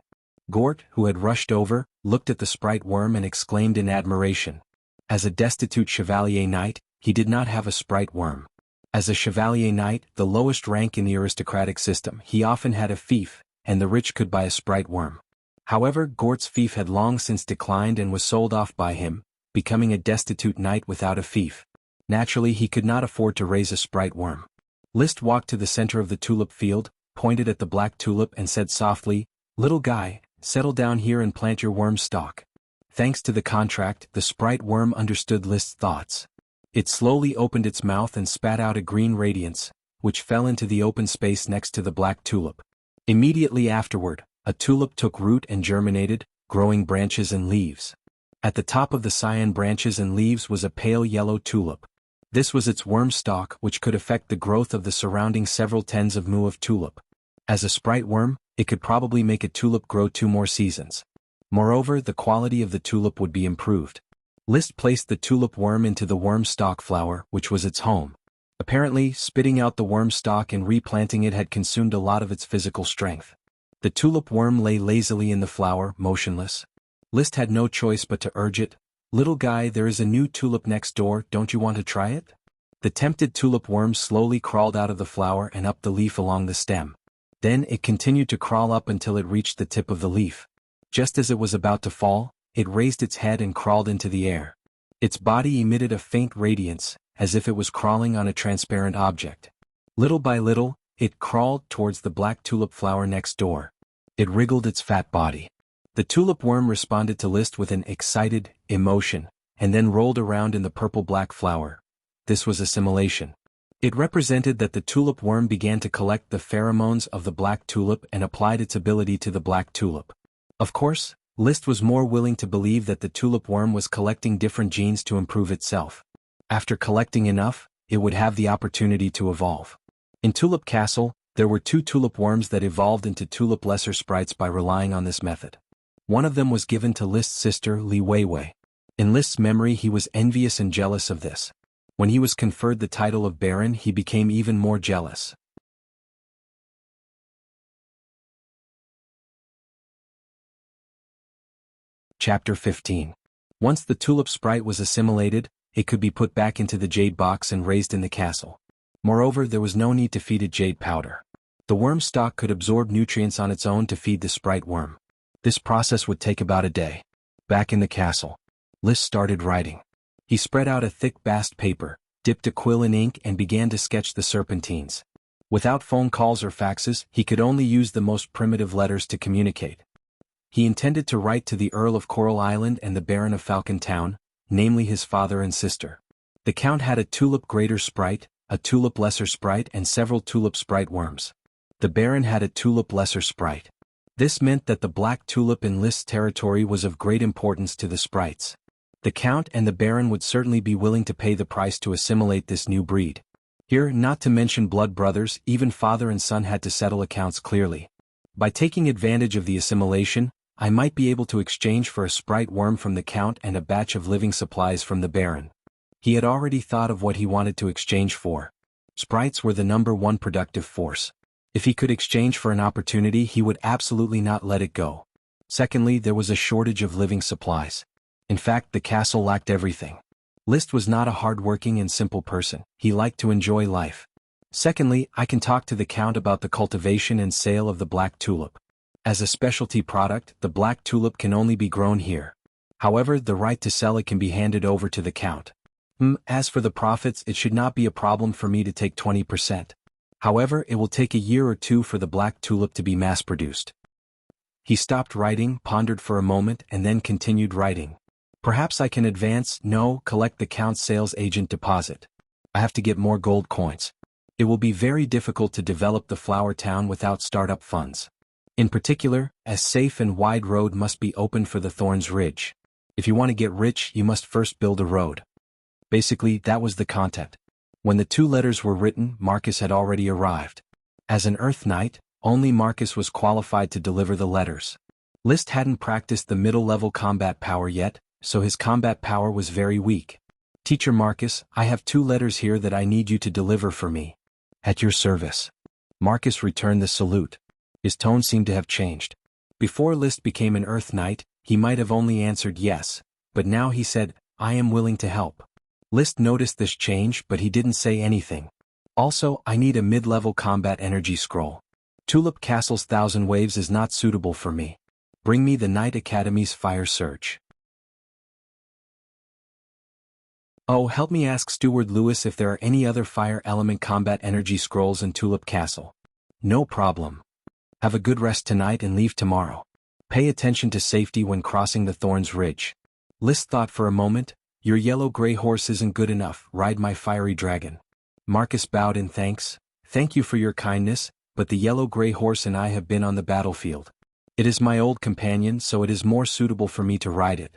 Gort, who had rushed over, looked at the sprite worm and exclaimed in admiration. As a destitute chevalier knight, he did not have a sprite worm. As a chevalier knight, the lowest rank in the aristocratic system, he often had a fief, and the rich could buy a sprite worm. However, Gort's fief had long since declined and was sold off by him, becoming a destitute knight without a fief. Naturally, he could not afford to raise a sprite worm. List walked to the center of the tulip field, pointed at the black tulip and said softly, "Little guy, settle down here and plant your worm stalk." Thanks to the contract, the sprite worm understood List's thoughts. It slowly opened its mouth and spat out a green radiance, which fell into the open space next to the black tulip. Immediately afterward, a tulip took root and germinated, growing branches and leaves. At the top of the cyan branches and leaves was a pale yellow tulip. This was its worm stalk, which could affect the growth of the surrounding several tens of mu of tulip. As a sprite worm, it could probably make a tulip grow 2 more seasons. Moreover, the quality of the tulip would be improved. List placed the tulip worm into the worm stalk flower, which was its home. Apparently, spitting out the worm stalk and replanting it had consumed a lot of its physical strength. The tulip worm lay lazily in the flower, motionless. List had no choice but to urge it. "Little guy, there is a new tulip next door, don't you want to try it?" The tempted tulip worm slowly crawled out of the flower and up the leaf along the stem. Then it continued to crawl up until it reached the tip of the leaf. Just as it was about to fall, it raised its head and crawled into the air. Its body emitted a faint radiance, as if it was crawling on a transparent object. Little by little, it crawled towards the black tulip flower next door. It wriggled its fat body. The tulip worm responded to List with an excited emotion, and then rolled around in the purple-black flower. This was assimilation. It represented that the tulip worm began to collect the pheromones of the black tulip and applied its ability to the black tulip. Of course, List was more willing to believe that the tulip worm was collecting different genes to improve itself. After collecting enough, it would have the opportunity to evolve. In Tulip Castle, there were 2 tulip worms that evolved into tulip lesser sprites by relying on this method. One of them was given to List's sister, Li Weiwei. In List's memory, he was envious and jealous of this. When he was conferred the title of Baron, he became even more jealous. Chapter 15. Once the tulip sprite was assimilated, it could be put back into the jade box and raised in the castle. Moreover, there was no need to feed it jade powder. The worm stalk could absorb nutrients on its own to feed the sprite worm. This process would take about a day. Back in the castle, List started writing. He spread out a thick bast paper, dipped a quill in ink and began to sketch the serpentines. Without phone calls or faxes, he could only use the most primitive letters to communicate. He intended to write to the Earl of Coral Island and the Baron of Falcon Town, namely his father and sister. The Count had a tulip greater sprite, a tulip lesser sprite and several tulip sprite worms. The Baron had a tulip lesser sprite. This meant that the black tulip in List's territory was of great importance to the sprites. The Count and the Baron would certainly be willing to pay the price to assimilate this new breed. Here, not to mention blood brothers, even father and son had to settle accounts clearly. By taking advantage of the assimilation, I might be able to exchange for a sprite worm from the Count and a batch of living supplies from the Baron. He had already thought of what he wanted to exchange for. Sprites were the #1 productive force. If he could exchange for an opportunity, he would absolutely not let it go. Secondly, there was a shortage of living supplies. In fact, the castle lacked everything. List was not a hard-working and simple person. He liked to enjoy life. Secondly, I can talk to the Count about the cultivation and sale of the black tulip. As a specialty product, the black tulip can only be grown here. However, the right to sell it can be handed over to the Count. As for the profits, it should not be a problem for me to take 20%. However, it will take a year or two for the black tulip to be mass-produced. He stopped writing, pondered for a moment, and then continued writing. Perhaps I can collect the Count's sales agent deposit. I have to get more gold coins. It will be very difficult to develop the flower town without startup funds. In particular, a safe and wide road must be opened for the Thorns Ridge. If you want to get rich, you must first build a road. Basically, that was the content. When the 2 letters were written, Marcus had already arrived. As an Earth Knight, only Marcus was qualified to deliver the letters. List hadn't practiced the middle-level combat power yet, so his combat power was very weak. Teacher Marcus, I have 2 letters here that I need you to deliver for me. At your service. Marcus returned the salute. His tone seemed to have changed. Before List became an Earth Knight, he might have only answered yes, but now he said, I am willing to help. List noticed this change, but he didn't say anything. Also, I need a mid-level combat energy scroll. Tulip Castle's 1000 Waves is not suitable for me. Bring me the Knight Academy's Fire Surge. Oh, help me ask Steward Lewis if there are any other fire element combat energy scrolls in Tulip Castle. No problem. Have a good rest tonight and leave tomorrow. Pay attention to safety when crossing the Thorns Ridge. List thought for a moment. Your yellow-gray horse isn't good enough, ride my fiery dragon. Marcus bowed in thanks. Thank you for your kindness, but the yellow-gray horse and I have been on the battlefield. It is my old companion, so it is more suitable for me to ride it.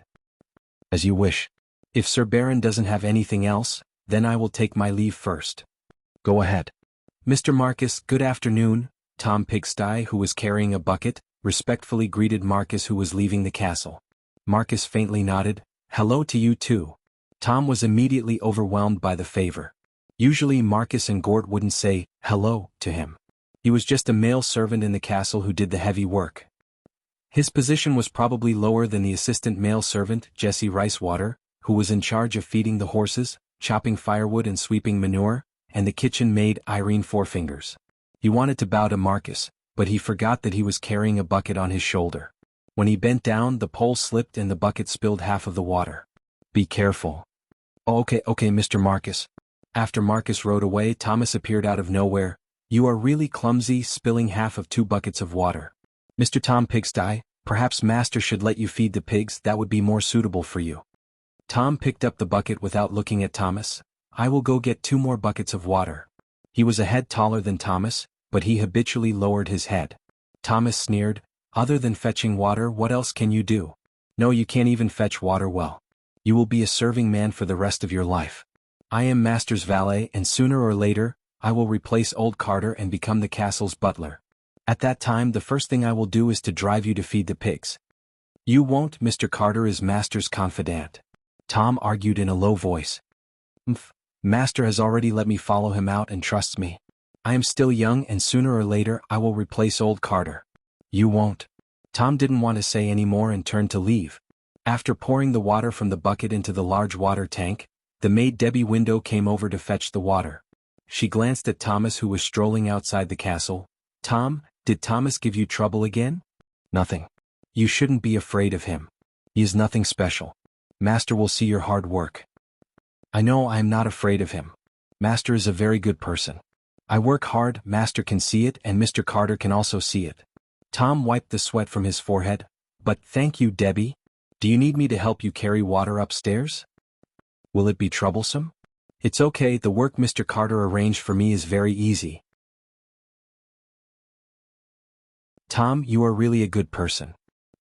As you wish. If Sir Baron doesn't have anything else, then I will take my leave first. Go ahead. Mr. Marcus, good afternoon. Tom Pigsty, who was carrying a bucket, respectfully greeted Marcus, who was leaving the castle. Marcus faintly nodded. Hello to you too. Tom was immediately overwhelmed by the favor. Usually Marcus and Gort wouldn't say hello to him. He was just a male servant in the castle who did the heavy work. His position was probably lower than the assistant male servant, Jesse Ricewater, who was in charge of feeding the horses, chopping firewood and sweeping manure, and the kitchen maid Irene Fourfingers. He wanted to bow to Marcus, but he forgot that he was carrying a bucket on his shoulder. When he bent down, the pole slipped and the bucket spilled half of the water. Be careful. Oh, okay, Mr. Marcus. After Marcus rode away, Thomas appeared out of nowhere. You are really clumsy, spilling half of 2 buckets of water. Mr. Tom Pigsty, perhaps Master should let you feed the pigs, that would be more suitable for you. Tom picked up the bucket without looking at Thomas. I will go get 2 more buckets of water. He was a head taller than Thomas, but he habitually lowered his head. Thomas sneered, other than fetching water, what else can you do? No, you can't even fetch water well. You will be a serving man for the rest of your life. I am Master's valet, and sooner or later, I will replace old Carter and become the castle's butler. At that time, the first thing I will do is to drive you to feed the pigs. You won't, Mr. Carter is Master's confidant. Tom argued in a low voice. Master has already let me follow him out and trusts me. I am still young and sooner or later I will replace old Carter. You won't. Tom didn't want to say any more and turned to leave. After pouring the water from the bucket into the large water tank, the maid Debbie Window came over to fetch the water. She glanced at Thomas, who was strolling outside the castle. Tom, did Thomas give you trouble again? Nothing. You shouldn't be afraid of him. He is nothing special. Master will see your hard work. I know I am not afraid of him. Master is a very good person. I work hard, Master can see it, and Mr. Carter can also see it. Tom wiped the sweat from his forehead. But thank you, Debbie. Do you need me to help you carry water upstairs? Will it be troublesome? It's okay, the work Mr. Carter arranged for me is very easy. Tom, you are really a good person.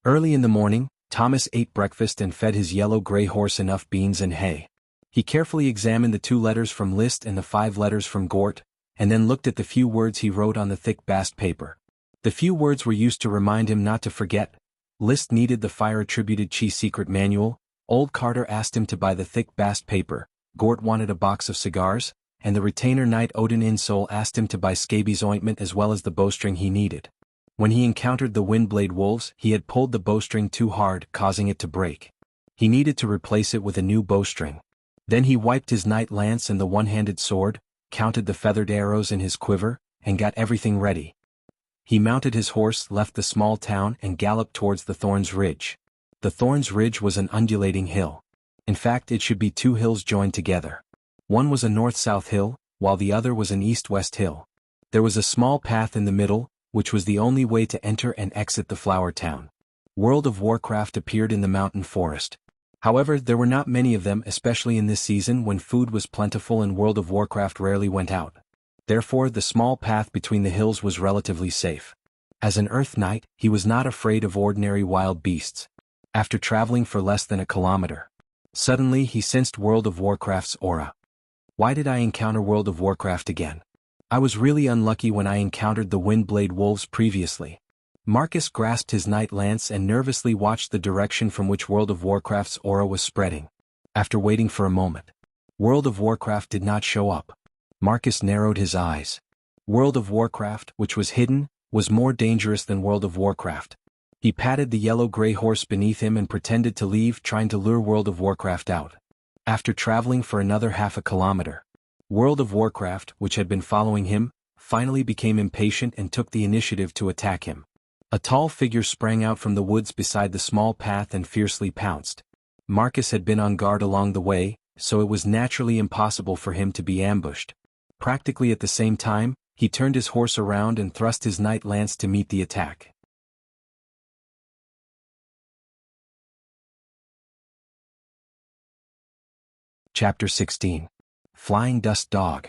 Early in the morning, Thomas ate breakfast and fed his yellow-gray horse enough beans and hay. He carefully examined the 2 letters from List and the 5 letters from Gort, and then looked at the few words he wrote on the thick bast paper. The few words were used to remind him not to forget. List needed the fire-attributed Chi secret manual, old Carter asked him to buy the thick bast paper, Gort wanted a box of cigars, and the retainer knight Odin Insole asked him to buy scabies ointment as well as the bowstring he needed. When he encountered the Windblade wolves, he had pulled the bowstring too hard, causing it to break. He needed to replace it with a new bowstring. Then he wiped his knight lance and the one-handed sword, counted the feathered arrows in his quiver, and got everything ready. He mounted his horse, left the small town, and galloped towards the Thorns Ridge. The Thorns Ridge was an undulating hill. In fact, it should be 2 hills joined together. One was a north-south hill, while the other was an east-west hill. There was a small path in the middle, which was the only way to enter and exit the flower town. World of Warcraft appeared in the mountain forest. However, there were not many of them, especially in this season when food was plentiful and World of Warcraft rarely went out. Therefore, the small path between the hills was relatively safe. As an Earth Knight, he was not afraid of ordinary wild beasts. After traveling for less than a kilometer, suddenly he sensed World of Warcraft's aura. Why did I encounter World of Warcraft again? I was really unlucky when I encountered the Windblade wolves previously. Marcus grasped his knight lance and nervously watched the direction from which World of Warcraft's aura was spreading. After waiting for a moment, World of Warcraft did not show up. Marcus narrowed his eyes. World of Warcraft, which was hidden, was more dangerous than World of Warcraft. He patted the yellow-gray horse beneath him and pretended to leave, trying to lure World of Warcraft out. After traveling for another half a kilometer, World of Warcraft, which had been following him, finally became impatient and took the initiative to attack him. A tall figure sprang out from the woods beside the small path and fiercely pounced. Marcus had been on guard along the way, so it was naturally impossible for him to be ambushed. Practically at the same time, he turned his horse around and thrust his knight lance to meet the attack. Chapter 16. Flying Dust Dog.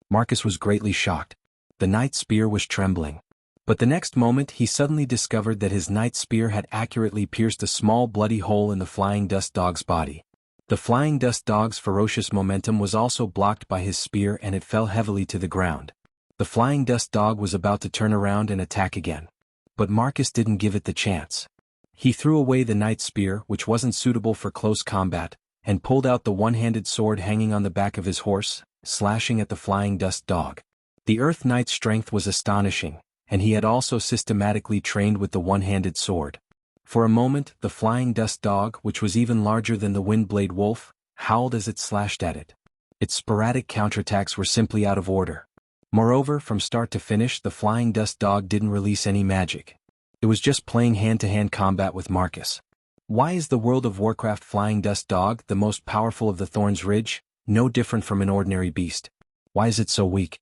Marcus was greatly shocked. The knight's spear was trembling. But the next moment he suddenly discovered that his knight's spear had accurately pierced a small bloody hole in the Flying Dust Dog's body. The Flying Dust Dog's ferocious momentum was also blocked by his spear and it fell heavily to the ground. The Flying Dust Dog was about to turn around and attack again. But Marcus didn't give it the chance. He threw away the knight's spear, which wasn't suitable for close combat, and pulled out the one-handed sword hanging on the back of his horse, slashing at the Flying Dust Dog. The Earth Knight's strength was astonishing, and he had also systematically trained with the one-handed sword. For a moment, the Flying Dust Dog, which was even larger than the Windblade wolf, howled as it slashed at it. Its sporadic counterattacks were simply out of order. Moreover, from start to finish, the Flying Dust Dog didn't release any magic. It was just playing hand-to-hand combat with Marcus. Why is the World of Warcraft Flying Dust Dog the most powerful of the Thorns Ridge, no different from an ordinary beast? Why is it so weak?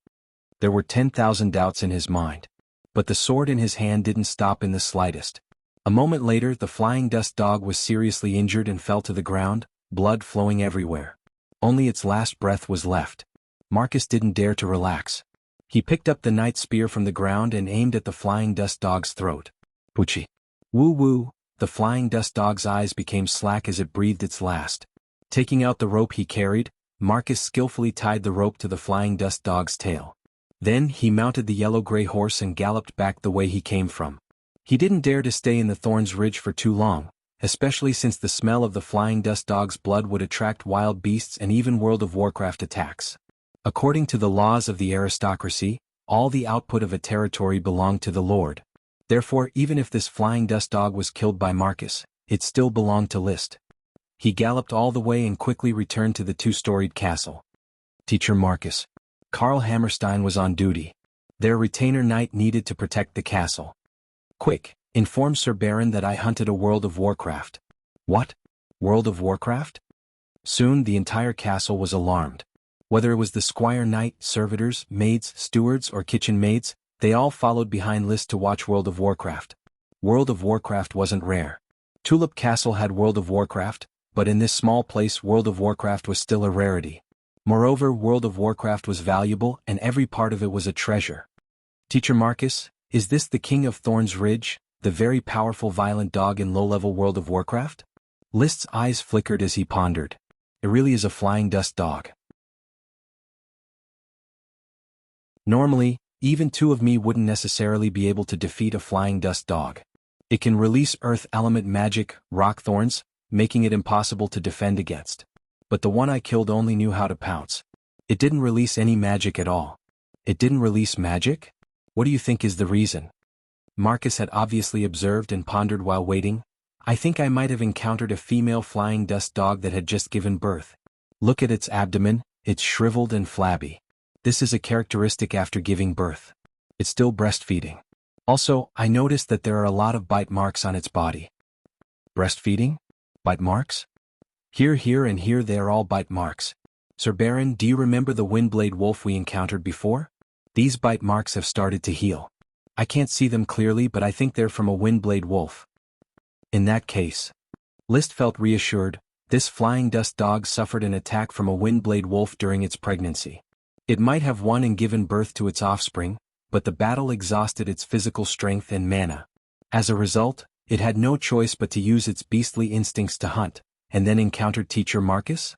There were 10,000 doubts in his mind. But the sword in his hand didn't stop in the slightest. A moment later, the Flying Dust Dog was seriously injured and fell to the ground, blood flowing everywhere. Only its last breath was left. Marcus didn't dare to relax. He picked up the knight's spear from the ground and aimed at the Flying Dust Dog's throat. Poochie. Woo-woo. The Flying Dust Dog's eyes became slack as it breathed its last. Taking out the rope he carried, Marcus skillfully tied the rope to the Flying Dust Dog's tail. Then he mounted the yellow-gray horse and galloped back the way he came from. He didn't dare to stay in the Thorns Ridge for too long, especially since the smell of the Flying Dust Dog's blood would attract wild beasts and even World of Warcraft attacks. According to the laws of the aristocracy, all the output of a territory belonged to the Lord. Therefore, even if this Flying Dust Dog was killed by Marcus, it still belonged to List. He galloped all the way and quickly returned to the 2-storied castle. Teacher Marcus. Karl Hammerstein was on duty. Their retainer knight needed to protect the castle. Quick, inform Sir Baron that I hunted a World of Warcraft. What? World of Warcraft? Soon the entire castle was alarmed. Whether it was the squire knight, servitors, maids, stewards, or kitchen maids, they all followed behind List to watch World of Warcraft. World of Warcraft wasn't rare. Tulip Castle had World of Warcraft, but in this small place World of Warcraft was still a rarity. Moreover, World of Warcraft was valuable and every part of it was a treasure. Teacher Marcus, is this the King of Thorns Ridge, the very powerful violent dog in low-level World of Warcraft? List's eyes flickered as he pondered. It really is a flying dust dog. Normally, even two of me wouldn't necessarily be able to defeat a flying dust dog. It can release earth element magic, rock thorns, making it impossible to defend against. But the one I killed only knew how to pounce. It didn't release any magic at all. It didn't release magic? What do you think is the reason? Marcus had obviously observed and pondered while waiting. I think I might have encountered a female flying dust dog that had just given birth. Look at its abdomen, it's shriveled and flabby. This is a characteristic after giving birth. It's still breastfeeding. Also, I noticed that there are a lot of bite marks on its body. Breastfeeding? Bite marks? Here and here they are all bite marks. Sir Baron, do you remember the Windblade wolf we encountered before? These bite marks have started to heal. I can't see them clearly, but I think they're from a Windblade wolf. In that case, List felt reassured. This flying dust dog suffered an attack from a Windblade wolf during its pregnancy. It might have won and given birth to its offspring, but the battle exhausted its physical strength and mana. As a result, it had no choice but to use its beastly instincts to hunt, and then encountered Teacher Marcus?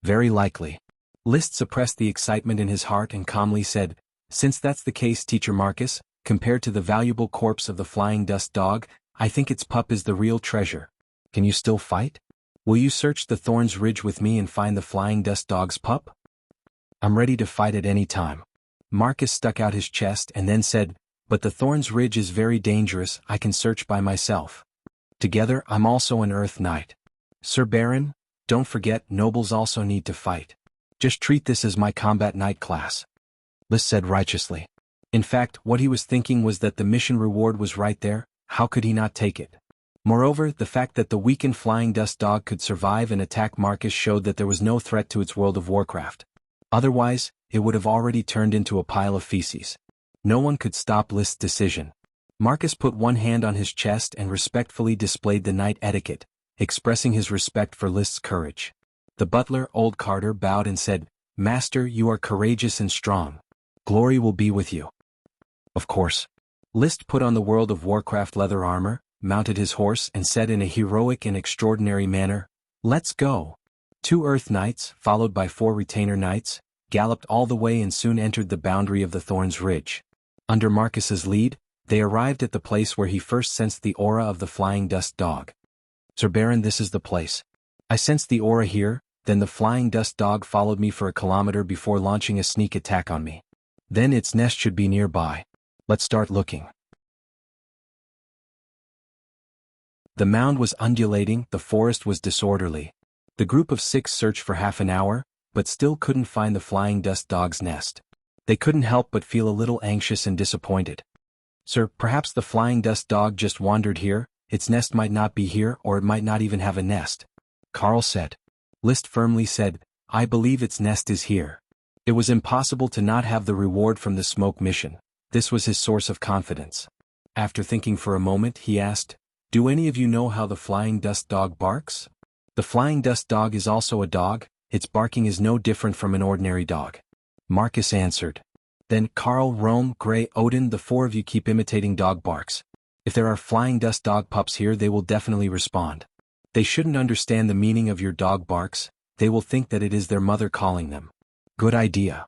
Very likely. List suppressed the excitement in his heart and calmly said, since that's the case, Teacher Marcus, compared to the valuable corpse of the flying dust dog, I think its pup is the real treasure. Can you still fight? Will you search the Thorns Ridge with me and find the flying dust dog's pup? I'm ready to fight at any time. Marcus stuck out his chest and then said, but the Thorns Ridge is very dangerous, I can search by myself. Together, I'm also an Earth Knight. Sir Baron, don't forget, nobles also need to fight. Just treat this as my combat knight class. List said righteously. In fact, what he was thinking was that the mission reward was right there, how could he not take it? Moreover, the fact that the weakened flying dust dog could survive and attack Marcus showed that there was no threat to its World of Warcraft. Otherwise, it would have already turned into a pile of feces. No one could stop List's decision. Marcus put one hand on his chest and respectfully displayed the knight etiquette, expressing his respect for List's courage. The butler, Old Carter, bowed and said, Master, you are courageous and strong. Glory will be with you. Of course. List put on the World of Warcraft leather armor, mounted his horse and said in a heroic and extraordinary manner, let's go. 2 Earth Knights, followed by 4 Retainer Knights, galloped all the way and soon entered the boundary of the Thorns Ridge. Under Marcus's lead, they arrived at the place where he first sensed the aura of the flying dust dog. Sir Baron, this is the place. I sensed the aura here, then the flying dust dog followed me for a kilometer before launching a sneak attack on me. Then its nest should be nearby. Let's start looking. The mound was undulating, the forest was disorderly. The group of 6 searched for half an hour, but still couldn't find the flying dust dog's nest. They couldn't help but feel a little anxious and disappointed. Sir, perhaps the flying dust dog just wandered here, its nest might not be here or it might not even have a nest. Carl said. List firmly said, I believe its nest is here. It was impossible to not have the reward from the smoke mission. This was his source of confidence. After thinking for a moment, he asked, do any of you know how the flying dust dog barks? The flying dust dog is also a dog, its barking is no different from an ordinary dog. Marcus answered. Then Carl, Rome, Gray, Odin, the 4 of you keep imitating dog barks. If there are flying dust dog pups here, they will definitely respond. They shouldn't understand the meaning of your dog barks, they will think that it is their mother calling them. Good idea.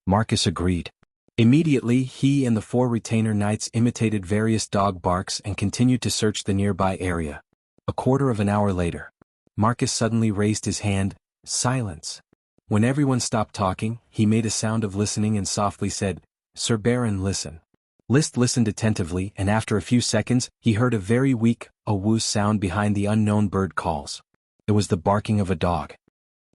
Marcus agreed. Immediately, he and the 4 Retainer Knights imitated various dog barks and continued to search the nearby area. A quarter of an hour later, Marcus suddenly raised his hand, silence. When everyone stopped talking, he made a sound of listening and softly said, Sir Baron, listen. List listened attentively and after a few seconds, he heard a very weak, woo sound behind the unknown bird calls. It was the barking of a dog.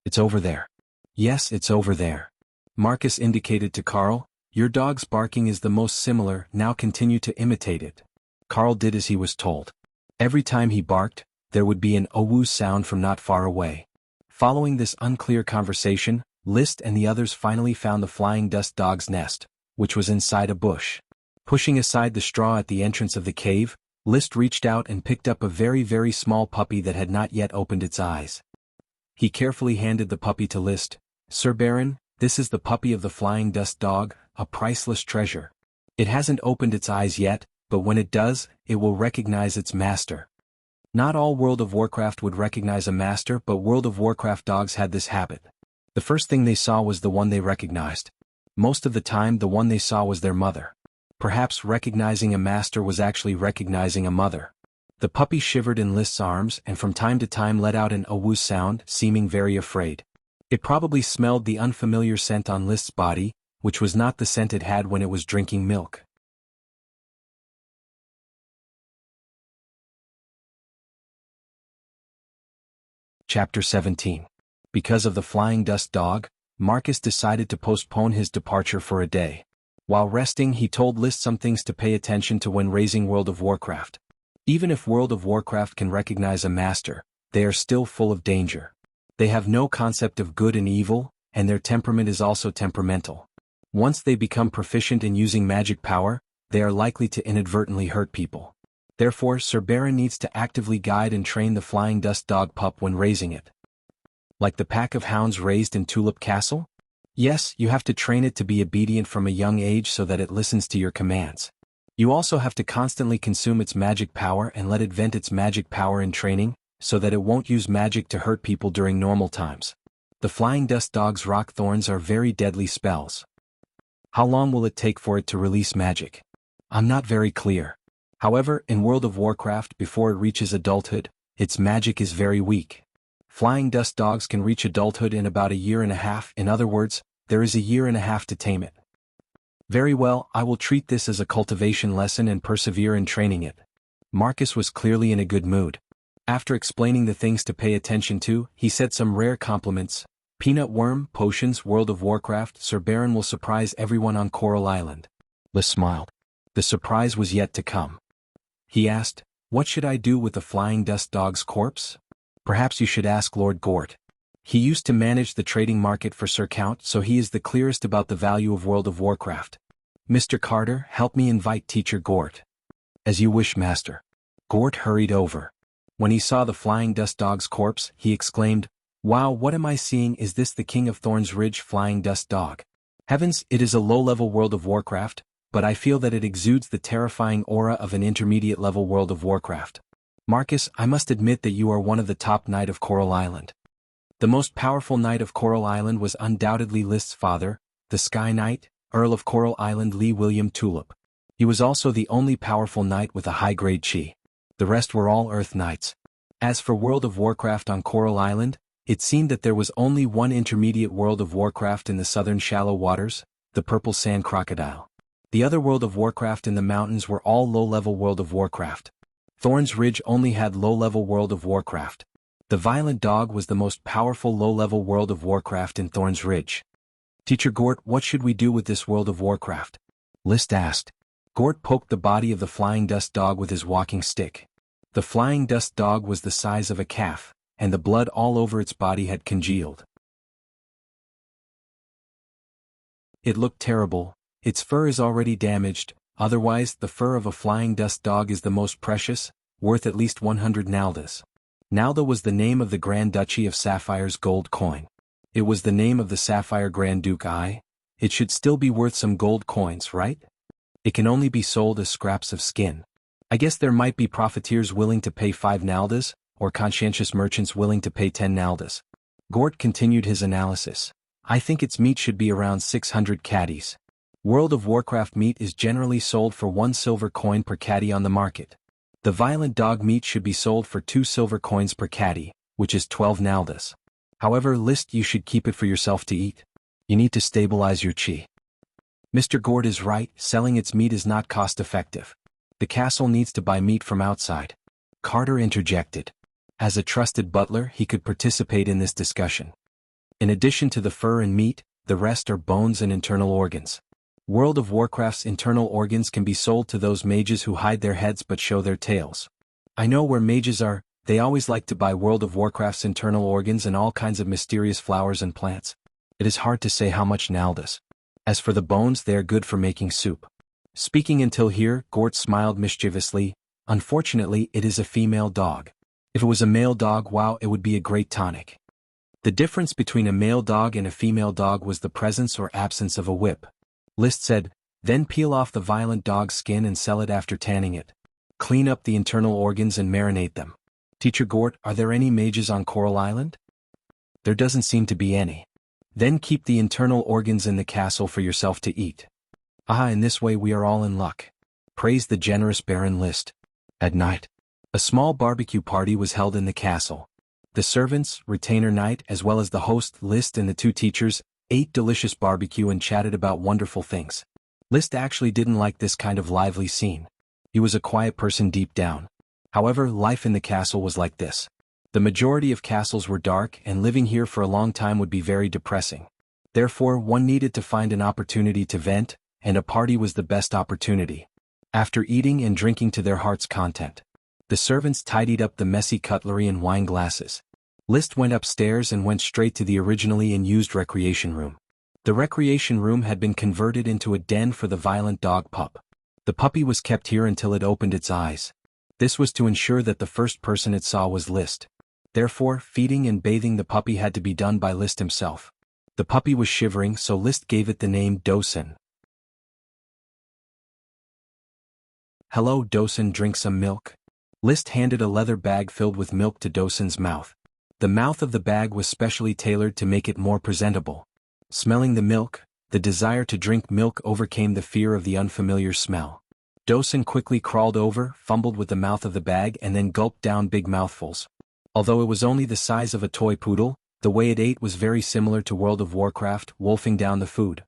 It's over there. Yes, it's over there. Marcus indicated to Carl, your dog's barking is the most similar, now continue to imitate it. Carl did as he was told. Every time he barked, there would be an "oh-woo" sound from not far away. Following this unclear conversation, List and the others finally found the flying dust dog's nest, which was inside a bush. Pushing aside the straw at the entrance of the cave, List reached out and picked up a very, very small puppy that had not yet opened its eyes. He carefully handed the puppy to List. "Sir Baron, this is the puppy of the flying dust dog, a priceless treasure. It hasn't opened its eyes yet, but when it does, it will recognize its master." Not all World of Warcraft would recognize a master, but World of Warcraft dogs had this habit. The first thing they saw was the one they recognized. Most of the time the one they saw was their mother. Perhaps recognizing a master was actually recognizing a mother. The puppy shivered in List's arms and from time to time let out an "oh-woo" sound, seeming very afraid. It probably smelled the unfamiliar scent on List's body, which was not the scent it had when it was drinking milk. Chapter 17. Because of the flying dust dog, Marcus decided to postpone his departure for a day. While resting, he told List some things to pay attention to when raising World of Warcraft. Even if World of Warcraft can recognize a master, they are still full of danger. They have no concept of good and evil, and their temperament is also temperamental. Once they become proficient in using magic power, they are likely to inadvertently hurt people. Therefore, Sir Baron needs to actively guide and train the flying dust dog pup when raising it. Like the pack of hounds raised in Tulip Castle? Yes, you have to train it to be obedient from a young age so that it listens to your commands. You also have to constantly consume its magic power and let it vent its magic power in training, so that it won't use magic to hurt people during normal times. The flying dust dog's rock thorns are very deadly spells. How long will it take for it to release magic? I'm not very clear. However, in World of Warcraft, before it reaches adulthood, its magic is very weak. Flying dust dogs can reach adulthood in about a year and a half. In other words, there is a year and a half to tame it. Very well, I will treat this as a cultivation lesson and persevere in training it. Marcus was clearly in a good mood. After explaining the things to pay attention to, he said some rare compliments. "Peanut worm, potions, World of Warcraft, Sir Baron will surprise everyone on Coral Island." List smiled. The surprise was yet to come. He asked, "What should I do with the flying dust dog's corpse?" "Perhaps you should ask Lord Gort. He used to manage the trading market for Sir Count, so he is the clearest about the value of World of Warcraft. Mr. Carter, help me invite Teacher Gort." "As you wish, Master." Gort hurried over. When he saw the flying dust dog's corpse, he exclaimed, "Wow, what am I seeing? Is this the King of Thorns Ridge flying dust dog? Heavens, it is a low-level World of Warcraft, but I feel that it exudes the terrifying aura of an intermediate-level World of Warcraft. Marcus, I must admit that you are one of the top knight of Coral Island." The most powerful knight of Coral Island was undoubtedly List's father, the Sky Knight, Earl of Coral Island Lee William Tulip. He was also the only powerful knight with a high-grade chi. The rest were all Earth Knights. As for World of Warcraft on Coral Island, it seemed that there was only one intermediate World of Warcraft in the southern shallow waters, the Purple Sand Crocodile. The other World of Warcraft in the mountains were all low-level World of Warcraft. Thorns Ridge only had low-level World of Warcraft. The Violent Dog was the most powerful low-level World of Warcraft in Thorns Ridge. "Teacher Gort, what should we do with this World of Warcraft?" List asked. Gort poked the body of the flying dust dog with his walking stick. The flying dust dog was the size of a calf, and the blood all over its body had congealed. It looked terrible. Its fur is already damaged, otherwise the fur of a flying dust dog is the most precious, worth at least 100 naldas. Nalda was the name of the Grand Duchy of Sapphire's gold coin. It was the name of the Sapphire Grand Duke It should still be worth some gold coins, right? It can only be sold as scraps of skin. I guess there might be profiteers willing to pay 5 naldas, or conscientious merchants willing to pay 10 naldas. Gort continued his analysis. "I think its meat should be around 600 caddies. World of Warcraft meat is generally sold for 1 silver coin per caddy on the market. The Violent Dog meat should be sold for 2 silver coins per caddy, which is 12 naldas. However, List, you should keep it for yourself to eat. You need to stabilize your chi." Mr. Gort is right, selling its meat is not cost-effective. The castle needs to buy meat from outside. Carter interjected. As a trusted butler, he could participate in this discussion. In addition to the fur and meat, the rest are bones and internal organs. World of Warcraft's internal organs can be sold to those mages who hide their heads but show their tails. I know where mages are, They always like to buy World of Warcraft's internal organs and all kinds of mysterious flowers and plants. It is hard to say how much Naldus. As for the bones, they are good for making soup. Speaking until here, Gort smiled mischievously. Unfortunately, it is a female dog. If it was a male dog, wow, it would be a great tonic. The difference between a male dog and a female dog was the presence or absence of a whip. List said, then peel off the violent dog's skin and sell it after tanning it. Clean up the internal organs and marinate them. Teacher Gort, are there any mages on Coral Island? There doesn't seem to be any. Then keep the internal organs in the castle for yourself to eat. Ah, in this way we are all in luck. Praised the generous Baron List. At night, a small barbecue party was held in the castle. The servants, retainer knight as well as the host List and the two teachers, ate delicious barbecue and chatted about wonderful things. List actually didn't like this kind of lively scene. He was a quiet person deep down. However, life in the castle was like this. The majority of castles were dark, and living here for a long time would be very depressing. Therefore, one needed to find an opportunity to vent, and a party was the best opportunity. After eating and drinking to their heart's content, the servants tidied up the messy cutlery and wine glasses. List went upstairs and went straight to the originally unused recreation room. The recreation room had been converted into a den for the violent dog pup. The puppy was kept here until it opened its eyes. This was to ensure that the first person it saw was List. Therefore, feeding and bathing the puppy had to be done by List himself. The puppy was shivering, so List gave it the name Dosen. Hello, Dosen, drink some milk? List handed a leather bag filled with milk to Dosen's mouth. The mouth of the bag was specially tailored to make it more presentable. Smelling the milk, the desire to drink milk overcame the fear of the unfamiliar smell. Dosen quickly crawled over, fumbled with the mouth of the bag and then gulped down big mouthfuls. Although it was only the size of a toy poodle, the way it ate was very similar to World of Warcraft, wolfing down the food.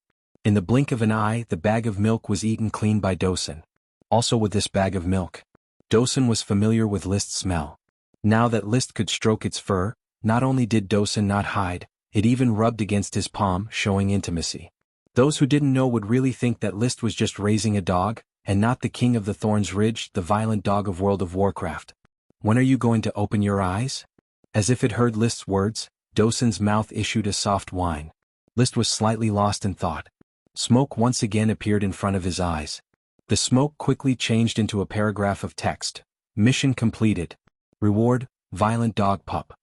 In the blink of an eye, the bag of milk was eaten clean by Dosen. Also with this bag of milk, Dosen was familiar with List's smell. Now that List could stroke its fur, not only did Dosen not hide, it even rubbed against his palm, showing intimacy. Those who didn't know would really think that List was just raising a dog, and not the king of the Thorns Ridge, the violent dog of World of Warcraft. When are you going to open your eyes? As if it heard List's words, Dosen's mouth issued a soft whine. List was slightly lost in thought. Smoke once again appeared in front of his eyes. The smoke quickly changed into a paragraph of text. Mission completed. Reward, violent dog pup.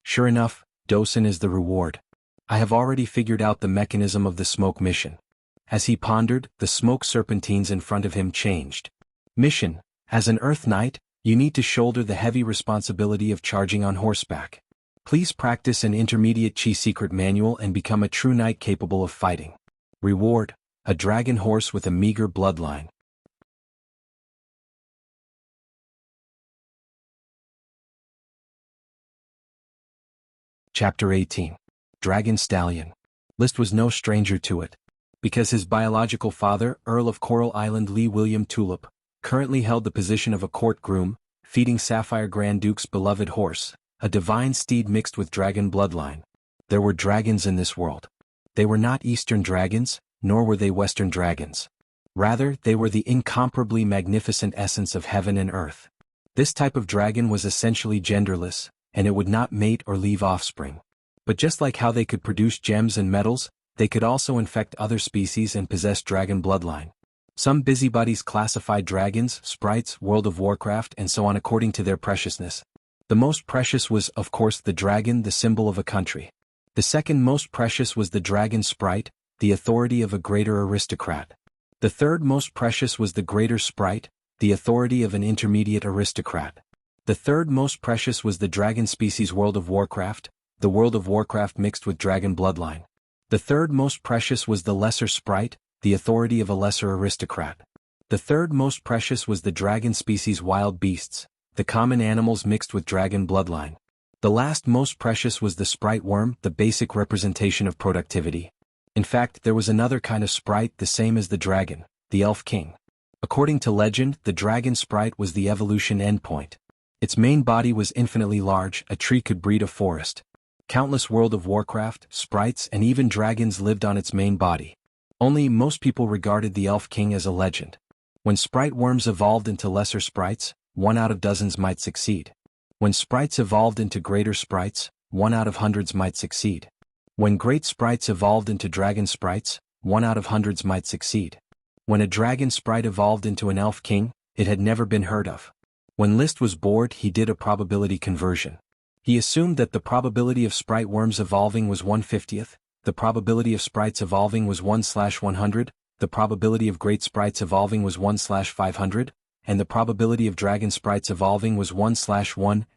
Sure enough, Dosen is the reward. I have already figured out the mechanism of the smoke mission. As he pondered, the smoke serpentines in front of him changed. Mission: as an Earth Knight, you need to shoulder the heavy responsibility of charging on horseback. Please practice an intermediate Chi secret manual and become a true knight capable of fighting. Reward: a dragon horse with a meager bloodline. Chapter 18. Dragon Stallion. List was no stranger to it. Because his biological father, Earl of Coral Island Lee William Tulip, currently held the position of a court groom, feeding Sapphire Grand Duke's beloved horse, a divine steed mixed with dragon bloodline. There were dragons in this world. They were not Eastern dragons, nor were they Western dragons. Rather, they were the incomparably magnificent essence of heaven and earth. This type of dragon was essentially genderless, and it would not mate or leave offspring. But just like how they could produce gems and metals, they could also infect other species and possess dragon bloodline. Some busybodies classified dragons, sprites, World of Warcraft, and so on according to their preciousness. The most precious was, of course, the dragon, the symbol of a country. The second most precious was the dragon sprite, the authority of a greater aristocrat. The third most precious was the greater sprite, the authority of an intermediate aristocrat. The third most precious was the dragon species World of Warcraft, the World of Warcraft mixed with dragon bloodline. The third most precious was the lesser sprite, the authority of a lesser aristocrat. The third most precious was the dragon species wild beasts, the common animals mixed with dragon bloodline. The last most precious was the sprite worm, the basic representation of productivity. In fact, there was another kind of sprite the same as the dragon, the elf king. According to legend, the dragon sprite was the evolution endpoint. Its main body was infinitely large, a tree could breed a forest. Countless World of Warcraft, sprites and even dragons lived on its main body. Only most people regarded the Elf King as a legend. When sprite worms evolved into lesser sprites, 1 out of dozens might succeed. When sprites evolved into greater sprites, 1 out of hundreds might succeed. When great sprites evolved into dragon sprites, 1 out of hundreds might succeed. When a dragon sprite evolved into an elf king, it had never been heard of. When List was bored, he did a probability conversion. He assumed that the probability of sprite worms evolving was 1/50th, the probability of sprites evolving was 1/100, the probability of great sprites evolving was 1/500, and the probability of dragon sprites evolving was 1/1000.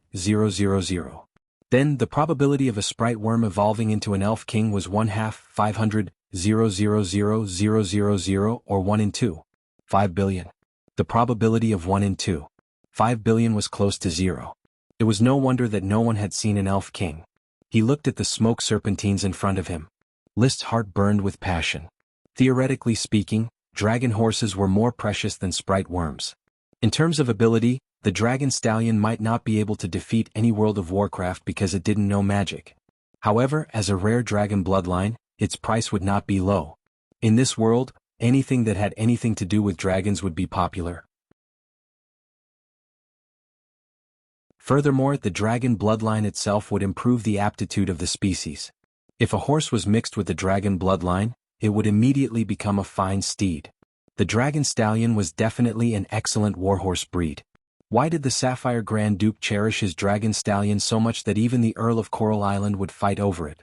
Then the probability of a sprite worm evolving into an elf king was 1/2 500,000,000 or 1 in 2. 5 billion. The probability of 1 in 2. 5 billion was close to 0. It was no wonder that no one had seen an elf king. He looked at the smoke serpentines in front of him. List's heart burned with passion. Theoretically speaking, dragon horses were more precious than sprite worms. In terms of ability, the dragon stallion might not be able to defeat any World of Warcraft because it didn't know magic. However, as a rare dragon bloodline, its price would not be low. In this world, anything that had anything to do with dragons would be popular. Furthermore, the dragon bloodline itself would improve the aptitude of the species. If a horse was mixed with the dragon bloodline, it would immediately become a fine steed. The dragon stallion was definitely an excellent warhorse breed. Why did the Sapphire Grand Duke cherish his dragon stallion so much that even the Earl of Coral Island would fight over it?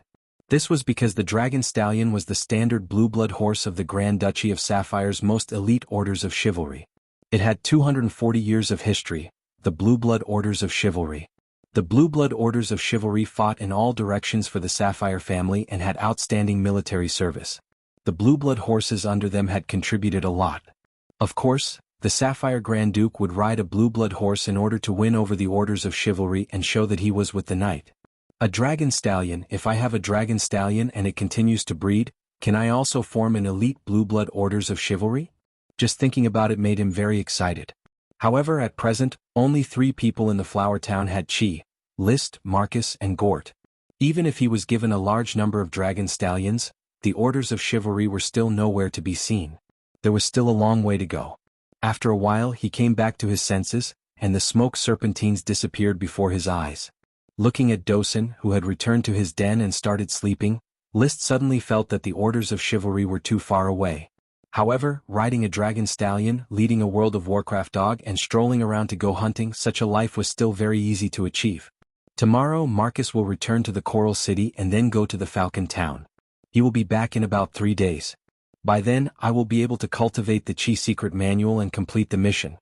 This was because the dragon stallion was the standard blue blood horse of the Grand Duchy of Sapphire's most elite orders of chivalry. It had 240 years of history, the blue blood orders of chivalry. The blue blood orders of chivalry fought in all directions for the Sapphire family and had outstanding military service. The blue blood horses under them had contributed a lot. Of course, the Sapphire Grand Duke would ride a blue blood horse in order to win over the orders of chivalry and show that he was with the knight. A dragon stallion. If I have a dragon stallion and it continues to breed, can I also form an elite blue blood orders of chivalry? Just thinking about it made him very excited. However, at present, only 3 people in the Flower Town had Chi, List, Marcus, and Gort. Even if he was given a large number of dragon stallions, the orders of chivalry were still nowhere to be seen. There was still a long way to go. After a while he came back to his senses, and the smoke serpentines disappeared before his eyes. Looking at Dosen, who had returned to his den and started sleeping, List suddenly felt that the orders of chivalry were too far away. However, riding a dragon stallion, leading a World of Warcraft dog and strolling around to go hunting, such a life was still very easy to achieve. Tomorrow Marcus will return to the Coral City and then go to the Falcon Town. He will be back in about 3 days. By then, I will be able to cultivate the Chi secret manual and complete the mission.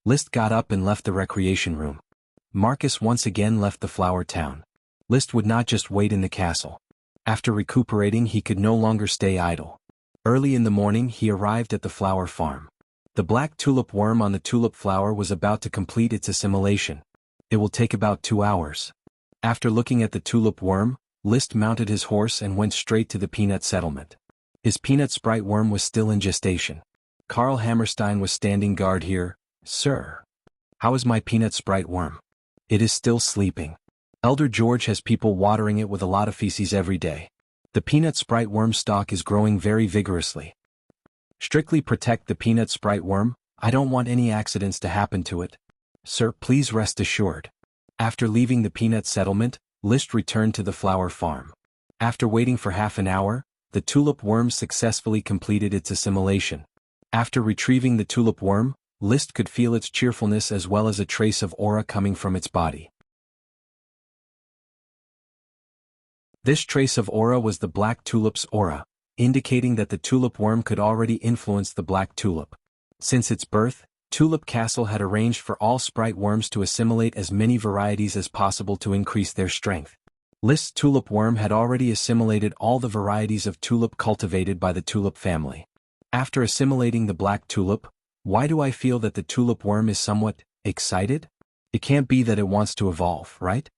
List got up and left the recreation room. Marcus once again left the Flower Town. List would not just wait in the castle. After recuperating, he could no longer stay idle. Early in the morning he arrived at the flower farm. The black tulip worm on the tulip flower was about to complete its assimilation. It will take about 2 hours. After looking at the tulip worm, List mounted his horse and went straight to the peanut settlement. His peanut sprite worm was still in gestation. Karl Hammerstein was standing guard here. Sir. How is my peanut sprite worm? It is still sleeping. Elder George has people watering it with a lot of feces every day. The peanut sprite worm stock is growing very vigorously. Strictly protect the peanut sprite worm. I don't want any accidents to happen to it. Sir, please rest assured. After leaving the peanut settlement, List returned to the flower farm. After waiting for half an hour, the tulip worm successfully completed its assimilation. After retrieving the tulip worm, List could feel its cheerfulness as well as a trace of aura coming from its body. This trace of aura was the black tulip's aura, indicating that the tulip worm could already influence the black tulip. Since its birth, Tulip Castle had arranged for all sprite worms to assimilate as many varieties as possible to increase their strength. List's tulip worm had already assimilated all the varieties of tulip cultivated by the tulip family. After assimilating the black tulip, why do I feel that the tulip worm is somewhat excited? It can't be that it wants to evolve, right?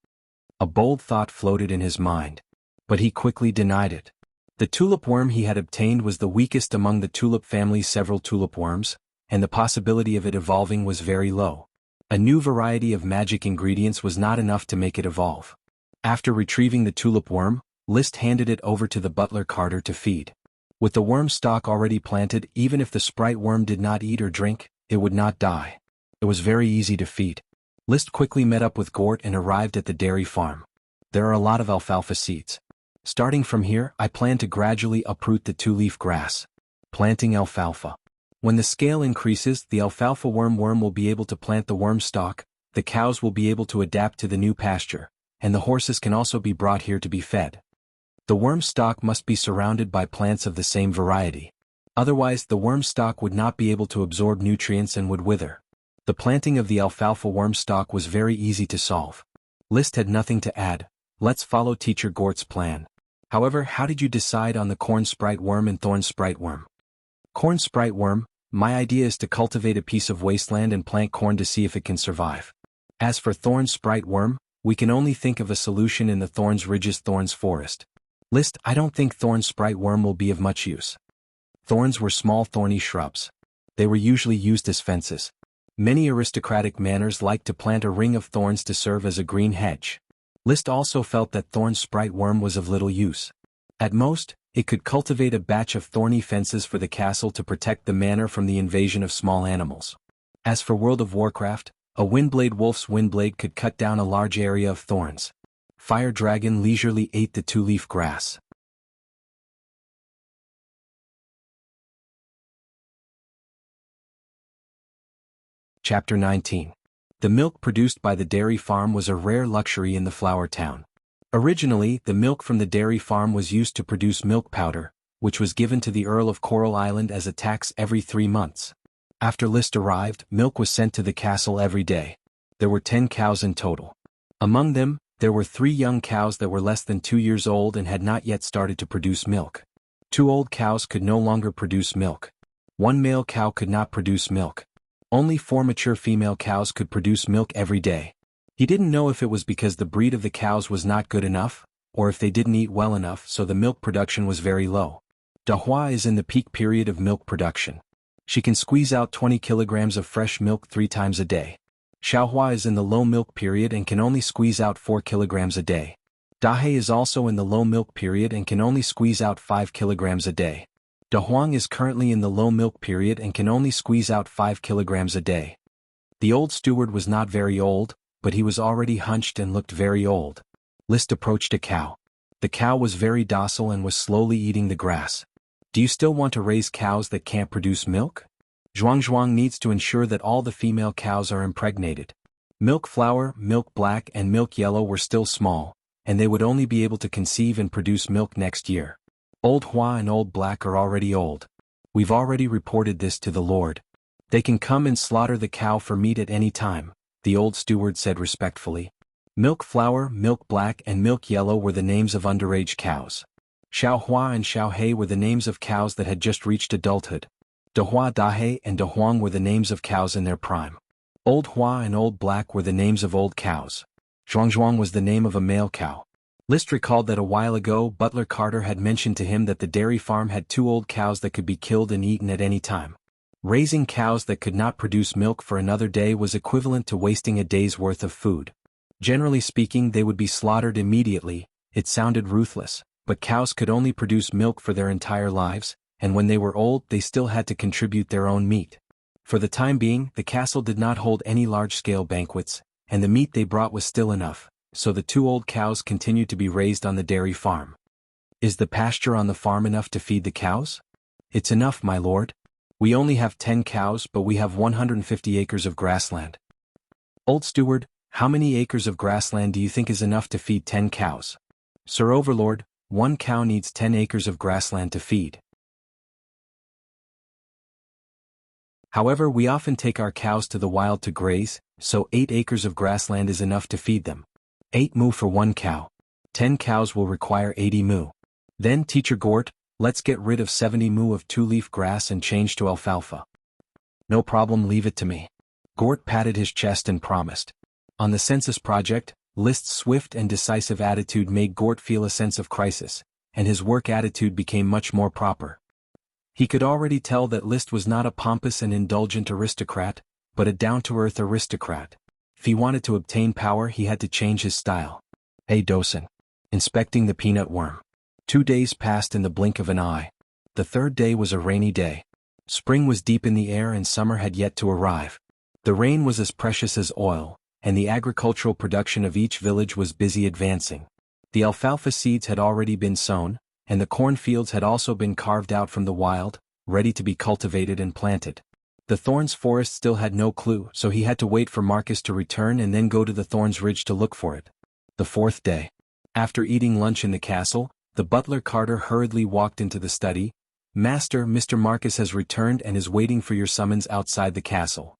A bold thought floated in his mind. But he quickly denied it. The tulip worm he had obtained was the weakest among the tulip family's several tulip worms, and the possibility of it evolving was very low. A new variety of magic ingredients was not enough to make it evolve. After retrieving the tulip worm, List handed it over to the butler Carter to feed. With the worm stock already planted, even if the sprite worm did not eat or drink, it would not die. It was very easy to feed. List quickly met up with Gort and arrived at the dairy farm. There are a lot of alfalfa seeds. Starting from here, I plan to gradually uproot the two-leaf grass. Planting alfalfa. When the scale increases, the alfalfa worm will be able to plant the worm stalk, the cows will be able to adapt to the new pasture, and the horses can also be brought here to be fed. The worm stalk must be surrounded by plants of the same variety. Otherwise, the worm stalk would not be able to absorb nutrients and would wither. The planting of the alfalfa worm stalk was very easy to solve. List had nothing to add. Let's follow Teacher Gort's plan. However, how did you decide on the corn sprite worm and thorn sprite worm? Corn sprite worm, my idea is to cultivate a piece of wasteland and plant corn to see if it can survive. As for thorn sprite worm, we can only think of a solution in the thorns ridges thorns forest. List, I don't think thorn sprite worm will be of much use. Thorns were small thorny shrubs. They were usually used as fences. Many aristocratic manors liked to plant a ring of thorns to serve as a green hedge. List also felt that thorn sprite worm was of little use. At most, it could cultivate a batch of thorny fences for the castle to protect the manor from the invasion of small animals. As for World of Warcraft, a windblade wolf's windblade could cut down a large area of thorns. Fire dragon leisurely ate the two-leaf grass. Chapter 19. The milk produced by the dairy farm was a rare luxury in the flower town. Originally, the milk from the dairy farm was used to produce milk powder, which was given to the Earl of Coral Island as a tax every 3 months. After List arrived, milk was sent to the castle every day. There were 10 cows in total. Among them, there were 3 young cows that were less than 2 years old and had not yet started to produce milk. 2 old cows could no longer produce milk. 1 male cow could not produce milk. Only 4 mature female cows could produce milk every day. He didn't know if it was because the breed of the cows was not good enough, or if they didn't eat well enough, so the milk production was very low. Dahua is in the peak period of milk production. She can squeeze out 20 kilograms of fresh milk 3 times a day. Xiaohua is in the low milk period and can only squeeze out 4 kilograms a day. Dahe is also in the low milk period and can only squeeze out 5 kilograms a day. Dahuang is currently in the low milk period and can only squeeze out 5 kilograms a day. The old steward was not very old, but he was already hunched and looked very old. List approached a cow. The cow was very docile and was slowly eating the grass. Do you still want to raise cows that can't produce milk? Zhuang needs to ensure that all the female cows are impregnated. Milk flower, milk black and milk yellow were still small, and they would only be able to conceive and produce milk next year. Old Hua and Old Black are already old. We've already reported this to the Lord. They can come and slaughter the cow for meat at any time, the old steward said respectfully. Milk Flower, Milk Black and Milk Yellow were the names of underage cows. Xiao Hua and Xiao He were the names of cows that had just reached adulthood. Dahua Dahe and Dahuang were the names of cows in their prime. Old Hua and Old Black were the names of old cows. Zhuang was the name of a male cow. List recalled that a while ago Butler Carter had mentioned to him that the dairy farm had 2 old cows that could be killed and eaten at any time. Raising cows that could not produce milk for another day was equivalent to wasting a day's worth of food. Generally speaking, they would be slaughtered immediately. It sounded ruthless, but cows could only produce milk for their entire lives, and when they were old they still had to contribute their own meat. For the time being, the castle did not hold any large-scale banquets, and the meat they brought was still enough. So the 2 old cows continued to be raised on the dairy farm. Is the pasture on the farm enough to feed the cows? It's enough, my lord. We only have 10 cows, but we have 150 acres of grassland. Old steward, how many acres of grassland do you think is enough to feed 10 cows? Sir Overlord, 1 cow needs 10 acres of grassland to feed. However, we often take our cows to the wild to graze, so 8 acres of grassland is enough to feed them. 8 mu for 1 cow. 10 cows will require 80 mu. Then, Teacher Gort, let's get rid of 70 mu of two-leaf grass and change to alfalfa. No problem, leave it to me. Gort patted his chest and promised. On the census project, List's swift and decisive attitude made Gort feel a sense of crisis, and his work attitude became much more proper. He could already tell that List was not a pompous and indulgent aristocrat, but a down-to-earth aristocrat. If he wanted to obtain power, he had to change his style. Hey Dosen. Inspecting the peanut worm. 2 days passed in the blink of an eye. The 3rd day was a rainy day. Spring was deep in the air and summer had yet to arrive. The rain was as precious as oil, and the agricultural production of each village was busy advancing. The alfalfa seeds had already been sown, and the cornfields had also been carved out from the wild, ready to be cultivated and planted. The Thorns forest still had no clue, so he had to wait for Marcus to return and then go to the Thorns Ridge to look for it. The fourth day. After eating lunch in the castle, the butler Carter hurriedly walked into the study. "Master, Mr. Marcus has returned and is waiting for your summons outside the castle.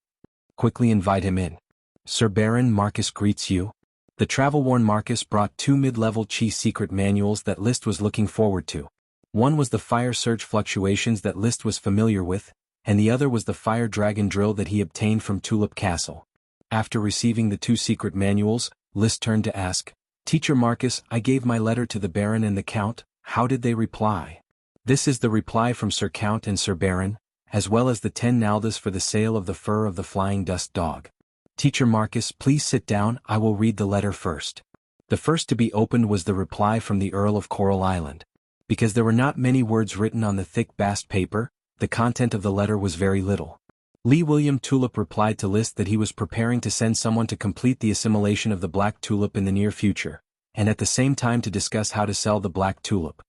Quickly invite him in." "Sir Baron, Marcus greets you." The travel-worn Marcus brought 2 mid-level Chi secret manuals that List was looking forward to. One was the fire surge fluctuations that List was familiar with, and the other was the fire dragon drill that he obtained from Tulip Castle. After receiving the 2 secret manuals, List turned to ask, "Teacher Marcus, I gave my letter to the Baron and the Count, how did they reply?" "This is the reply from Sir Count and Sir Baron, as well as the 10 naldas for the sale of the fur of the flying dust dog." "Teacher Marcus, please sit down, I will read the letter first." The first to be opened was the reply from the Earl of Coral Island. Because there were not many words written on the thick bast paper, the content of the letter was very little. Lee William Tulip replied to List that he was preparing to send someone to complete the assimilation of the black tulip in the near future, and at the same time to discuss how to sell the black tulip.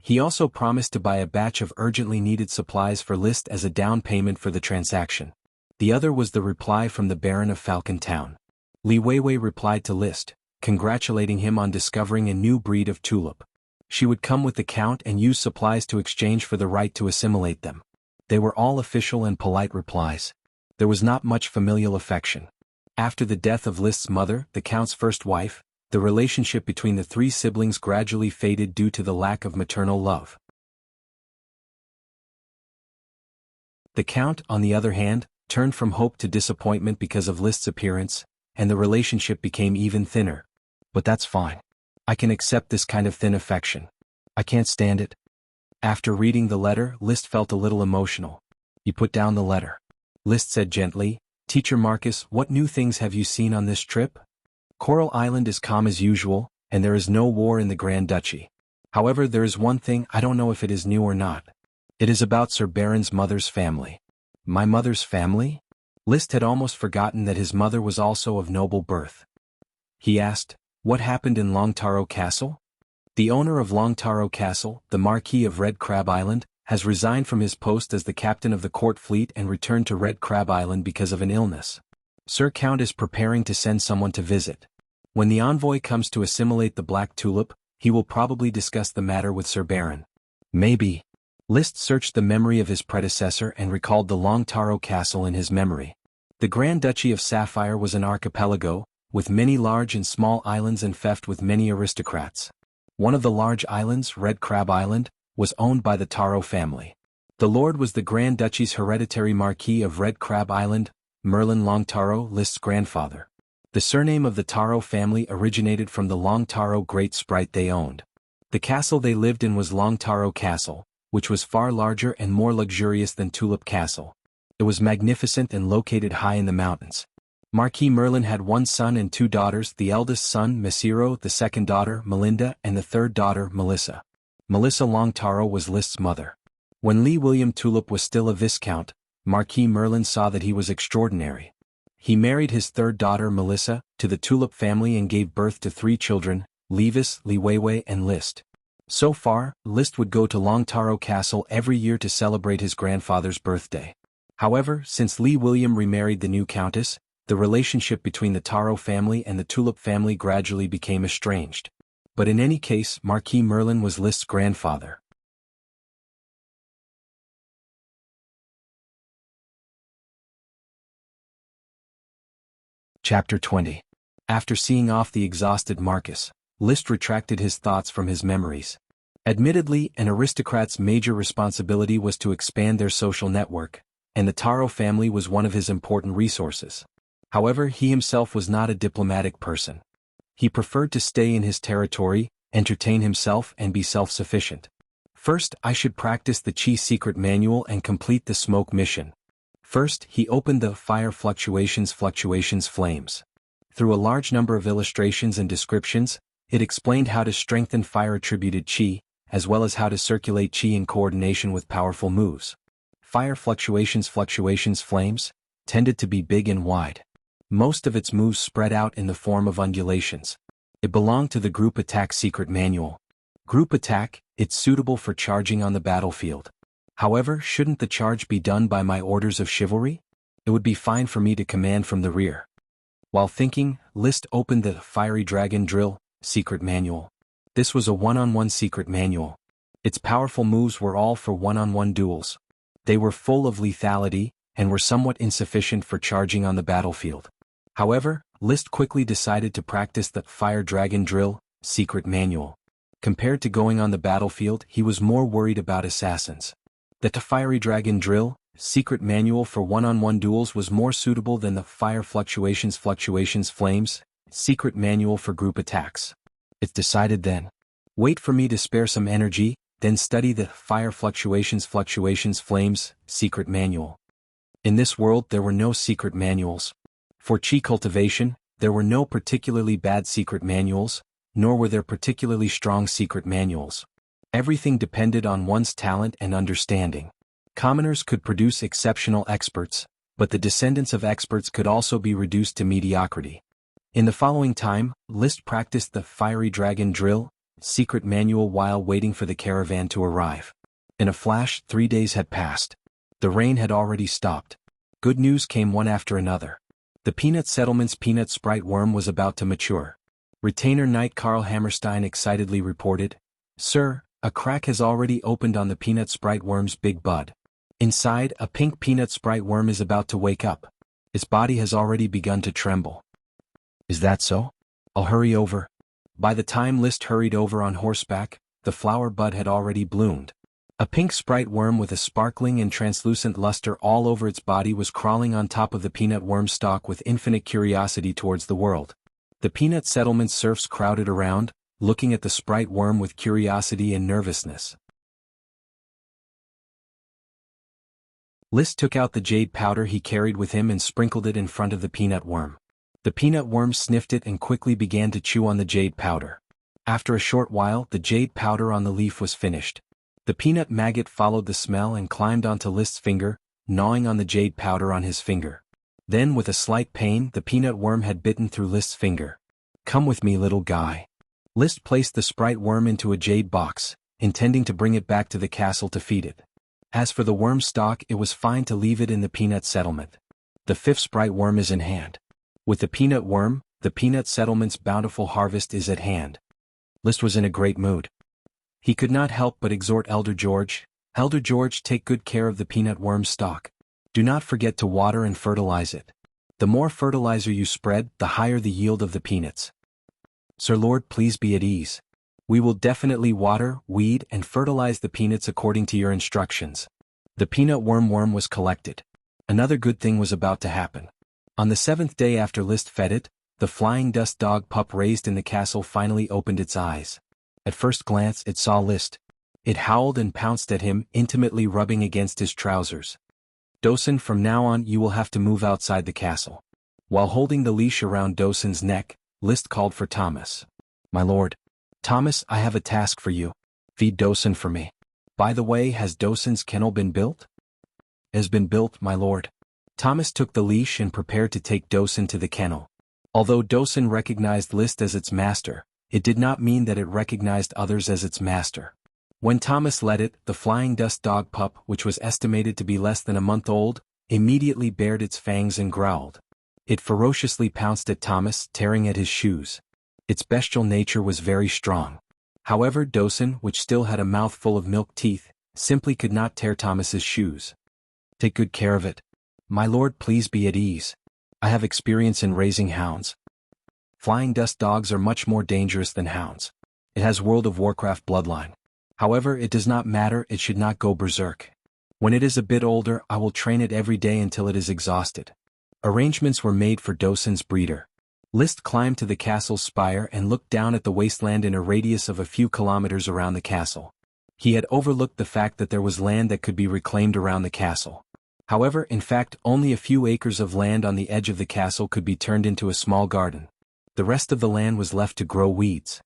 He also promised to buy a batch of urgently needed supplies for List as a down payment for the transaction. The other was the reply from the Baron of Falcon Town. Li Weiwei replied to List, congratulating him on discovering a new breed of tulip. She would come with the Count and use supplies to exchange for the right to assimilate them. They were all official and polite replies. There was not much familial affection. After the death of List's mother, the Count's first wife, the relationship between the 3 siblings gradually faded due to the lack of maternal love. The Count, on the other hand, turned from hope to disappointment because of List's appearance, and the relationship became even thinner. "But that's fine. I can accept this kind of thin affection. I can't stand it." After reading the letter, List felt a little emotional. "You put down the letter." List said gently, "Teacher Marcus, what new things have you seen on this trip?" "Coral Island is calm as usual, and there is no war in the Grand Duchy. However, there is one thing, I don't know if it is new or not. It is about Sir Baron's mother's family." "My mother's family?" List had almost forgotten that his mother was also of noble birth. He asked, "What happened in Longtaro Castle?" "The owner of Longtaro Castle, the Marquis of Red Crab Island, has resigned from his post as the captain of the court fleet and returned to Red Crab Island because of an illness. Sir Count is preparing to send someone to visit. When the envoy comes to assimilate the black tulip, he will probably discuss the matter with Sir Baron." "Maybe." List searched the memory of his predecessor and recalled the Longtaro Castle in his memory. The Grand Duchy of Sapphire was an archipelago, with many large and small islands and feft with many aristocrats. One of the large islands, Red Crab Island, was owned by the Taro family. The lord was the Grand Duchy's hereditary Marquis of Red Crab Island, Merlin Longtaro, List's grandfather. The surname of the Taro family originated from the Longtaro great sprite they owned. The castle they lived in was Longtaro Castle, which was far larger and more luxurious than Tulip Castle. It was magnificent and located high in the mountains. Marquis Merlin had 1 son and 2 daughters, the eldest son, Mesiro, the second daughter, Melinda, and the third daughter, Melissa. Melissa Longtaro was List's mother. When Lee William Tulip was still a viscount, Marquis Merlin saw that he was extraordinary. He married his third daughter, Melissa, to the Tulip family and gave birth to 3 children, Levis, Li Weiwei, and List. So far, List would go to Longtaro Castle every year to celebrate his grandfather's birthday. However, since Lee William remarried the new countess, the relationship between the Taro family and the Tulip family gradually became estranged. But in any case, Marquis Merlin was List's grandfather. Chapter 20. After seeing off the exhausted Marcus, List retracted his thoughts from his memories. Admittedly, an aristocrat's major responsibility was to expand their social network, and the Taro family was one of his important resources. However, he himself was not a diplomatic person. He preferred to stay in his territory, entertain himself, and be self-sufficient. First, I should practice the Chi secret manual and complete the smoke mission. First, he opened the Fire Fluctuations Flames. Through a large number of illustrations and descriptions, it explained how to strengthen fire-attributed Chi, as well as how to circulate Chi in coordination with powerful moves. Fire Fluctuations Flames tended to be big and wide. Most of its moves spread out in the form of undulations. It belonged to the Group Attack Secret Manual. Group Attack, it's suitable for charging on the battlefield. However, shouldn't the charge be done by my orders of chivalry? It would be fine for me to command from the rear. While thinking, List opened the Fiery Dragon Drill Secret Manual. This was a one-on-one secret manual. Its powerful moves were all for one-on-one duels. They were full of lethality, and were somewhat insufficient for charging on the battlefield. However, List quickly decided to practice the Fire Dragon Drill Secret Manual. Compared to going on the battlefield, he was more worried about assassins. The Fiery Dragon Drill Secret Manual for one-on-one duels was more suitable than the Fire Fluctuations Flames Secret Manual for group attacks. It's decided then. Wait for me to spare some energy, then study the Fire Fluctuations Flames Secret Manual. In this world there were no secret manuals. For Chi cultivation, there were no particularly bad secret manuals, nor were there particularly strong secret manuals. Everything depended on one's talent and understanding. Commoners could produce exceptional experts, but the descendants of experts could also be reduced to mediocrity. In the following time, List practiced the Fiery Dragon Drill Secret Manual while waiting for the caravan to arrive. In a flash, 3 days had passed. The rain had already stopped. Good news came one after another. The Peanut Settlement's peanut sprite worm was about to mature. Retainer Knight Karl Hammerstein excitedly reported, "Sir, a crack has already opened on the peanut sprite worm's big bud. Inside, a pink peanut sprite worm is about to wake up. Its body has already begun to tremble." "Is that so? I'll hurry over." By the time List hurried over on horseback, the flower bud had already bloomed. A pink sprite worm with a sparkling and translucent luster all over its body was crawling on top of the peanut worm stalk with infinite curiosity towards the world. The peanut settlement serfs crowded around, looking at the sprite worm with curiosity and nervousness. List took out the jade powder he carried with him and sprinkled it in front of the peanut worm. The peanut worm sniffed it and quickly began to chew on the jade powder. After a short while, the jade powder on the leaf was finished. The peanut maggot followed the smell and climbed onto List's finger, gnawing on the jade powder on his finger. Then, with a slight pain, the peanut worm had bitten through List's finger. "Come with me, little guy." List placed the sprite worm into a jade box, intending to bring it back to the castle to feed it. As for the worm stalk, it was fine to leave it in the peanut settlement. The 5th sprite worm is in hand. With the peanut worm, the peanut settlement's bountiful harvest is at hand. List was in a great mood. He could not help but exhort Elder George, "Elder George, take good care of the peanut worm stalk. Do not forget to water and fertilize it. The more fertilizer you spread, the higher the yield of the peanuts." "Sir Lord, please be at ease. We will definitely water, weed, and fertilize the peanuts according to your instructions." The peanut worm was collected. Another good thing was about to happen. On the 7th day after List fed it, the flying dust dog pup raised in the castle finally opened its eyes. At first glance it saw List. It howled and pounced at him, intimately rubbing against his trousers. "Dosen, from now on you will have to move outside the castle." While holding the leash around Dosen's neck, List called for Thomas. "My lord." "Thomas, I have a task for you. Feed Dosen for me." "By the way, has Dosen's kennel been built?" "It has been built, my lord." Thomas took the leash and prepared to take Dosen to the kennel. Although Dosen recognized List as its master, it did not mean that it recognized others as its master. When Thomas led it, the flying dust dog pup, which was estimated to be less than a month old, immediately bared its fangs and growled. It ferociously pounced at Thomas, tearing at his shoes. Its bestial nature was very strong. However, Dosen, which still had a mouth full of milk teeth, simply could not tear Thomas's shoes. "Take good care of it." "My lord, please be at ease. I have experience in raising hounds." Flying dust dogs are much more dangerous than hounds. It has World of Warcraft bloodline. However, it does not matter, it should not go berserk. When it is a bit older, I will train it every day until it is exhausted. Arrangements were made for Dosen's breeder. List climbed to the castle's spire and looked down at the wasteland in a radius of a few kilometers around the castle. He had overlooked the fact that there was land that could be reclaimed around the castle. However, in fact, only a few acres of land on the edge of the castle could be turned into a small garden. The rest of the land was left to grow weeds.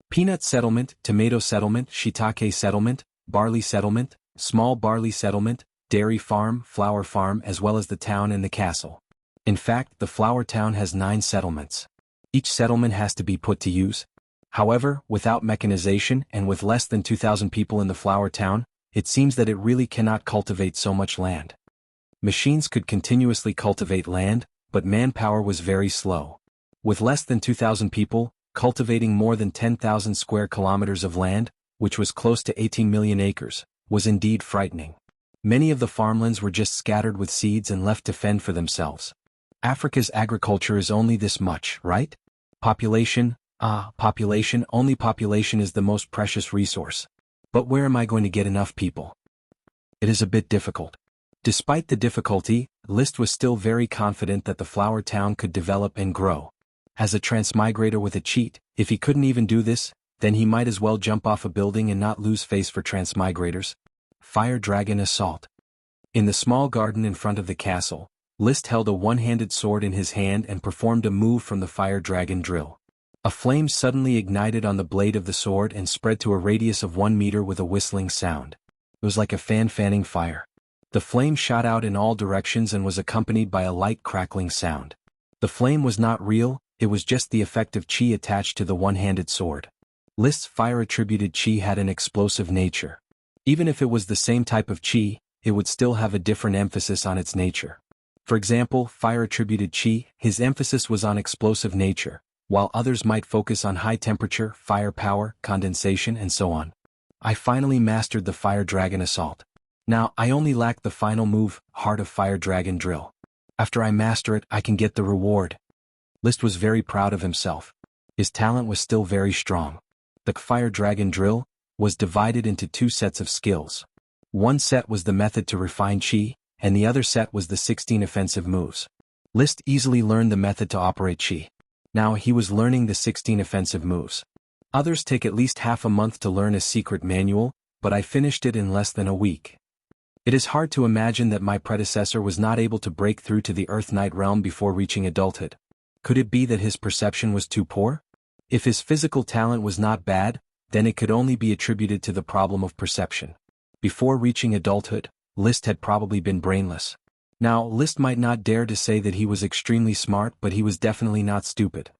Peanut settlement, tomato settlement, shiitake settlement, barley settlement, small barley settlement, dairy farm, flower farm, as well as the town and the castle. In fact, the flower town has 9 settlements. Each settlement has to be put to use. However, without mechanization and with less than 2,000 people in the flower town, it seems that it really cannot cultivate so much land. Machines could continuously cultivate land, but manpower was very slow. With less than 2,000 people, cultivating more than 10,000 square kilometers of land, which was close to 18 million acres, was indeed frightening. Many of the farmlands were just scattered with seeds and left to fend for themselves. Africa's agriculture is only this much, right? Population, only population is the most precious resource. But where am I going to get enough people? It is a bit difficult. Despite the difficulty, Liszt was still very confident that the flower town could develop and grow. As a transmigrator with a cheat, if he couldn't even do this, then he might as well jump off a building and not lose face for transmigrators. Fire Dragon Assault. In the small garden in front of the castle, Liszt held a one-handed sword in his hand and performed a move from the Fire Dragon drill. A flame suddenly ignited on the blade of the sword and spread to a radius of 1 meter with a whistling sound. It was like a fan fanning fire. The flame shot out in all directions and was accompanied by a light crackling sound. The flame was not real, it was just the effect of chi attached to the one-handed sword. Liszt's fire-attributed chi had an explosive nature. Even if it was the same type of chi, it would still have a different emphasis on its nature. For example, fire-attributed chi, his emphasis was on explosive nature, while others might focus on high temperature, firepower, condensation, and so on. I finally mastered the Fire Dragon Assault. Now, I only lack the final move, Heart of Fire Dragon Drill. After I master it, I can get the reward. Liszt was very proud of himself. His talent was still very strong. The Fire Dragon Drill was divided into 2 sets of skills. One set was the method to refine chi, and the other set was the 16 offensive moves. Liszt easily learned the method to operate chi. Now he was learning the 16 offensive moves. Others take at least half a month to learn a secret manual, but I finished it in less than a week. It is hard to imagine that my predecessor was not able to break through to the Earth Knight realm before reaching adulthood. Could it be that his perception was too poor? If his physical talent was not bad, then it could only be attributed to the problem of perception. Before reaching adulthood, Liszt had probably been brainless. Now, Liszt might not dare to say that he was extremely smart, but he was definitely not stupid.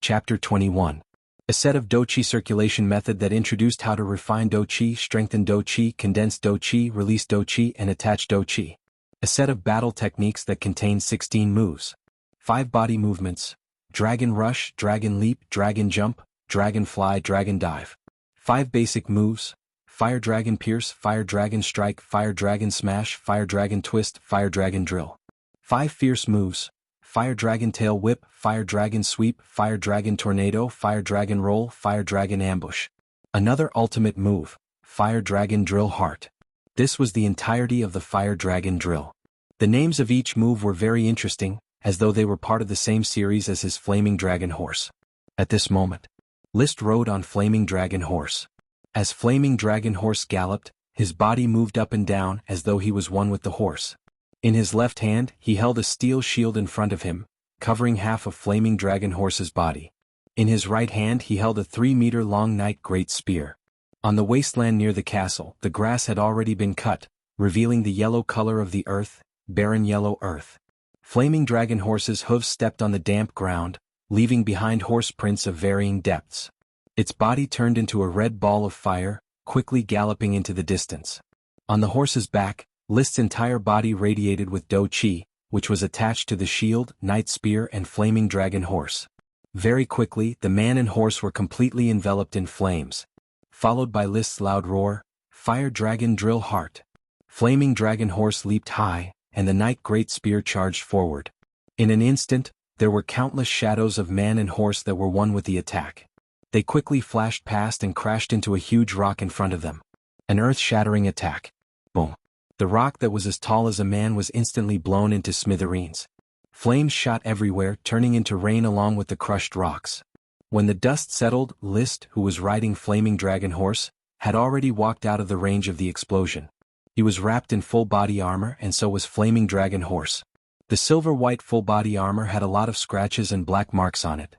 Chapter 21. A set of Do-Chi circulation method that introduced how to refine Do-Chi, strengthen Do-Chi, condense Do-Chi, release Do-Chi, and attach Do-Chi. A set of battle techniques that contain 16 moves. 5 body movements: Dragon Rush, Dragon Leap, Dragon Jump, Dragon Fly, Dragon Dive. 5 basic moves: Fire Dragon Pierce, Fire Dragon Strike, Fire Dragon Smash, Fire Dragon Twist, Fire Dragon Drill. 5 fierce moves: Fire Dragon Tail Whip, Fire Dragon Sweep, Fire Dragon Tornado, Fire Dragon Roll, Fire Dragon Ambush. Another ultimate move: Fire Dragon Drill Heart. This was the entirety of the Fire Dragon Drill. The names of each move were very interesting, as though they were part of the same series as his Flaming Dragon Horse. At this moment, Liszt rode on Flaming Dragon Horse. As Flaming Dragon Horse galloped, his body moved up and down as though he was one with the horse. In his left hand, he held a steel shield in front of him, covering half of Flaming Dragon Horse's body. In his right hand he held a 3-meter-long Knight Great Spear. On the wasteland near the castle, the grass had already been cut, revealing the yellow color of the earth, barren yellow earth. Flaming Dragon Horse's hooves stepped on the damp ground, leaving behind horse prints of varying depths. Its body turned into a red ball of fire, quickly galloping into the distance. On the horse's back, Liszt's entire body radiated with Do-Chi, which was attached to the shield, Knight Spear, and Flaming Dragon Horse. Very quickly, the man and horse were completely enveloped in flames. Followed by Liszt's loud roar, Fire Dragon Drill Heart. Flaming Dragon Horse leaped high, and the Knight Great Spear charged forward. In an instant, there were countless shadows of man and horse that were one with the attack. They quickly flashed past and crashed into a huge rock in front of them. An earth-shattering attack. Boom. The rock that was as tall as a man was instantly blown into smithereens. Flames shot everywhere, turning into rain along with the crushed rocks. When the dust settled, Liszt, who was riding Flaming Dragon Horse, had already walked out of the range of the explosion. He was wrapped in full body armor, and so was Flaming Dragon Horse. The silver-white full body armor had a lot of scratches and black marks on it.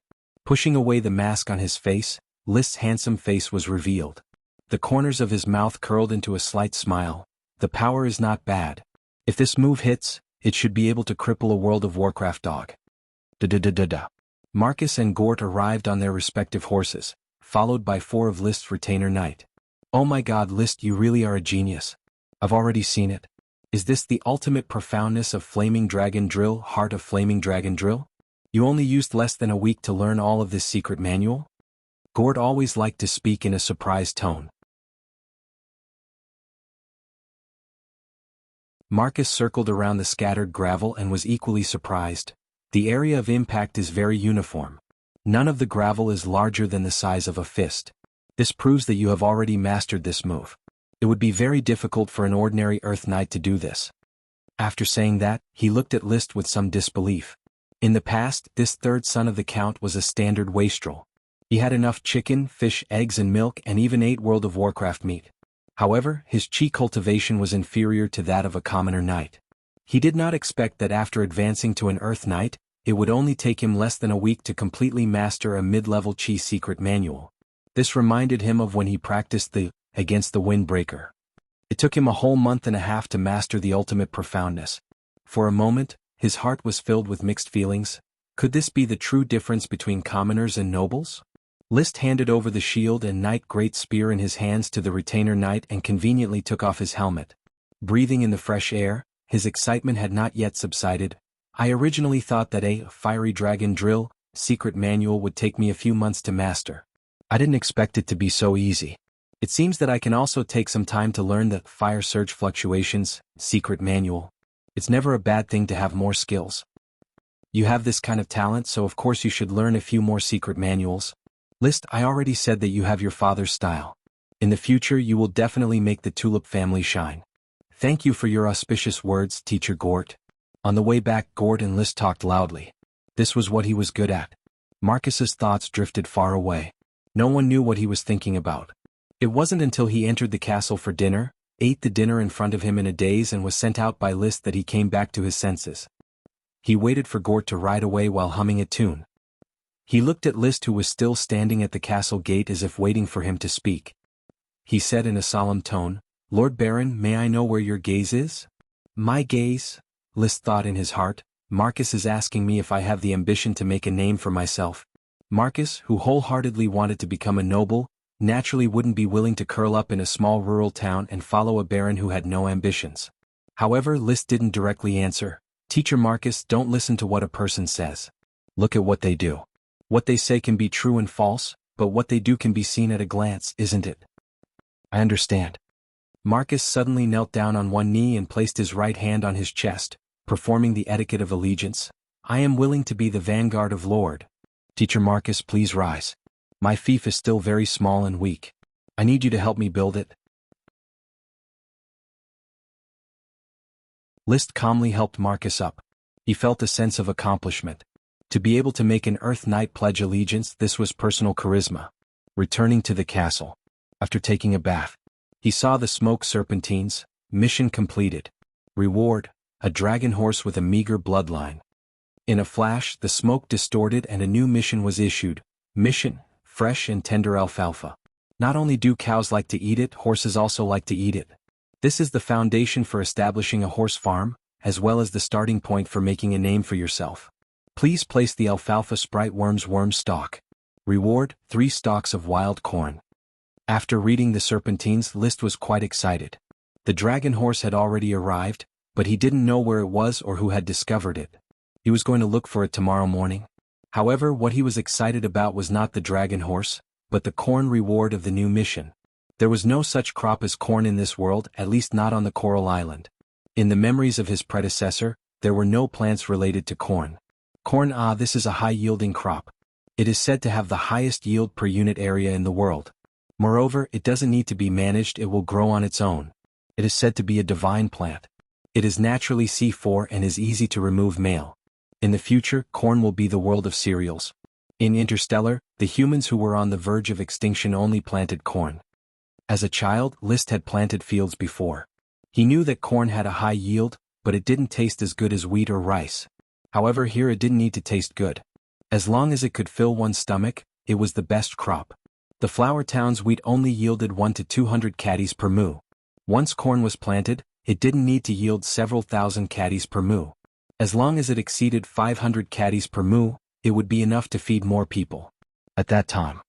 Pushing away the mask on his face, List's handsome face was revealed. The corners of his mouth curled into a slight smile. The power is not bad. If this move hits, it should be able to cripple a World of Warcraft dog. Da-da-da-da-da. Marcus and Gort arrived on their respective horses, followed by 4 of List's retainer knight. Oh my god, List, you really are a genius. I've already seen it. Is this the ultimate profoundness of Flaming Dragon Drill, Heart of Flaming Dragon Drill? You only used less than a week to learn all of this secret manual? Gort always liked to speak in a surprised tone. Marcus circled around the scattered gravel and was equally surprised. The area of impact is very uniform. None of the gravel is larger than the size of a fist. This proves that you have already mastered this move. It would be very difficult for an ordinary Earth Knight to do this. After saying that, he looked at List with some disbelief. In the past, this third son of the Count was a standard wastrel. He had enough chicken, fish, eggs and milk and even ate World of Warcraft meat. However, his chi cultivation was inferior to that of a commoner knight. He did not expect that after advancing to an Earth Knight, it would only take him less than a week to completely master a mid-level chi secret manual. This reminded him of when he practiced the Against the Windbreaker. It took him a whole month and a half to master the ultimate profoundness. For a moment, his heart was filled with mixed feelings. Could this be the true difference between commoners and nobles? List handed over the shield and knight great spear in his hands to the retainer knight and conveniently took off his helmet. Breathing in the fresh air, his excitement had not yet subsided. I originally thought that a Fiery Dragon Drill secret manual would take me a few months to master. I didn't expect it to be so easy. It seems that I can also take some time to learn the Fire Surge Fluctuations secret manual. It's never a bad thing to have more skills. You have this kind of talent, so of course you should learn a few more secret manuals. List, I already said that you have your father's style. In the future you will definitely make the Tulip family shine. Thank you for your auspicious words, Teacher Gort. On the way back, Gort and List talked loudly. This was what he was good at. Marcus's thoughts drifted far away. No one knew what he was thinking about. It wasn't until he entered the castle for dinner, ate the dinner in front of him in a daze and was sent out by List that he came back to his senses. He waited for Gort to ride away while humming a tune. He looked at List, who was still standing at the castle gate as if waiting for him to speak. He said in a solemn tone, "Lord Baron, may I know where your gaze is?" "My gaze?" List thought in his heart. Marcus is asking me if I have the ambition to make a name for myself. Marcus, who wholeheartedly wanted to become a noble, naturally wouldn't be willing to curl up in a small rural town and follow a baron who had no ambitions. However, List didn't directly answer. Teacher Marcus, don't listen to what a person says. Look at what they do. What they say can be true and false, but what they do can be seen at a glance, isn't it? I understand. Marcus suddenly knelt down on one knee and placed his right hand on his chest, performing the etiquette of allegiance. I am willing to be the vanguard of Lord. Teacher Marcus, please rise. My fief is still very small and weak. I need you to help me build it. List calmly helped Marcus up. He felt a sense of accomplishment. To be able to make an Earth Knight pledge allegiance, this was personal charisma. Returning to the castle. After taking a bath, he saw the smoke serpentines. Mission completed. Reward, a dragon horse with a meager bloodline. In a flash, the smoke distorted and a new mission was issued. Mission, fresh and tender alfalfa. Not only do cows like to eat it, horses also like to eat it. This is the foundation for establishing a horse farm, as well as the starting point for making a name for yourself. Please place the alfalfa sprite worm's worm stalk. Reward, 3 stalks of wild corn. After reading the serpentines, List was quite excited. The dragon horse had already arrived, but he didn't know where it was or who had discovered it. He was going to look for it tomorrow morning. However, what he was excited about was not the dragon horse, but the corn reward of the new mission. There was no such crop as corn in this world, at least not on the Coral Island. In the memories of his predecessor, there were no plants related to corn. Corn, this is a high-yielding crop. It is said to have the highest yield per unit area in the world. Moreover, it doesn't need to be managed, it will grow on its own. It is said to be a divine plant. It is naturally C4 and is easy to remove male. In the future, corn will be the world of cereals. In Interstellar, the humans who were on the verge of extinction only planted corn. As a child, List had planted fields before. He knew that corn had a high yield, but it didn't taste as good as wheat or rice. However, here it didn't need to taste good. As long as it could fill one's stomach, it was the best crop. The flour town's wheat only yielded 1 to 200 caddies per moo. Once corn was planted, it didn't need to yield several thousand caddies per moo. As long as it exceeded 500 caddies per moo, it would be enough to feed more people. At that time.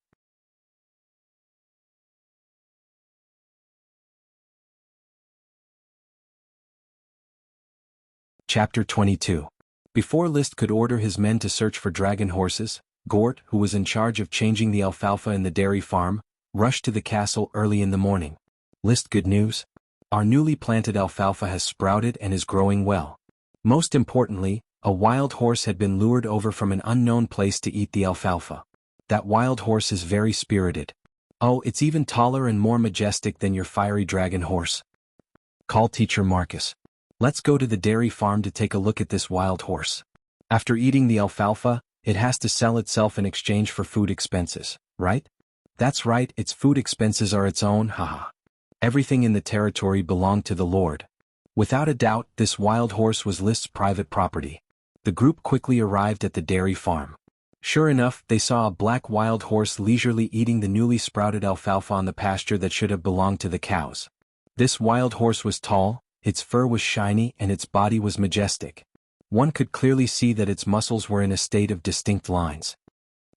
Chapter 22. Before List could order his men to search for dragon horses, Gort, who was in charge of changing the alfalfa in the dairy farm, rushed to the castle early in the morning. List, good news? Our newly planted alfalfa has sprouted and is growing well. Most importantly, a wild horse had been lured over from an unknown place to eat the alfalfa. That wild horse is very spirited. Oh, it's even taller and more majestic than your fiery dragon horse. Call Teacher Marcus. Let's go to the dairy farm to take a look at this wild horse. After eating the alfalfa, it has to sell itself in exchange for food expenses, right? That's right, its food expenses are its own, haha. Everything in the territory belonged to the Lord. Without a doubt, this wild horse was List's private property. The group quickly arrived at the dairy farm. Sure enough, they saw a black wild horse leisurely eating the newly sprouted alfalfa on the pasture that should have belonged to the cows. This wild horse was tall, its fur was shiny, and its body was majestic. One could clearly see that its muscles were in a state of distinct lines.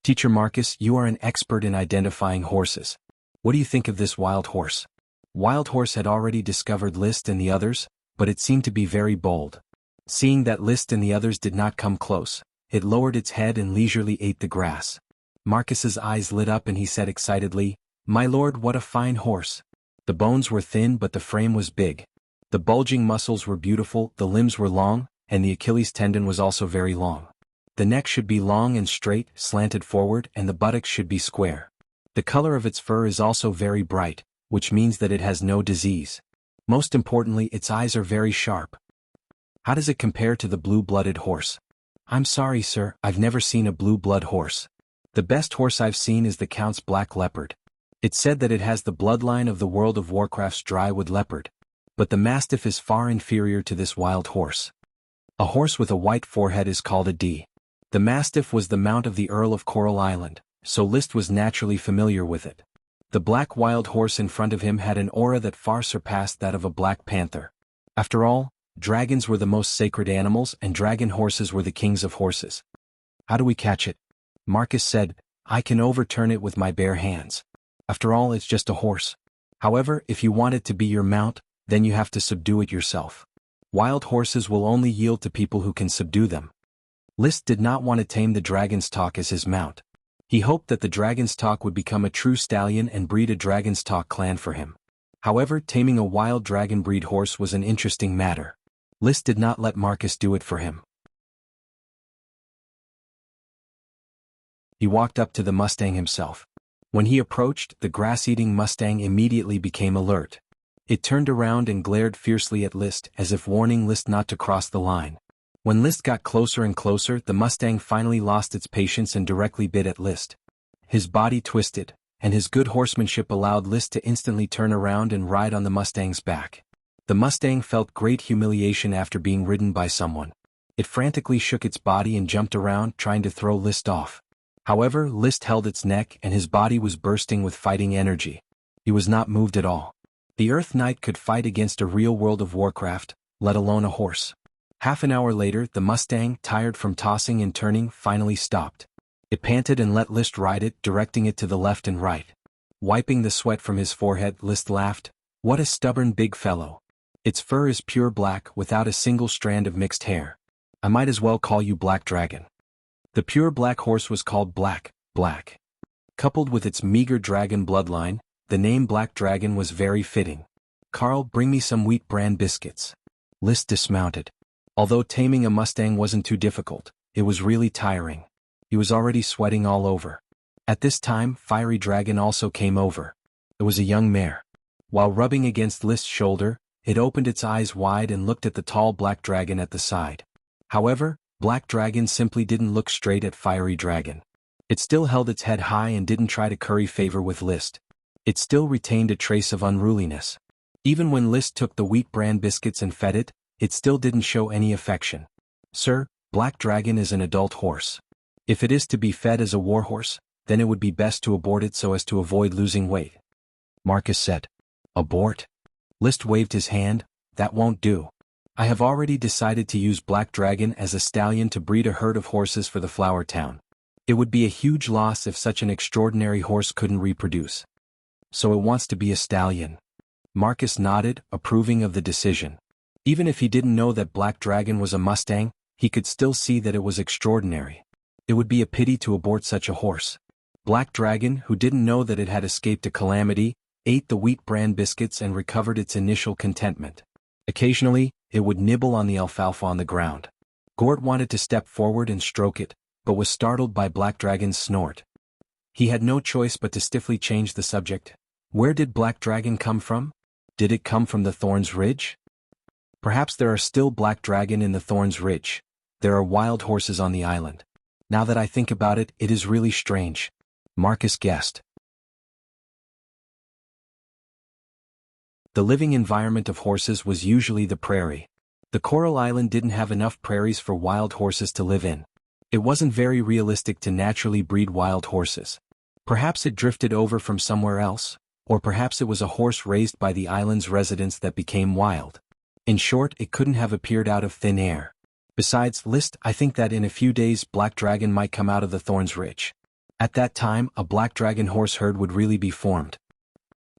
Teacher Marcus, you are an expert in identifying horses. What do you think of this wild horse? Wild Horse had already discovered List and the others, but it seemed to be very bold. Seeing that List and the others did not come close, it lowered its head and leisurely ate the grass. Marcus's eyes lit up and he said excitedly, "My lord, what a fine horse!" The bones were thin but the frame was big. The bulging muscles were beautiful, the limbs were long, and the Achilles tendon was also very long. The neck should be long and straight, slanted forward, and the buttocks should be square. The color of its fur is also very bright, which means that it has no disease. Most importantly, its eyes are very sharp. How does it compare to the blue-blooded horse? I'm sorry, sir, I've never seen a blue-blood horse. The best horse I've seen is the Count's black leopard. It's said that it has the bloodline of the World of Warcraft's drywood leopard. But the mastiff is far inferior to this wild horse. A horse with a white forehead is called a D. The mastiff was the mount of the Earl of Coral Island, so List was naturally familiar with it. The black wild horse in front of him had an aura that far surpassed that of a black panther. After all, dragons were the most sacred animals and dragon horses were the kings of horses. How do we catch it? Marcus said, I can overturn it with my bare hands. After all, it's just a horse. However, if you want it to be your mount, then you have to subdue it yourself. Wild horses will only yield to people who can subdue them. List did not want to tame the dragon's talk as his mount. He hoped that the dragon's talk would become a true stallion and breed a dragon's talk clan for him. However, taming a wild dragon breed horse was an interesting matter. List did not let Marcus do it for him. He walked up to the Mustang himself. When he approached, the grass-eating Mustang immediately became alert. It turned around and glared fiercely at List as if warning List not to cross the line. When List got closer and closer, the Mustang finally lost its patience and directly bit at List. His body twisted, and his good horsemanship allowed List to instantly turn around and ride on the Mustang's back. The Mustang felt great humiliation after being ridden by someone. It frantically shook its body and jumped around, trying to throw List off. However, List held its neck and his body was bursting with fighting energy. He was not moved at all. The Earth Knight could fight against a real World of Warcraft, let alone a horse. Half an hour later, the Mustang, tired from tossing and turning, finally stopped. It panted and let List ride it, directing it to the left and right. Wiping the sweat from his forehead, List laughed. What a stubborn big fellow. Its fur is pure black, without a single strand of mixed hair. I might as well call you Black Dragon. The pure black horse was called Black. Coupled with its meager dragon bloodline, the name Black Dragon was very fitting. Carl, bring me some wheat bran biscuits. List dismounted. Although taming a Mustang wasn't too difficult, it was really tiring. He was already sweating all over. At this time, Fiery Dragon also came over. It was a young mare. While rubbing against List's shoulder, it opened its eyes wide and looked at the tall Black Dragon at the side. However, Black Dragon simply didn't look straight at Fiery Dragon. It still held its head high and didn't try to curry favor with List. It still retained a trace of unruliness. Even when List took the wheat bran biscuits and fed it, it still didn't show any affection. Sir, Black Dragon is an adult horse. If it is to be fed as a warhorse, then it would be best to abort it so as to avoid losing weight. Marcus said. Abort? List waved his hand. That won't do. I have already decided to use Black Dragon as a stallion to breed a herd of horses for the flower town. It would be a huge loss if such an extraordinary horse couldn't reproduce. So it wants to be a stallion. Marcus nodded, approving of the decision. Even if he didn't know that Black Dragon was a Mustang, he could still see that it was extraordinary. It would be a pity to abort such a horse. Black Dragon, who didn't know that it had escaped a calamity, ate the wheat bran biscuits and recovered its initial contentment. Occasionally, it would nibble on the alfalfa on the ground. Gort wanted to step forward and stroke it, but was startled by Black Dragon's snort. He had no choice but to stiffly change the subject. Where did Black Dragon come from? Did it come from the Thorns Ridge? Perhaps there are still Black Dragon in the Thorns Ridge. There are wild horses on the island. Now that I think about it, it is really strange. Marcus guessed. The living environment of horses was usually the prairie. The Coral Island didn't have enough prairies for wild horses to live in. It wasn't very realistic to naturally breed wild horses. Perhaps it drifted over from somewhere else, or perhaps it was a horse raised by the island's residents that became wild. In short, it couldn't have appeared out of thin air. Besides, I think that in a few days Black Dragon might come out of the Thorns Ridge. At that time, a Black Dragon horse herd would really be formed.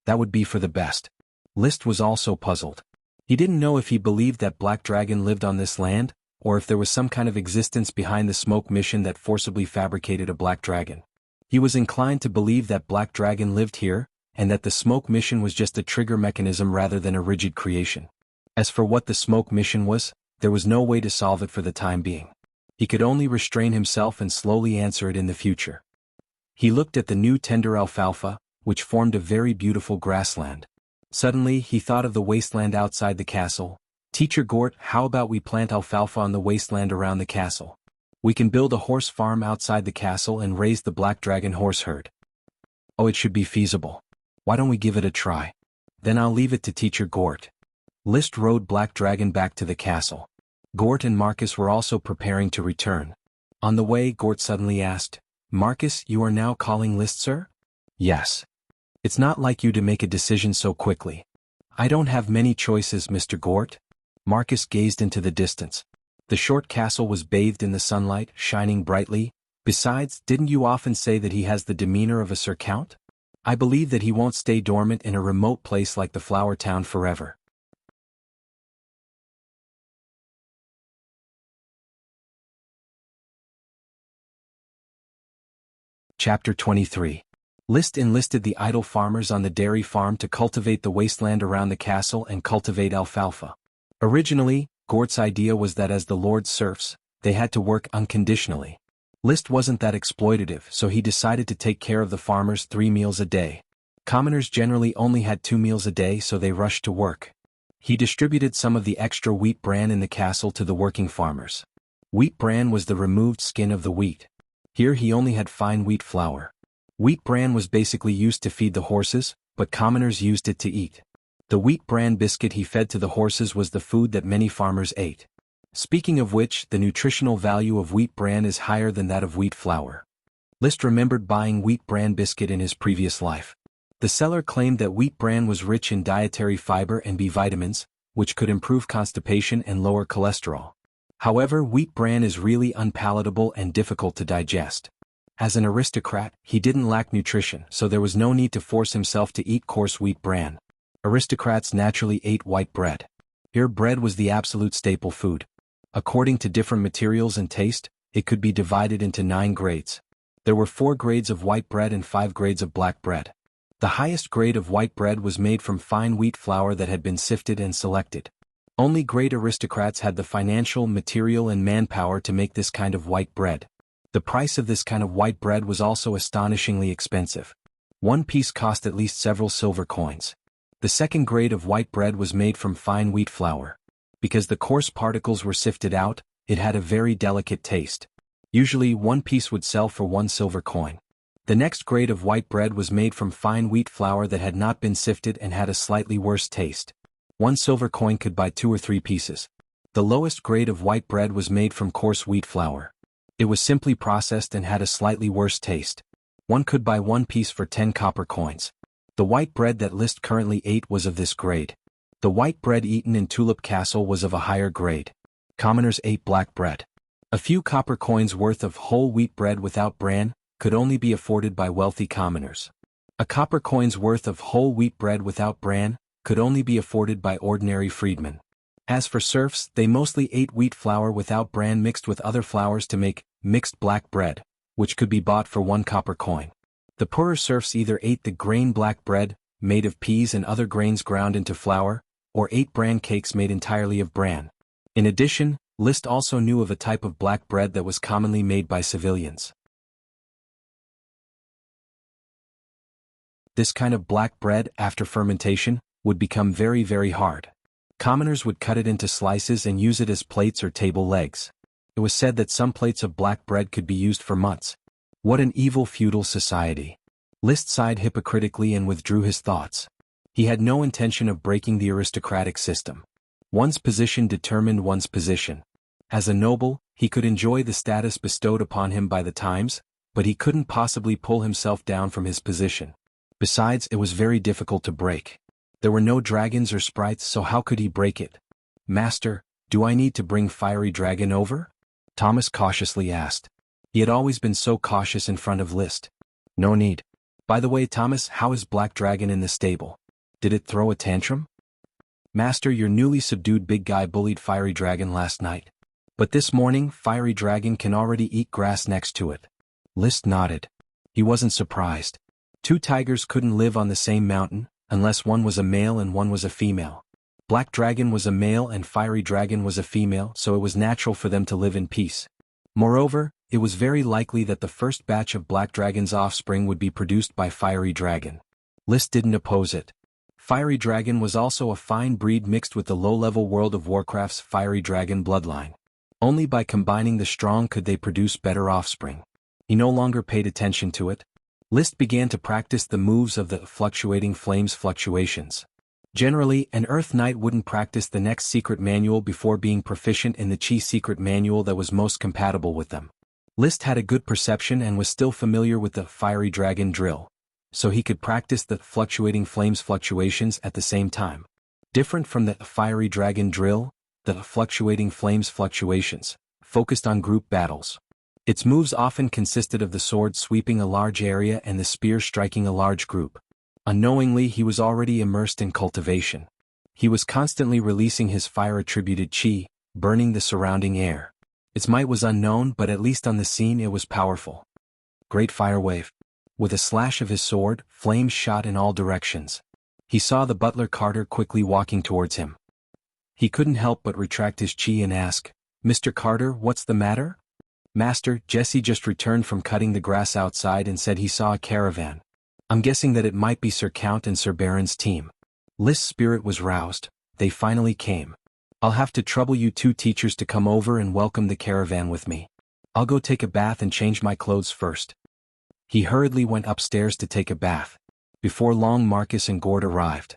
That would be for the best. List was also puzzled. He didn't know if he believed that Black Dragon lived on this land, or if there was some kind of existence behind the smoke mission that forcibly fabricated a Black Dragon. He was inclined to believe that Black Dragon lived here, and that the smoke mission was just a trigger mechanism rather than a rigid creation. As for what the smoke mission was, there was no way to solve it for the time being. He could only restrain himself and slowly answer it in the future. He looked at the new tender alfalfa, which formed a very beautiful grassland. Suddenly, he thought of the wasteland outside the castle. Teacher Gort, how about we plant alfalfa on the wasteland around the castle? We can build a horse farm outside the castle and raise the Black Dragon horse herd. Oh, it should be feasible. Why don't we give it a try? Then I'll leave it to Teacher Gort. List rode Black Dragon back to the castle. Gort and Marcus were also preparing to return. On the way, Gort suddenly asked, Marcus, you are now calling List, sir? Yes. It's not like you to make a decision so quickly. I don't have many choices, Mr. Gort. Marcus gazed into the distance. The short castle was bathed in the sunlight, shining brightly. Besides, didn't you often say that he has the demeanor of a Sir Count? I believe that he won't stay dormant in a remote place like the flower town forever. Chapter 23. List enlisted the idle farmers on the dairy farm to cultivate the wasteland around the castle and cultivate alfalfa. Originally, Gort's idea was that as the Lord's serfs, they had to work unconditionally. List wasn't that exploitative, so he decided to take care of the farmers 3 meals a day. Commoners generally only had 2 meals a day, so they rushed to work. He distributed some of the extra wheat bran in the castle to the working farmers. Wheat bran was the removed skin of the wheat. Here he only had fine wheat flour. Wheat bran was basically used to feed the horses, but commoners used it to eat. The wheat bran biscuit he fed to the horses was the food that many farmers ate. Speaking of which, the nutritional value of wheat bran is higher than that of wheat flour. List remembered buying wheat bran biscuit in his previous life. The seller claimed that wheat bran was rich in dietary fiber and B vitamins, which could improve constipation and lower cholesterol. However, wheat bran is really unpalatable and difficult to digest. As an aristocrat, he didn't lack nutrition, so there was no need to force himself to eat coarse wheat bran. Aristocrats naturally ate white bread. Here bread was the absolute staple food. According to different materials and taste, it could be divided into 9 grades. There were 4 grades of white bread and 5 grades of black bread. The highest grade of white bread was made from fine wheat flour that had been sifted and selected. Only great aristocrats had the financial, material and manpower to make this kind of white bread. The price of this kind of white bread was also astonishingly expensive. 1 piece cost at least several silver coins. The second grade of white bread was made from fine wheat flour. Because the coarse particles were sifted out, it had a very delicate taste. Usually 1 piece would sell for 1 silver coin. The next grade of white bread was made from fine wheat flour that had not been sifted and had a slightly worse taste. 1 silver coin could buy 2 or 3 pieces. The lowest grade of white bread was made from coarse wheat flour. It was simply processed and had a slightly worse taste. One could buy one piece for 10 copper coins. The white bread that List currently ate was of this grade. The white bread eaten in Tulip Castle was of a higher grade. Commoners ate black bread. A few copper coins worth of whole wheat bread without bran could only be afforded by wealthy commoners. A copper coin's worth of whole wheat bread without bran could only be afforded by ordinary freedmen. As for serfs, they mostly ate wheat flour without bran mixed with other flours to make mixed black bread, which could be bought for 1 copper coin. The poorer serfs either ate the grain black bread, made of peas and other grains ground into flour, or ate bran cakes made entirely of bran. In addition, List also knew of a type of black bread that was commonly made by civilians. This kind of black bread, after fermentation, would become very, very hard. Commoners would cut it into slices and use it as plates or table legs. It was said that some plates of black bread could be used for months. What an evil feudal society. List sighed hypocritically and withdrew his thoughts. He had no intention of breaking the aristocratic system. One's position determined one's position. As a noble, he could enjoy the status bestowed upon him by the times, but he couldn't possibly pull himself down from his position. Besides, it was very difficult to break. There were no dragons or sprites, so how could he break it? "Master, do I need to bring Fiery Dragon over?" Thomas cautiously asked. He had always been so cautious in front of List. "No need. By the way, Thomas, how is Black Dragon in the stable? Did it throw a tantrum?" "Master, your newly subdued big guy bullied Fiery Dragon last night. But this morning, Fiery Dragon can already eat grass next to it." List nodded. He wasn't surprised. 2 tigers couldn't live on the same mountain, unless one was a male and one was a female. Black Dragon was a male and Fiery Dragon was a female, so it was natural for them to live in peace. Moreover, it was very likely that the first batch of Black Dragon's offspring would be produced by Fiery Dragon. List didn't oppose it. Fiery Dragon was also a fine breed mixed with the low-level World of Warcraft's Fiery Dragon bloodline. Only by combining the strong could they produce better offspring. He no longer paid attention to it. List began to practice the moves of the Fluctuating Flames fluctuations. Generally, an Earth Knight wouldn't practice the next secret manual before being proficient in the Chi secret manual that was most compatible with them. List had a good perception and was still familiar with the Fiery Dragon drill, so he could practice the Fluctuating Flames fluctuations at the same time. Different from the Fiery Dragon drill, the Fluctuating Flames fluctuations focused on group battles. Its moves often consisted of the sword sweeping a large area and the spear striking a large group. Unknowingly, he was already immersed in cultivation. He was constantly releasing his fire-attributed chi, burning the surrounding air. Its might was unknown, but at least on the scene it was powerful. Great fire wave. With a slash of his sword, flames shot in all directions. He saw the butler Carter quickly walking towards him. He couldn't help but retract his chi and ask, "Mr. Carter, what's the matter?" "Master, Jesse just returned from cutting the grass outside and said he saw a caravan. I'm guessing that it might be Sir Count and Sir Baron's team." List's spirit was roused. They finally came. "I'll have to trouble you 2 teachers to come over and welcome the caravan with me. I'll go take a bath and change my clothes first." He hurriedly went upstairs to take a bath. Before long, Marcus and Gord arrived.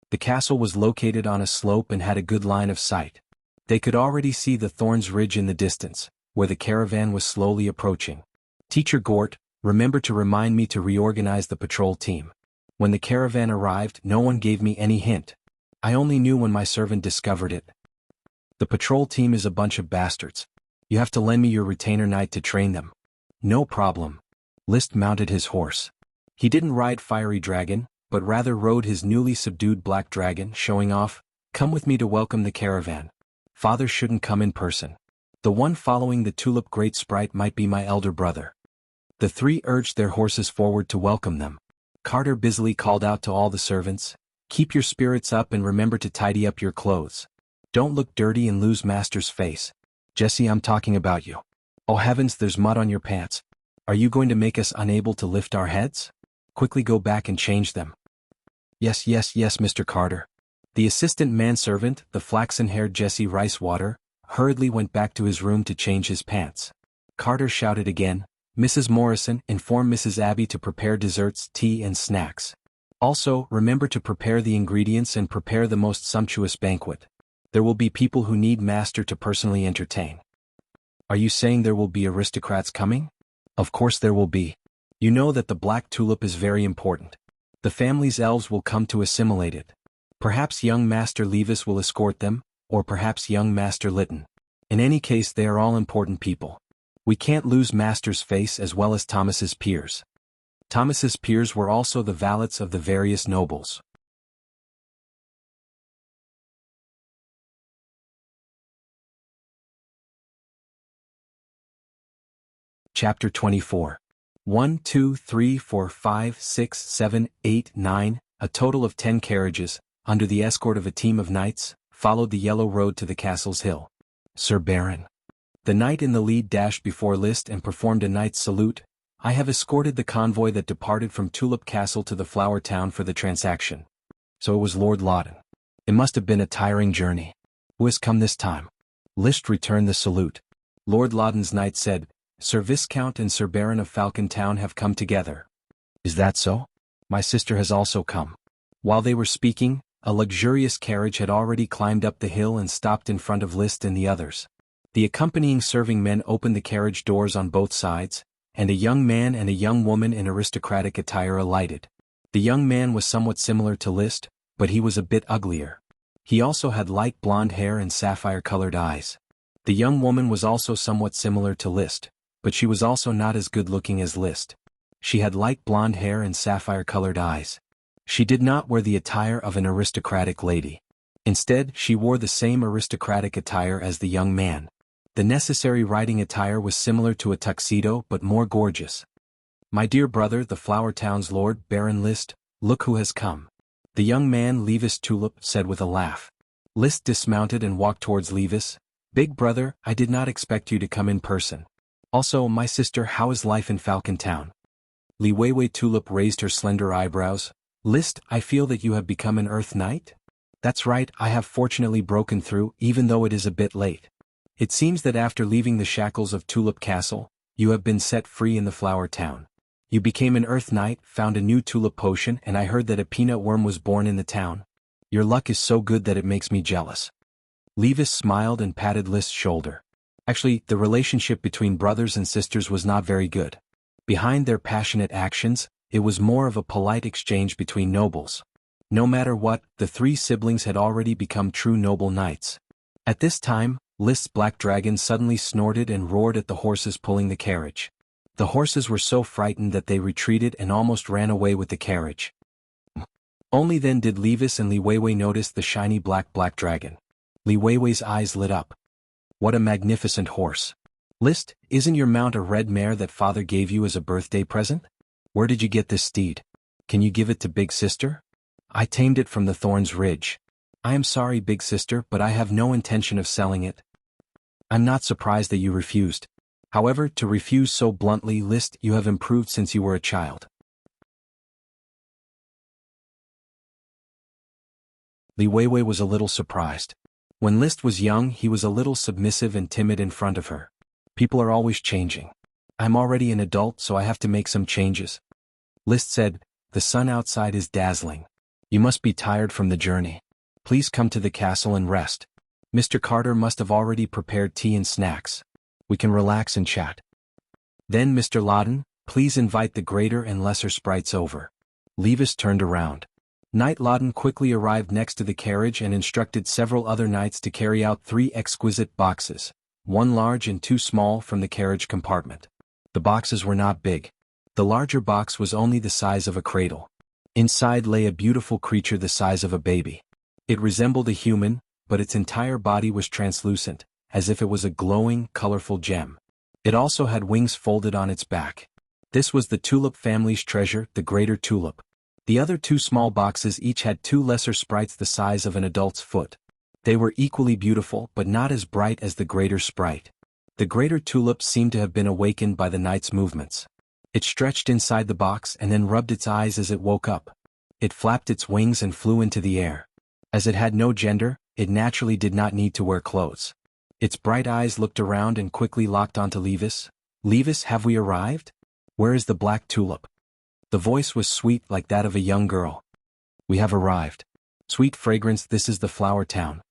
The castle was located on a slope and had a good line of sight. They could already see the Thorns Ridge in the distance, where the caravan was slowly approaching. "Teacher Gort, remember to remind me to reorganize the patrol team. When the caravan arrived, no one gave me any hint. I only knew when my servant discovered it. The patrol team is a bunch of bastards. You have to lend me your retainer knight to train them." "No problem." List mounted his horse. He didn't ride Fiery Dragon, but rather rode his newly subdued Black Dragon, showing off, "Come with me to welcome the caravan. Father shouldn't come in person. The one following the tulip great sprite might be my elder brother." The 3 urged their horses forward to welcome them. Carter busily called out to all the servants, "Keep your spirits up and remember to tidy up your clothes. Don't look dirty and lose master's face. Jesse, I'm talking about you. Oh heavens, there's mud on your pants. Are you going to make us unable to lift our heads? Quickly go back and change them." Yes, Mr. Carter." The assistant manservant, the flaxen-haired Jesse Ricewater, hurriedly went back to his room to change his pants. Carter shouted again, "Mrs. Morrison, inform Mrs. Abby to prepare desserts, tea and snacks. Also, remember to prepare the ingredients and prepare the most sumptuous banquet." There will be people who need master to personally entertain. Are you saying there will be aristocrats coming? Of course there will be. You know that the black tulip is very important. The family's elves will come to assimilate it. Perhaps young Master Levis will escort them, or perhaps young Master Lytton. In any case, they are all important people. We can't lose Master's face as well as Thomas's peers. Thomas's peers were also the valets of the various nobles. Chapter 24. 1, 2, 3, 4, 5, 6, 7, 8, 9, a total of 10 carriages, under the escort of a team of knights, followed the yellow road to the castle's hill. Sir Baron. The knight in the lead dashed before List and performed a knight's salute. I have escorted the convoy that departed from Tulip Castle to the Flower Town for the transaction. So it was Lord Loudon. It must have been a tiring journey. Who has come this time? List returned the salute. Lord Loudon's knight said, Sir Viscount and Sir Baron of Falcon Town have come together. Is that so? My sister has also come. While they were speaking, a luxurious carriage had already climbed up the hill and stopped in front of List and the others. The accompanying serving men opened the carriage doors on both sides, and a young man and a young woman in aristocratic attire alighted. The young man was somewhat similar to List, but he was a bit uglier. He also had light blonde hair and sapphire-colored eyes. The young woman was also somewhat similar to List, but she was also not as good-looking as List. She had light blonde hair and sapphire-colored eyes. She did not wear the attire of an aristocratic lady. Instead, she wore the same aristocratic attire as the young man. The necessary riding attire was similar to a tuxedo but more gorgeous. My dear brother, the Flower Town's Lord Baron List, look who has come. The young man Levis Tulip said with a laugh. List dismounted and walked towards Levis. Big brother, I did not expect you to come in person. Also, my sister, how is life in Falcon Town? Li Weiwei Tulip raised her slender eyebrows. List, I feel that you have become an Earth Knight? That's right, I have fortunately broken through, even though it is a bit late. It seems that after leaving the shackles of Tulip Castle, you have been set free in the Flower Town. You became an Earth Knight, found a new tulip potion, and I heard that a peanut worm was born in the town. Your luck is so good that it makes me jealous. Levis smiled and patted List's shoulder. Actually, the relationship between brothers and sisters was not very good. Behind their passionate actions, it was more of a polite exchange between nobles. No matter what, the three siblings had already become true noble knights. At this time, List's black dragon suddenly snorted and roared at the horses pulling the carriage. The horses were so frightened that they retreated and almost ran away with the carriage. Only then did Levis and Li Weiwei notice the shiny black dragon. Li Weiwei's eyes lit up. What a magnificent horse. List, isn't your mount a red mare that father gave you as a birthday present? Where did you get this steed? Can you give it to big sister? I tamed it from the Thorns Ridge. I am sorry, big sister, but I have no intention of selling it. I'm not surprised that you refused. However, to refuse so bluntly, List, you have improved since you were a child. Li Weiwei was a little surprised. When List was young, he was a little submissive and timid in front of her. People are always changing. I'm already an adult, so I have to make some changes. List said, the sun outside is dazzling. You must be tired from the journey. Please come to the castle and rest. Mr. Carter must have already prepared tea and snacks. We can relax and chat. Then Mr. Loudon, please invite the greater and lesser sprites over. Levis turned around. Knight Loudon quickly arrived next to the carriage and instructed several other knights to carry out 3 exquisite boxes, 1 large and 2 small, from the carriage compartment. The boxes were not big. The larger box was only the size of a cradle. Inside lay a beautiful creature the size of a baby. It resembled a human, but its entire body was translucent, as if it was a glowing, colorful gem. It also had wings folded on its back. This was the Tulip family's treasure, the Greater Tulip. The other 2 small boxes each had 2 lesser sprites the size of an adult's foot. They were equally beautiful but not as bright as the Greater Sprite. The Greater Tulip seemed to have been awakened by the knight's movements. It stretched inside the box and then rubbed its eyes as it woke up. It flapped its wings and flew into the air. As it had no gender, it naturally did not need to wear clothes. Its bright eyes looked around and quickly locked onto Levis. Levis, have we arrived? Where is the black tulip? The voice was sweet like that of a young girl. We have arrived. Sweet fragrance, this is the Flower Town.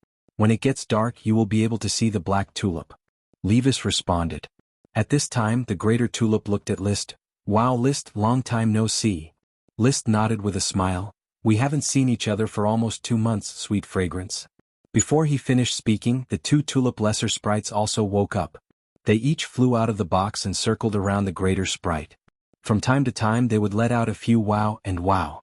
When it gets dark you will be able to see the black tulip. Levis responded. At this time the greater tulip looked at List. Wow List, long time no see. List nodded with a smile. We haven't seen each other for almost 2 months, Sweet Fragrance. Before he finished speaking, the 2 tulip lesser sprites also woke up. They each flew out of the box and circled around the greater sprite. From time to time they would let out a few wow and wow.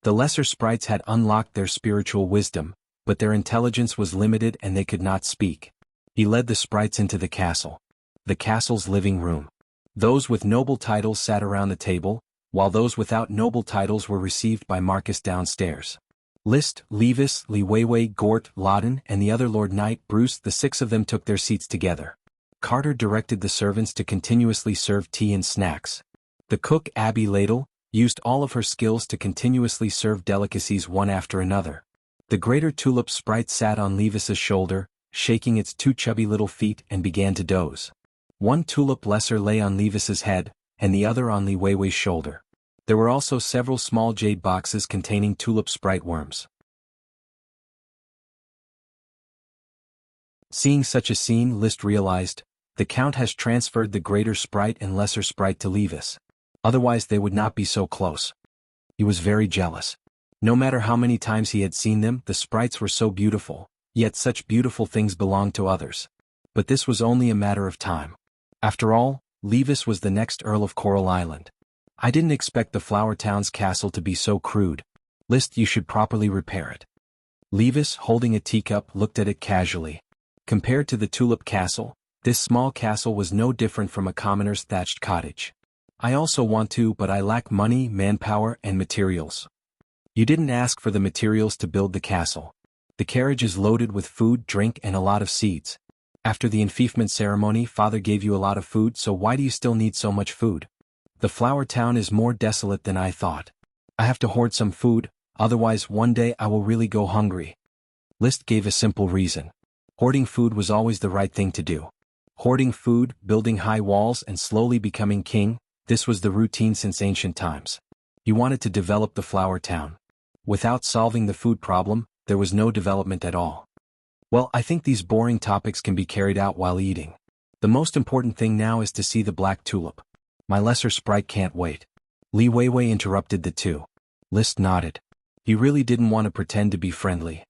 The lesser sprites had unlocked their spiritual wisdom, but their intelligence was limited and they could not speak. He led the sprites into the castle. The castle's living room. Those with noble titles sat around the table, while those without noble titles were received by Marcus downstairs. List, Levis, Li Weiwei, Gort, Loudon, and the other Lord Knight Bruce, the 6 of them took their seats together. Carter directed the servants to continuously serve tea and snacks. The cook, Abby Ladle, used all of her skills to continuously serve delicacies one after another. The greater tulip sprite sat on Levis's shoulder, shaking its 2 chubby little feet and began to doze. 1 tulip lesser lay on Levis's head, and the other on Li Weiwei's shoulder. There were also several small jade boxes containing tulip sprite worms. Seeing such a scene, List realized, the Count has transferred the greater sprite and lesser sprite to Levis. Otherwise they would not be so close. He was very jealous. No matter how many times he had seen them, the sprites were so beautiful, yet such beautiful things belonged to others. But this was only a matter of time. After all, Levis was the next Earl of Coral Island. I didn't expect the Flower Town's castle to be so crude. List, you should properly repair it. Levis, holding a teacup, looked at it casually. Compared to the Tulip Castle, this small castle was no different from a commoner's thatched cottage. I also want to, but I lack money, manpower, and materials. You didn't ask for the materials to build the castle. The carriage is loaded with food, drink, and a lot of seeds. After the enfeoffment ceremony, Father gave you a lot of food, so why do you still need so much food? The Flower Town is more desolate than I thought. I have to hoard some food, otherwise one day I will really go hungry. List gave a simple reason. Hoarding food was always the right thing to do. Hoarding food, building high walls, and slowly becoming king, this was the routine since ancient times. He wanted to develop the Flower Town. Without solving the food problem, there was no development at all. Well, I think these boring topics can be carried out while eating. The most important thing now is to see the black tulip. My lesser sprite can't wait. Li Weiwei interrupted the 2. List nodded. He really didn't want to pretend to be friendly.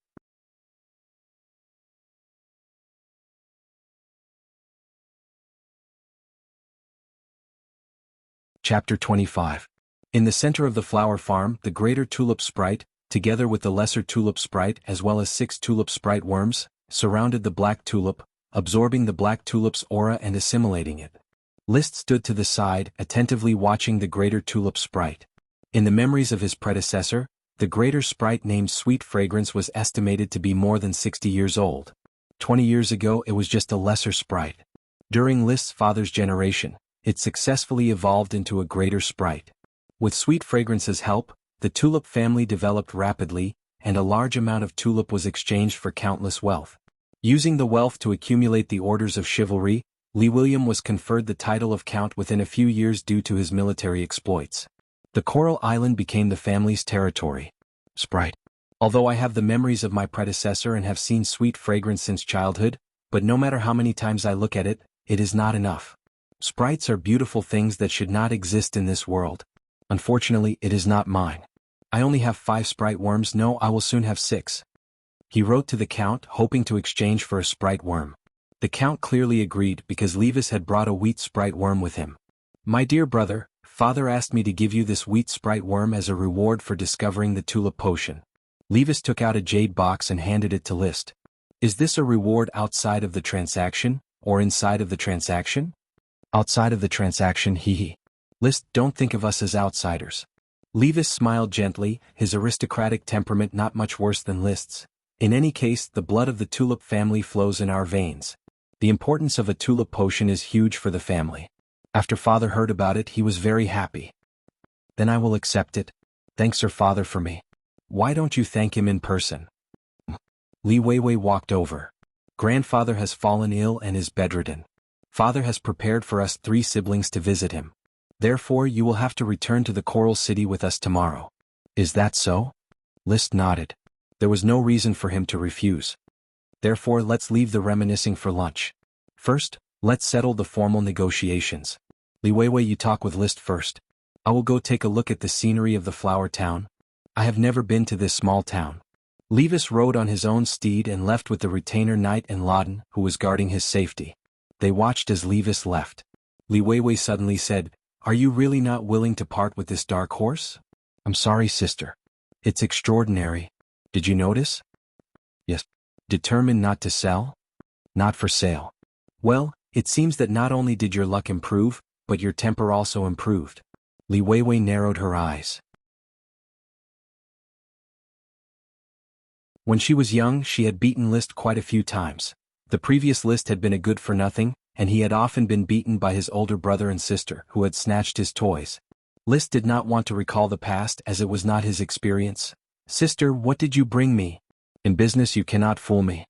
Chapter 25. In the center of the flower farm, the greater tulip sprite, together with the lesser tulip sprite as well as 6 tulip sprite worms, surrounded the black tulip, absorbing the black tulip's aura and assimilating it. List stood to the side, attentively watching the greater tulip sprite. In the memories of his predecessor, the greater sprite named Sweet Fragrance was estimated to be more than 60 years old. 20 years ago it was just a lesser sprite. During List's father's generation, it successfully evolved into a greater sprite. With Sweet Fragrance's help, the tulip family developed rapidly, and a large amount of tulip was exchanged for countless wealth. Using the wealth to accumulate the orders of chivalry, Lee William was conferred the title of Count within a few years due to his military exploits. The Coral Island became the family's territory. Sprite. Although I have the memories of my predecessor and have seen Sweet Fragrance since childhood, but no matter how many times I look at it, it is not enough. Sprites are beautiful things that should not exist in this world. Unfortunately, it is not mine. I only have 5 sprite worms. No, I will soon have 6. He wrote to the Count, hoping to exchange for a sprite worm. The Count clearly agreed because Levis had brought a wheat sprite worm with him. My dear brother, Father asked me to give you this wheat sprite worm as a reward for discovering the tulip potion. Levis took out a jade box and handed it to List. Is this a reward outside of the transaction, or inside of the transaction? Outside of the transaction, hee. List, don't think of us as outsiders. Levis smiled gently, his aristocratic temperament not much worse than List's. In any case, the blood of the tulip family flows in our veins. The importance of a tulip potion is huge for the family. After Father heard about it, he was very happy. Then I will accept it. Thanks Sir Father for me. Why don't you thank him in person? Li Weiwei walked over. Grandfather has fallen ill and is bedridden. Father has prepared for us 3 siblings to visit him. Therefore you will have to return to the Coral City with us tomorrow. Is that so? List nodded. There was no reason for him to refuse. Therefore let's leave the reminiscing for lunch. First, let's settle the formal negotiations. Li Weiwei, you talk with List first. I will go take a look at the scenery of the flower town. I have never been to this small town. Levis rode on his own steed and left with the retainer knight and Laden, who was guarding his safety. They watched as Levis left. Li Weiwei suddenly said, "Are you really not willing to part with this dark horse?" "I'm sorry, sister. It's extraordinary. Did you notice?" "Yes." "Determined not to sell?" "Not for sale." "Well, it seems that not only did your luck improve, but your temper also improved." Li Weiwei narrowed her eyes. When she was young, she had beaten List quite a few times. The previous List had been a good-for-nothing, and he had often been beaten by his older brother and sister, who had snatched his toys. List did not want to recall the past as it was not his experience. "Sister, what did you bring me? In business you cannot fool me.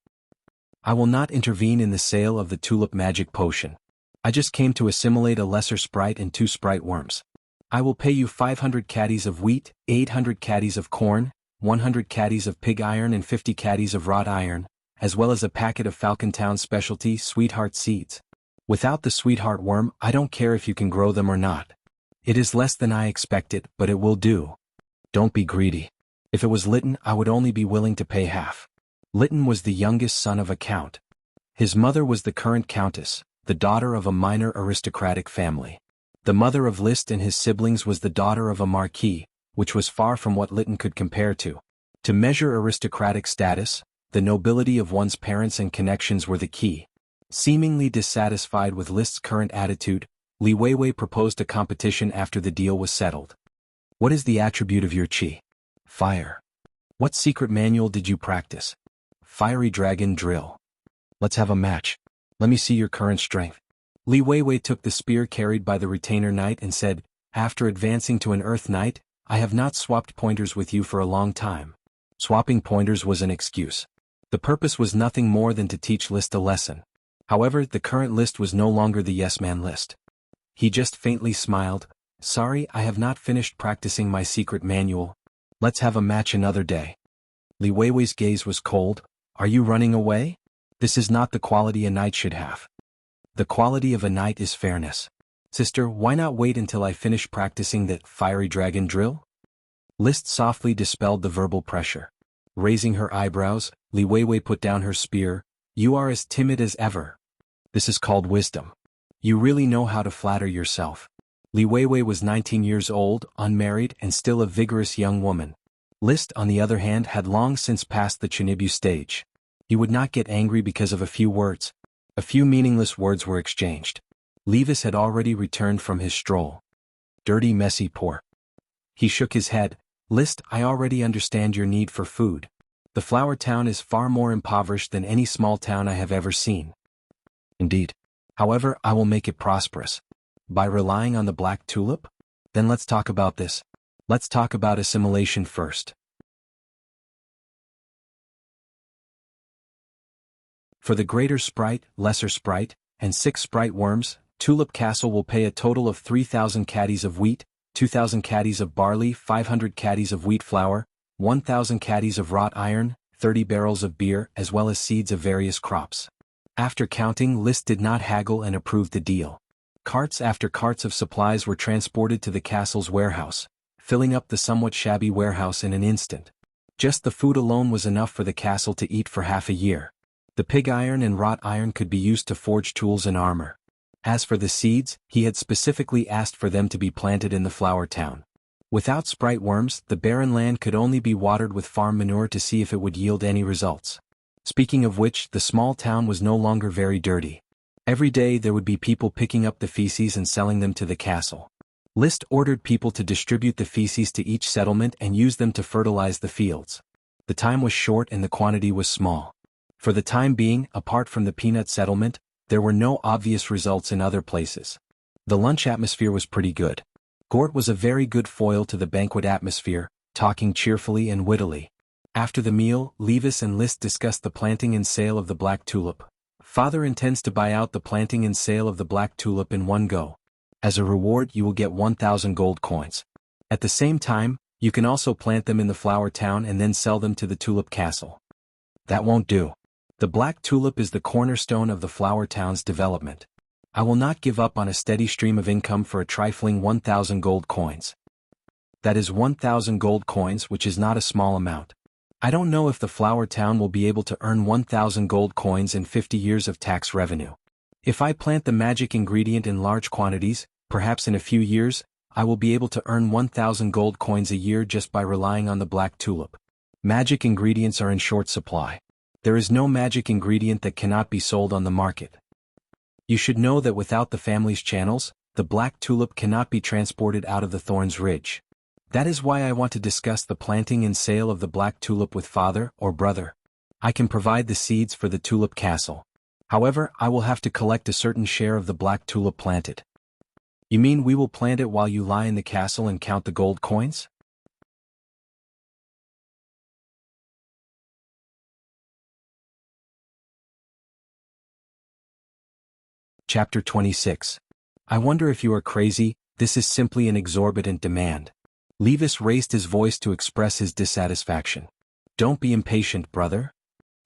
I will not intervene in the sale of the tulip magic potion. I just came to assimilate a lesser sprite and 2 sprite worms. I will pay you 500 caddies of wheat, 800 caddies of corn, 100 caddies of pig iron and 50 caddies of wrought iron, as well as a packet of Falcontown specialty sweetheart seeds. Without the sweetheart worm, I don't care if you can grow them or not. It is less than I expected, but it will do. Don't be greedy. If it was Lytton, I would only be willing to pay half." Lytton was the youngest son of a count. His mother was the current countess, the daughter of a minor aristocratic family. The mother of List and his siblings was the daughter of a marquis, which was far from what Lytton could compare to. To measure aristocratic status, the nobility of one's parents and connections were the key. Seemingly dissatisfied with List's current attitude, Li Weiwei proposed a competition after the deal was settled. "What is the attribute of your chi?" "Fire." "What secret manual did you practice?" "Fiery dragon drill." "Let's have a match. Let me see your current strength." Li Weiwei took the spear carried by the retainer knight and said, "After advancing to an earth knight, I have not swapped pointers with you for a long time." Swapping pointers was an excuse. The purpose was nothing more than to teach List a lesson. However, the current List was no longer the yes-man List. He just faintly smiled. "Sorry, I have not finished practicing my secret manual. Let's have a match another day." Li Weiwei's gaze was cold. "Are you running away? This is not the quality a knight should have. The quality of a knight is fairness. Sister, why not wait until I finish practicing that fiery dragon drill?" List softly dispelled the verbal pressure. Raising her eyebrows, Li Weiwei put down her spear. "You are as timid as ever. This is called wisdom. You really know how to flatter yourself." Li Weiwei was 19 years old, unmarried, and still a vigorous young woman. List, on the other hand, had long since passed the Chinibu stage. He would not get angry because of a few words. A few meaningless words were exchanged. Levis had already returned from his stroll. "Dirty, messy, poor." He shook his head. "List, I already understand your need for food. The flower town is far more impoverished than any small town I have ever seen." "Indeed. However, I will make it prosperous." "By relying on the black tulip? Then let's talk about this. Let's talk about assimilation first." For the greater sprite, lesser sprite, and 6 sprite worms, Tulip Castle will pay a total of 3,000 caddies of wheat, 2,000 caddies of barley, 500 caddies of wheat flour, 1,000 caddies of wrought iron, 30 barrels of beer, as well as seeds of various crops. After counting, List did not haggle and approved the deal. Carts after carts of supplies were transported to the castle's warehouse, filling up the somewhat shabby warehouse in an instant. Just the food alone was enough for the castle to eat for half a year. The pig iron and wrought iron could be used to forge tools and armor. As for the seeds, he had specifically asked for them to be planted in the flower town. Without sprite worms, the barren land could only be watered with farm manure to see if it would yield any results. Speaking of which, the small town was no longer very dirty. Every day there would be people picking up the feces and selling them to the castle. List ordered people to distribute the feces to each settlement and use them to fertilize the fields. The time was short and the quantity was small. For the time being, apart from the peanut settlement, there were no obvious results in other places. The lunch atmosphere was pretty good. Gort was a very good foil to the banquet atmosphere, talking cheerfully and wittily. After the meal, Levis and List discussed the planting and sale of the black tulip. "Father intends to buy out the planting and sale of the black tulip in one go. As a reward you will get 1,000 gold coins. At the same time, you can also plant them in the flower town and then sell them to the tulip castle." "That won't do. The black tulip is the cornerstone of the flower town's development. I will not give up on a steady stream of income for a trifling 1,000 gold coins. That is 1,000 gold coins, which is not a small amount. I don't know if the flower town will be able to earn 1,000 gold coins in 50 years of tax revenue. If I plant the magic ingredient in large quantities, perhaps in a few years, I will be able to earn 1,000 gold coins a year just by relying on the black tulip. Magic ingredients are in short supply. There is no magic ingredient that cannot be sold on the market. You should know that without the family's channels, the black tulip cannot be transported out of the Thorns Ridge. That is why I want to discuss the planting and sale of the black tulip with father or brother. I can provide the seeds for the tulip castle. However, I will have to collect a certain share of the black tulip planted. You mean we will plant it while you lie in the castle and count the gold coins? Chapter 26. I wonder if you are crazy. This is simply an exorbitant demand. Levis raised his voice to express his dissatisfaction. Don't be impatient, brother.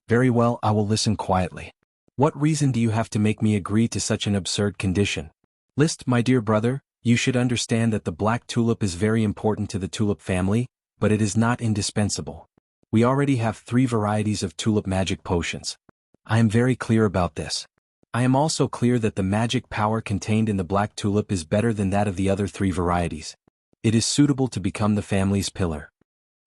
Very well, I will listen quietly. What reason do you have to make me agree to such an absurd condition? List, my dear brother, you should understand that the black tulip is very important to the tulip family, but it is not indispensable. We already have 3 varieties of tulip magic potions. I am very clear about this. I am also clear that the magic power contained in the black tulip is better than that of the other 3 varieties. It is suitable to become the family's pillar.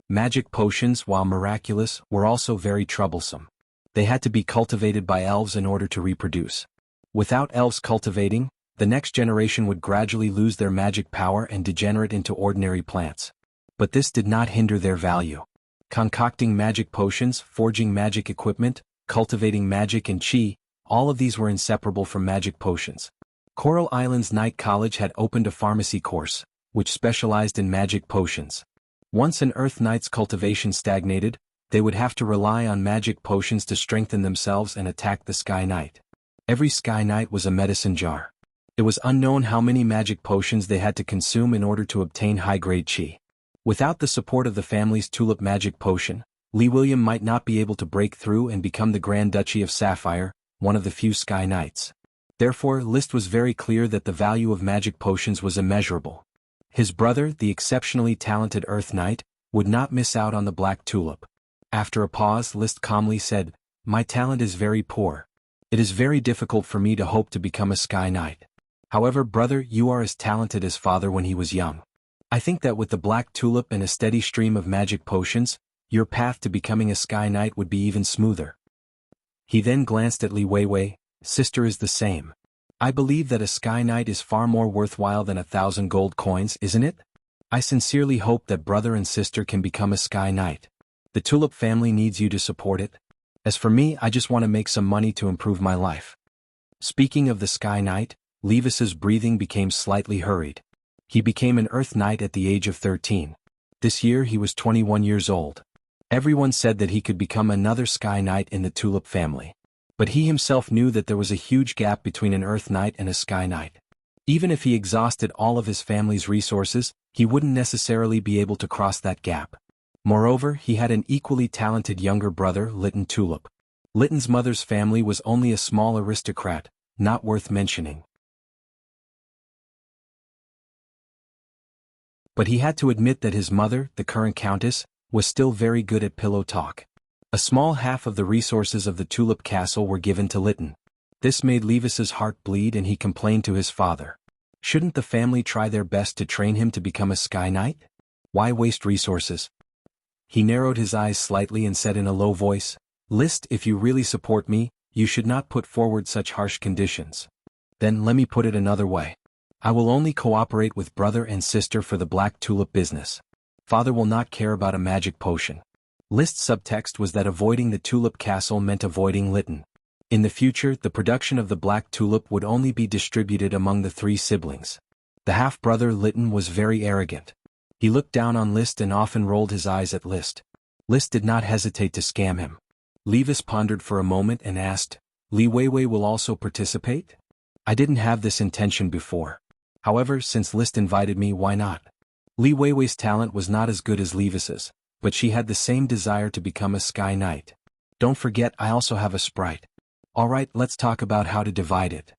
Magic potions, while miraculous, were also very troublesome. They had to be cultivated by elves in order to reproduce. Without elves cultivating, the next generation would gradually lose their magic power and degenerate into ordinary plants. But this did not hinder their value. Concocting magic potions, forging magic equipment, cultivating magic and chi, all of these were inseparable from magic potions. Coral Island's Night College had opened a pharmacy course, which specialized in magic potions. Once an Earth Knight's cultivation stagnated, they would have to rely on magic potions to strengthen themselves and attack the Sky Knight. Every Sky Knight was a medicine jar. It was unknown how many magic potions they had to consume in order to obtain high-grade chi. Without the support of the family's tulip magic potion, Lee William might not be able to break through and become the Grand Duchy of Sapphire, one of the few Sky Knights. Therefore, List was very clear that the value of magic potions was immeasurable. His brother, the exceptionally talented Earth Knight, would not miss out on the black tulip. After a pause, List calmly said, "My talent is very poor. It is very difficult for me to hope to become a Sky Knight. However, brother, you are as talented as father when he was young. I think that with the black tulip and a steady stream of magic potions, your path to becoming a Sky Knight would be even smoother." He then glanced at Li Weiwei. "Sister is the same. I believe that a Sky Knight is far more worthwhile than 1,000 gold coins, isn't it? I sincerely hope that brother and sister can become a Sky Knight. The tulip family needs you to support it. As for me, I just want to make some money to improve my life." Speaking of the Sky Knight, Levis's breathing became slightly hurried. He became an Earth Knight at the age of 13. This year he was 21 years old. Everyone said that he could become another Sky Knight in the tulip family. But he himself knew that there was a huge gap between an Earth Knight and a Sky Knight. Even if he exhausted all of his family's resources, he wouldn't necessarily be able to cross that gap. Moreover, he had an equally talented younger brother, Lytton Tulip. Lytton's mother's family was only a small aristocrat, not worth mentioning. But he had to admit that his mother, the current countess, was still very good at pillow talk. A small half of the resources of the Tulip Castle were given to Lytton. This made Levis's heart bleed and he complained to his father. Shouldn't the family try their best to train him to become a Sky Knight? Why waste resources? He narrowed his eyes slightly and said in a low voice, "List, if you really support me, you should not put forward such harsh conditions. Then let me put it another way. I will only cooperate with brother and sister for the black tulip business. Father will not care about a magic potion." List's subtext was that avoiding the Tulip Castle meant avoiding Lytton. In the future, the production of the black tulip would only be distributed among the 3 siblings. The half-brother Lytton was very arrogant. He looked down on List and often rolled his eyes at List. List did not hesitate to scam him. Levis pondered for a moment and asked, "Li Weiwei will also participate? I didn't have this intention before. However, since List invited me, why not?" Li Weiwei's talent was not as good as Levis's, but she had the same desire to become a Sky Knight. Don't forget I also have a sprite. Alright, let's talk about how to divide it.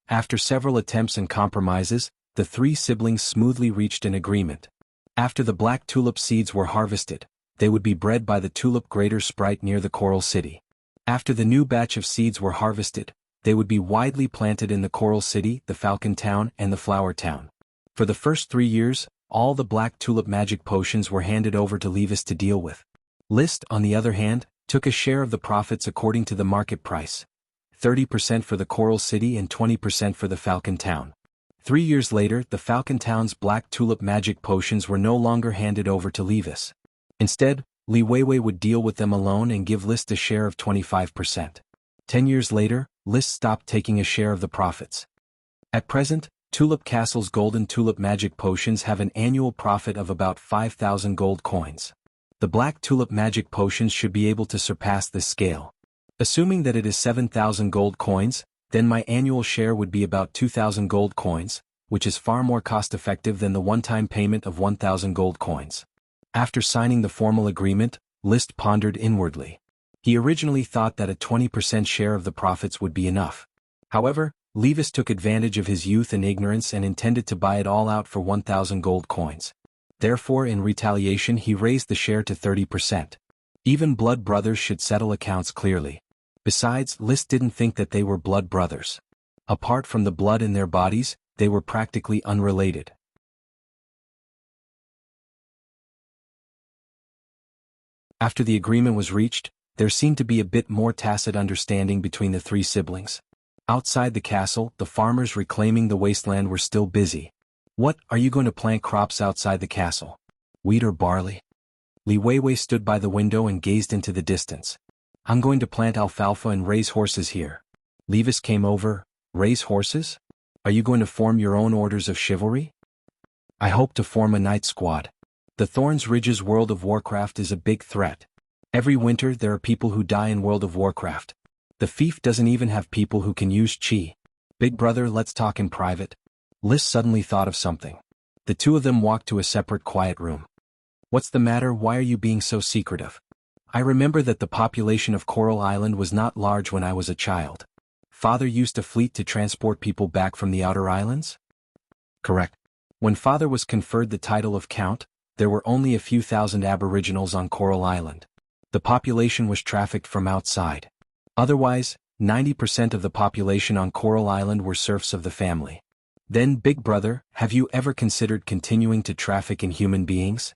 After several attempts and compromises, the three siblings smoothly reached an agreement. After the black tulip seeds were harvested, they would be bred by the tulip grader sprite near the Coral City. After the new batch of seeds were harvested, they would be widely planted in the Coral City, the Falcon Town, and the Flower Town. For the first 3 years, all the black tulip magic potions were handed over to Levis to deal with. List, on the other hand, took a share of the profits according to the market price. 30% for the Coral City and 20% for the Falcon Town. 3 years later, the Falcon Town's black tulip magic potions were no longer handed over to Levis. Instead, Li Weiwei would deal with them alone and give List a share of 25%. 10 years later, List stopped taking a share of the profits. At present, Tulip Castle's golden tulip magic potions have an annual profit of about 5,000 gold coins. The black tulip magic potions should be able to surpass this scale. Assuming that it is 7,000 gold coins, then my annual share would be about 2,000 gold coins, which is far more cost-effective than the one-time payment of 1,000 gold coins. After signing the formal agreement, List pondered inwardly. He originally thought that a 20% share of the profits would be enough. However, Levis took advantage of his youth and ignorance and intended to buy it all out for 1,000 gold coins. Therefore, in retaliation, he raised the share to 30%. Even blood brothers should settle accounts clearly. Besides, List didn't think that they were blood brothers. Apart from the blood in their bodies, they were practically unrelated. After the agreement was reached, there seemed to be a bit more tacit understanding between the three siblings. Outside the castle, the farmers reclaiming the wasteland were still busy. What, are you going to plant crops outside the castle? Wheat or barley? Li Weiwei stood by the window and gazed into the distance. I'm going to plant alfalfa and raise horses here. Levis came over. Raise horses? Are you going to form your own orders of chivalry? I hope to form a knight squad. The Thorns Ridge's World of Warcraft is a big threat. Every winter there are people who die in World of Warcraft. The fief doesn't even have people who can use chi. Big brother, let's talk in private. List suddenly thought of something. The two of them walked to a separate quiet room. What's the matter? Why are you being so secretive? I remember that the population of Coral Island was not large when I was a child. Father used a fleet to transport people back from the outer islands? Correct. When Father was conferred the title of Count, there were only a few thousand aboriginals on Coral Island. The population was trafficked from outside. Otherwise, 90% of the population on Coral Island were serfs of the family. Then, big brother, have you ever considered continuing to traffic in human beings?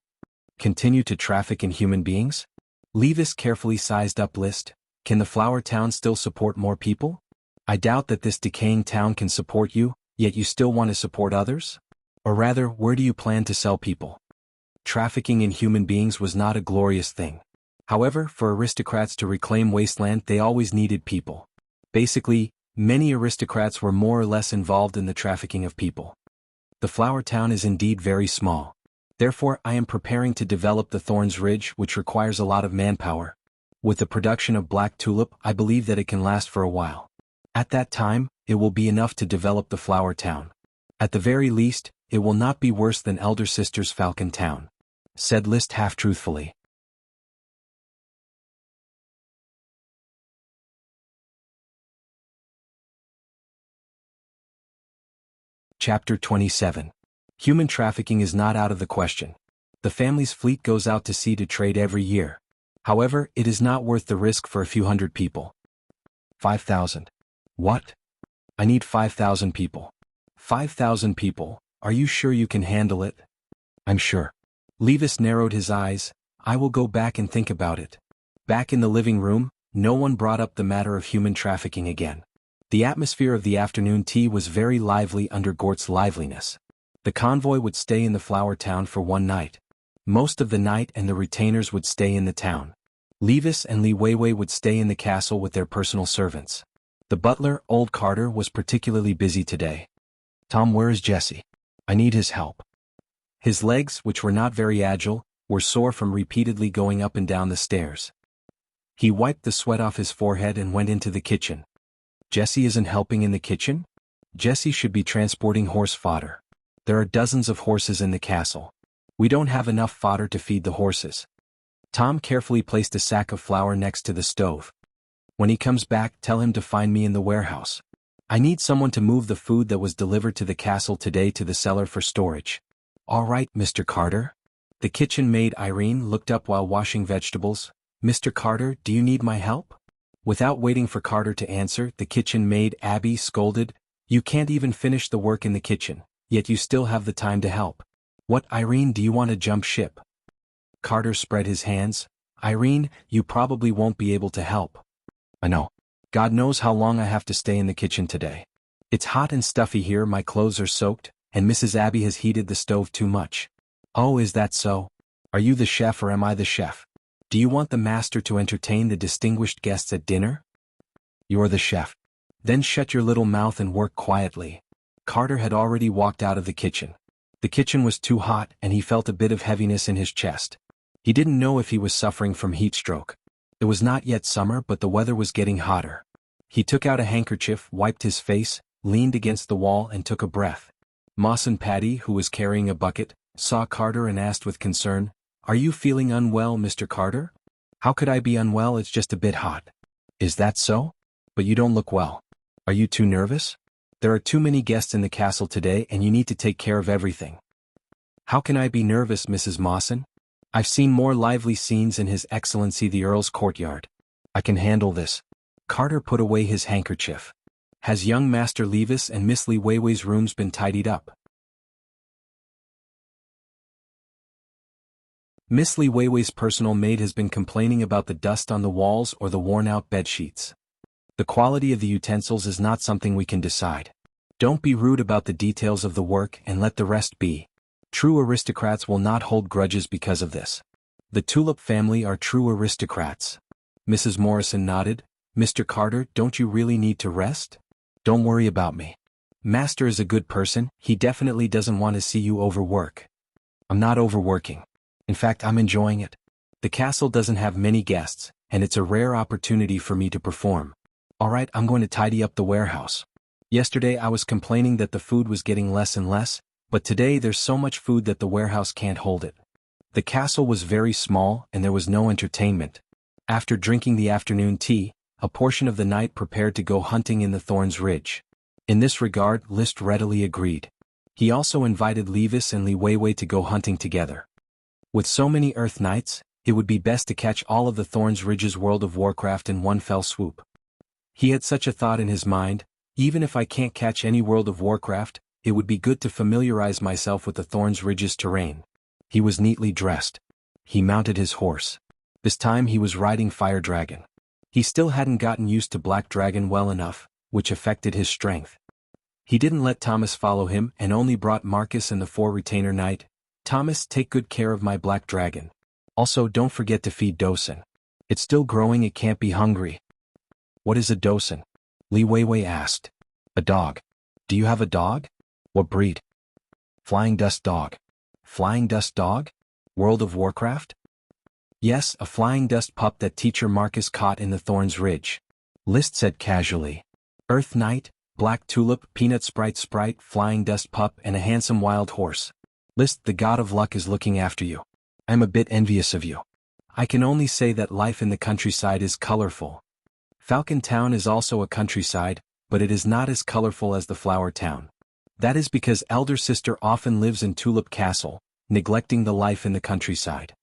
Continue to traffic in human beings? Levis carefully sized up List. Can the Flower Town still support more people? I doubt that this decaying town can support you, yet you still want to support others? Or rather, where do you plan to sell people? Trafficking in human beings was not a glorious thing. However, for aristocrats to reclaim wasteland, they always needed people. Basically, many aristocrats were more or less involved in the trafficking of people. The Flower Town is indeed very small. Therefore, I am preparing to develop the Thorns Ridge, which requires a lot of manpower. With the production of black tulip, I believe that it can last for a while. At that time, it will be enough to develop the Flower Town. At the very least, it will not be worse than Elder Sister's Falcon Town, said List half-truthfully. Chapter 27. Human trafficking is not out of the question. The family's fleet goes out to sea to trade every year. However, it is not worth the risk for a few hundred people. 5,000. What? I need 5,000 people. 5,000 people, are you sure you can handle it? I'm sure. Levis narrowed his eyes. I will go back and think about it. Back in the living room, no one brought up the matter of human trafficking again. The atmosphere of the afternoon tea was very lively under Gort's liveliness. The convoy would stay in the Flower Town for one night. Most of the night and the retainers would stay in the town. Levis and Li Weiwei would stay in the castle with their personal servants. The butler, Old Carter, was particularly busy today. Tom, where is Jesse? I need his help. His legs, which were not very agile, were sore from repeatedly going up and down the stairs. He wiped the sweat off his forehead and went into the kitchen. Jesse isn't helping in the kitchen? Jesse should be transporting horse fodder. There are dozens of horses in the castle. We don't have enough fodder to feed the horses. Tom carefully placed a sack of flour next to the stove. When he comes back, tell him to find me in the warehouse. I need someone to move the food that was delivered to the castle today to the cellar for storage. All right, Mr. Carter. The kitchen maid Irene looked up while washing vegetables. Mr. Carter, do you need my help? Without waiting for Carter to answer, the kitchen maid Abby scolded, You can't even finish the work in the kitchen, yet you still have the time to help. What, Irene, do you want to jump ship? Carter spread his hands. Irene, you probably won't be able to help. I know. God knows how long I have to stay in the kitchen today. It's hot and stuffy here, my clothes are soaked, and Mrs. Abby has heated the stove too much. Oh, is that so? Are you the chef or am I the chef? Do you want the master to entertain the distinguished guests at dinner? You're the chef. Then shut your little mouth and work quietly. Carter had already walked out of the kitchen. The kitchen was too hot and he felt a bit of heaviness in his chest. He didn't know if he was suffering from heat stroke. It was not yet summer, but the weather was getting hotter. He took out a handkerchief, wiped his face, leaned against the wall and took a breath. Mawson Patty, who was carrying a bucket, saw Carter and asked with concern, Are you feeling unwell, Mr. Carter? How could I be unwell? It's just a bit hot. Is that so? But you don't look well. Are you too nervous? There are too many guests in the castle today and you need to take care of everything. How can I be nervous, Mrs. Mawson? I've seen more lively scenes in His Excellency the Earl's courtyard. I can handle this. Carter put away his handkerchief. Has young Master Levis and Miss Li Weiwei's rooms been tidied up? Miss Li Weiwei's personal maid has been complaining about the dust on the walls or the worn-out bedsheets. The quality of the utensils is not something we can decide. Don't be rude about the details of the work and let the rest be. True aristocrats will not hold grudges because of this. The Tulip family are true aristocrats. Mrs. Morrison nodded. Mr. Carter, don't you really need to rest? Don't worry about me. Master is a good person, he definitely doesn't want to see you overwork. I'm not overworking. In fact, I'm enjoying it. The castle doesn't have many guests, and it's a rare opportunity for me to perform. All right, I'm going to tidy up the warehouse. Yesterday I was complaining that the food was getting less and less, but today there's so much food that the warehouse can't hold it. The castle was very small and there was no entertainment. After drinking the afternoon tea, a portion of the night prepared to go hunting in the Thorns Ridge. In this regard, List readily agreed. He also invited Levis and Li Weiwei to go hunting together. With so many Earth Knights, it would be best to catch all of the Thorns Ridge's World of Warcraft in one fell swoop. He had such a thought in his mind, even if I can't catch any World of Warcraft, it would be good to familiarize myself with the Thorns Ridge's terrain. He was neatly dressed. He mounted his horse. This time he was riding Fire Dragon. He still hadn't gotten used to Black Dragon well enough, which affected his strength. He didn't let Thomas follow him and only brought Marcus and the 4 retainer knight. Thomas, take good care of my Black Dragon. Also, don't forget to feed Dosen. It's still growing, it can't be hungry. What is a Dosen? Li Weiwei asked. A dog. Do you have a dog? What breed? Flying Dust Dog. Flying Dust Dog? World of Warcraft? Yes, a flying dust pup that teacher Marcus caught in the Thorns Ridge. List said casually. Earth Knight, Black Tulip, Peanut Sprite, Flying Dust Pup and a handsome wild horse. List, the god of luck is looking after you. I'm a bit envious of you. I can only say that life in the countryside is colorful. Falcon Town is also a countryside, but it is not as colorful as the Flower Town. That is because elder sister often lives in Tulip Castle, neglecting the life in the countryside.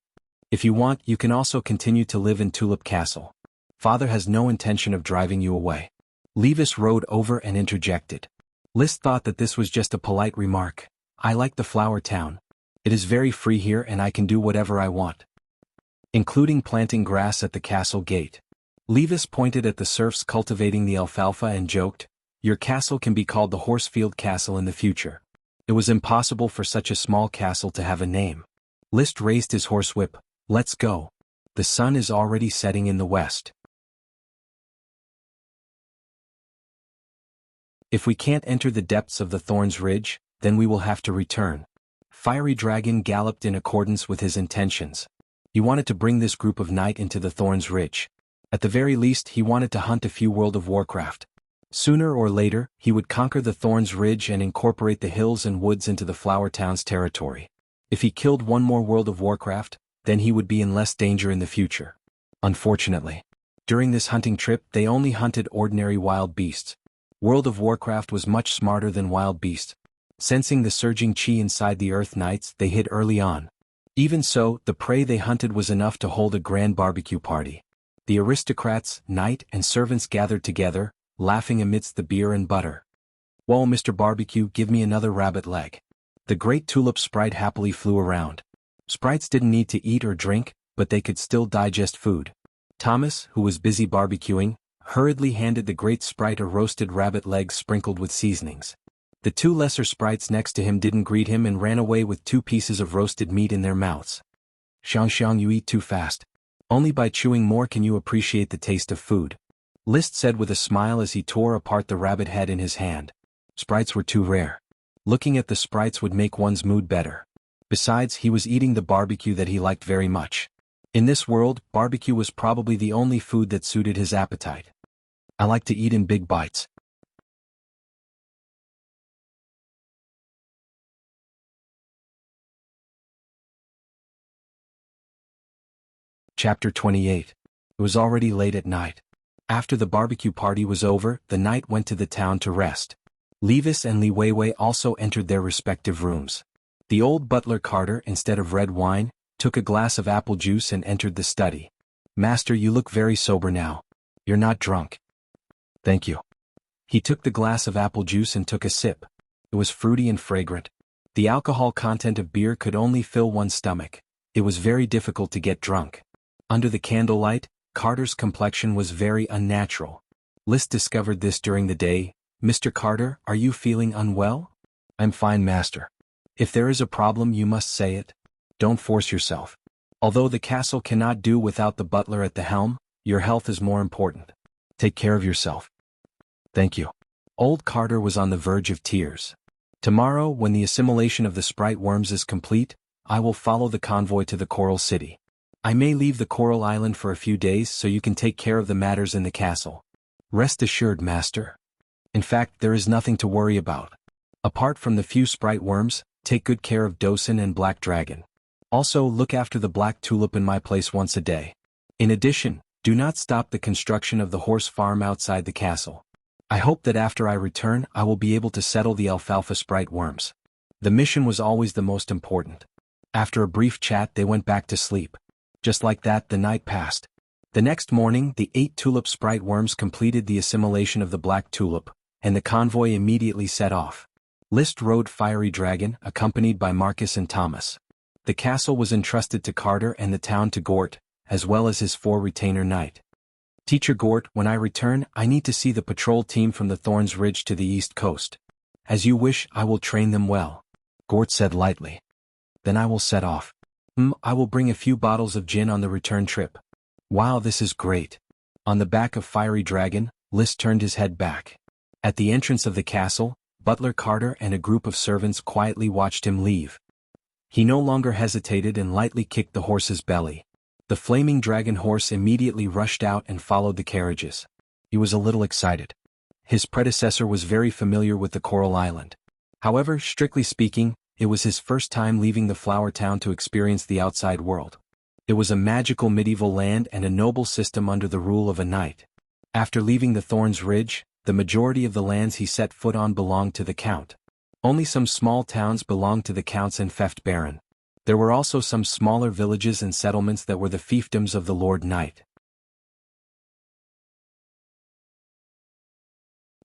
If you want, you can also continue to live in Tulip Castle. Father has no intention of driving you away. Levis rode over and interjected. List thought that this was just a polite remark. I like the Flower Town. It is very free here and I can do whatever I want. Including planting grass at the castle gate. Levis pointed at the serfs cultivating the alfalfa and joked, Your castle can be called the Horsefield Castle in the future. It was impossible for such a small castle to have a name. List raised his horsewhip. Let's go. The sun is already setting in the west. If we can't enter the depths of the Thorns Ridge, then we will have to return. Fiery Dragon galloped in accordance with his intentions. He wanted to bring this group of knight into the Thorns Ridge. At the very least, he wanted to hunt a few World of Warcraft. Sooner or later, he would conquer the Thorns Ridge and incorporate the hills and woods into the Flower Town's territory. If he killed one more World of Warcraft, then he would be in less danger in the future. Unfortunately, during this hunting trip they only hunted ordinary wild beasts. World of Warcraft was much smarter than wild beasts. Sensing the surging chi inside the Earth Knights, they hid early on. Even so, the prey they hunted was enough to hold a grand barbecue party. The aristocrats, knight, and servants gathered together, laughing amidst the beer and butter. "Whoa, Mr. Barbecue, give me another rabbit leg." The great tulip sprite happily flew around. Sprites didn't need to eat or drink, but they could still digest food. Thomas, who was busy barbecuing, hurriedly handed the great sprite a roasted rabbit leg sprinkled with seasonings. The two lesser sprites next to him didn't greet him and ran away with 2 pieces of roasted meat in their mouths. "Xiang, you eat too fast. Only by chewing more can you appreciate the taste of food," List said with a smile as he tore apart the rabbit head in his hand. Sprites were too rare. Looking at the sprites would make one's mood better. Besides, he was eating the barbecue that he liked very much. In this world, barbecue was probably the only food that suited his appetite. "I like to eat in big bites." Chapter 28. It was already late at night. After the barbecue party was over, the knight went to the town to rest. Levis and Li Weiwei also entered their respective rooms. The old butler Carter, instead of red wine, took a glass of apple juice and entered the study. "Master, you look very sober now. You're not drunk." "Thank you." He took the glass of apple juice and took a sip. It was fruity and fragrant. The alcohol content of beer could only fill one's stomach. It was very difficult to get drunk. Under the candlelight, Carter's complexion was very unnatural. List discovered this during the day. "Mr. Carter, are you feeling unwell?" "I'm fine, master." "If there is a problem you must say it. Don't force yourself. Although the castle cannot do without the butler at the helm, your health is more important. Take care of yourself." "Thank you." Old Carter was on the verge of tears. "Tomorrow, when the assimilation of the sprite worms is complete, I will follow the convoy to the Coral City. I may leave the Coral Island for a few days so you can take care of the matters in the castle." "Rest assured, master. In fact, there is nothing to worry about. Apart from the few sprite worms, take good care of Dosen and Black Dragon. Also, look after the Black Tulip in my place once a day. In addition, do not stop the construction of the horse farm outside the castle. I hope that after I return I will be able to settle the alfalfa sprite worms." The mission was always the most important. After a brief chat they went back to sleep. Just like that the night passed. The next morning the 8 tulip sprite worms completed the assimilation of the Black Tulip, and the convoy immediately set off. List rode Fiery Dragon, accompanied by Marcus and Thomas. The castle was entrusted to Carter and the town to Gort, as well as his 4 retainer knight. "Teacher Gort, when I return I need to see the patrol team from the Thorns Ridge to the east coast." "As you wish, I will train them well," Gort said lightly. "Then I will set off. I will bring a few bottles of gin on the return trip." "Wow, this is great." On the back of Fiery Dragon, List turned his head back. At the entrance of the castle, Butler Carter and a group of servants quietly watched him leave. He no longer hesitated and lightly kicked the horse's belly. The flaming dragon horse immediately rushed out and followed the carriages. He was a little excited. His predecessor was very familiar with the Coral Island. However, strictly speaking, it was his first time leaving the flower town to experience the outside world. It was a magical medieval land and a noble system under the rule of a knight. After leaving the Thorns Ridge, the majority of the lands he set foot on belonged to the Count. Only some small towns belonged to the Counts and Feft Baron. There were also some smaller villages and settlements that were the fiefdoms of the Lord Knight.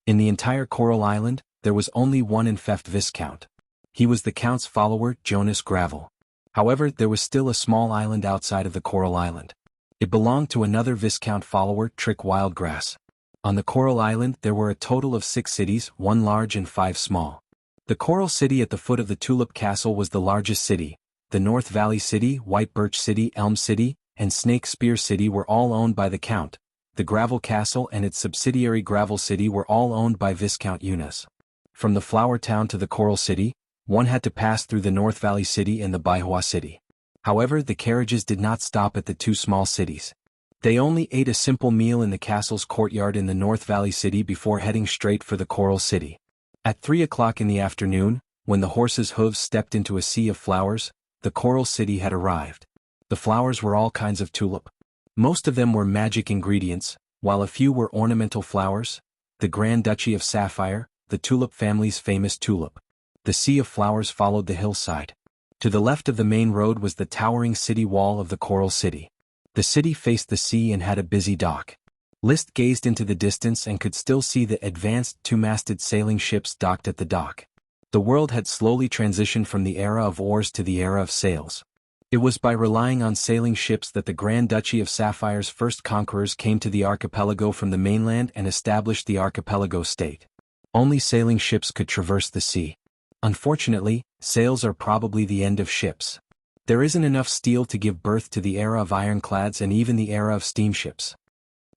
In the entire Coral Island, there was only one Feft Viscount. He was the Count's follower, Jonas Gravel. However, there was still a small island outside of the Coral Island. It belonged to another Viscount follower, Trick Wildgrass. On the Coral Island there were a total of 6 cities, 1 large and 5 small. The Coral City at the foot of the Tulip Castle was the largest city. The North Valley City, White Birch City, Elm City, and Snake Spear City were all owned by the Count. The Gravel Castle and its subsidiary Gravel City were all owned by Viscount Eunice. From the Flower Town to the Coral City, one had to pass through the North Valley City and the Baihua City. However, the carriages did not stop at the 2 small cities. They only ate a simple meal in the castle's courtyard in the North Valley City before heading straight for the Coral City. At 3 o'clock in the afternoon, when the horses' hooves stepped into a sea of flowers, the Coral City had arrived. The flowers were all kinds of tulip. Most of them were magic ingredients, while a few were ornamental flowers. The Grand Duchy of Sapphire, the tulip family's famous tulip. The sea of flowers followed the hillside. To the left of the main road was the towering city wall of the Coral City. The city faced the sea and had a busy dock. Liszt gazed into the distance and could still see the advanced two-masted sailing ships docked at the dock. The world had slowly transitioned from the era of oars to the era of sails. It was by relying on sailing ships that the Grand Duchy of Sapphire's first conquerors came to the archipelago from the mainland and established the archipelago state. Only sailing ships could traverse the sea. Unfortunately, sails are probably the end of ships. There isn't enough steel to give birth to the era of ironclads and even the era of steamships.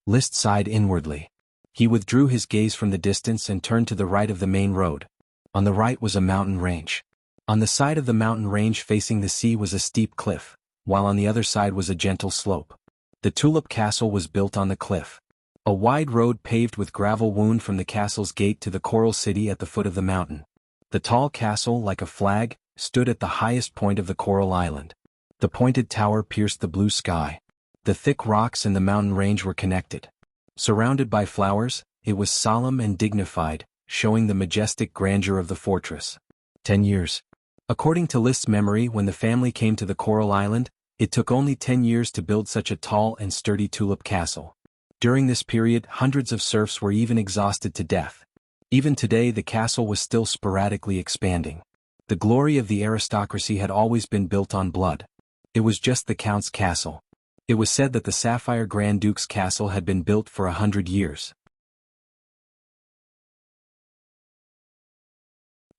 Liszt sighed inwardly. He withdrew his gaze from the distance and turned to the right of the main road. On the right was a mountain range. On the side of the mountain range facing the sea was a steep cliff, while on the other side was a gentle slope. The Tulip Castle was built on the cliff. A wide road paved with gravel wound from the castle's gate to the Coral City at the foot of the mountain. The tall castle, like a flag, stood at the highest point of the Coral Island. The pointed tower pierced the blue sky. The thick rocks and the mountain range were connected. Surrounded by flowers, it was solemn and dignified, showing the majestic grandeur of the fortress. 10 years. According to Liszt's memory, when the family came to the Coral Island, it took only 10 years to build such a tall and sturdy tulip castle. During this period, hundreds of serfs were even exhausted to death. Even today, the castle was still sporadically expanding. The glory of the aristocracy had always been built on blood. It was just the Count's castle. It was said that the Sapphire Grand Duke's castle had been built for 100 years.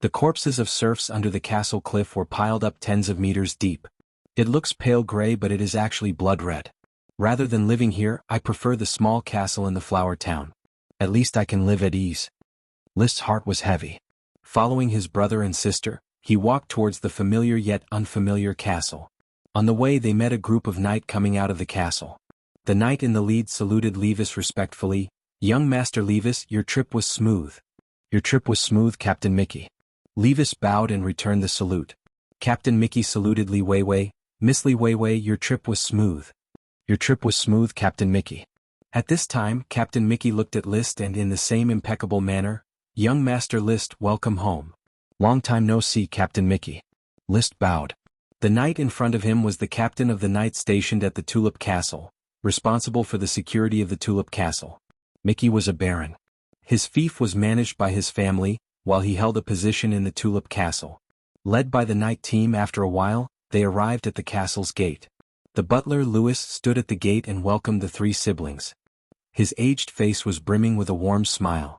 The corpses of serfs under the castle cliff were piled up tens of meters deep. It looks pale gray, but it is actually blood red. Rather than living here, I prefer the small castle in the flower town. At least I can live at ease. Liszt's heart was heavy. Following his brother and sister, he walked towards the familiar yet unfamiliar castle. On the way they met a group of knights coming out of the castle. The knight in the lead saluted Levis respectfully. "Young Master Levis, your trip was smooth." "Your trip was smooth, Captain Mickey." Levis bowed and returned the salute. Captain Mickey saluted Li Weiwei. "Miss Li Weiwei, your trip was smooth." "Your trip was smooth, Captain Mickey." At this time, Captain Mickey looked at Liszt and in the same impeccable manner, "Young Master Liszt, welcome home." "Long time no see, Captain Mickey." Liszt bowed. The knight in front of him was the captain of the knights stationed at the Tulip Castle, responsible for the security of the Tulip Castle. Mickey was a baron. His fief was managed by his family, while he held a position in the Tulip Castle. Led by the knight team, after a while, they arrived at the castle's gate. The butler Louis stood at the gate and welcomed the three siblings. His aged face was brimming with a warm smile.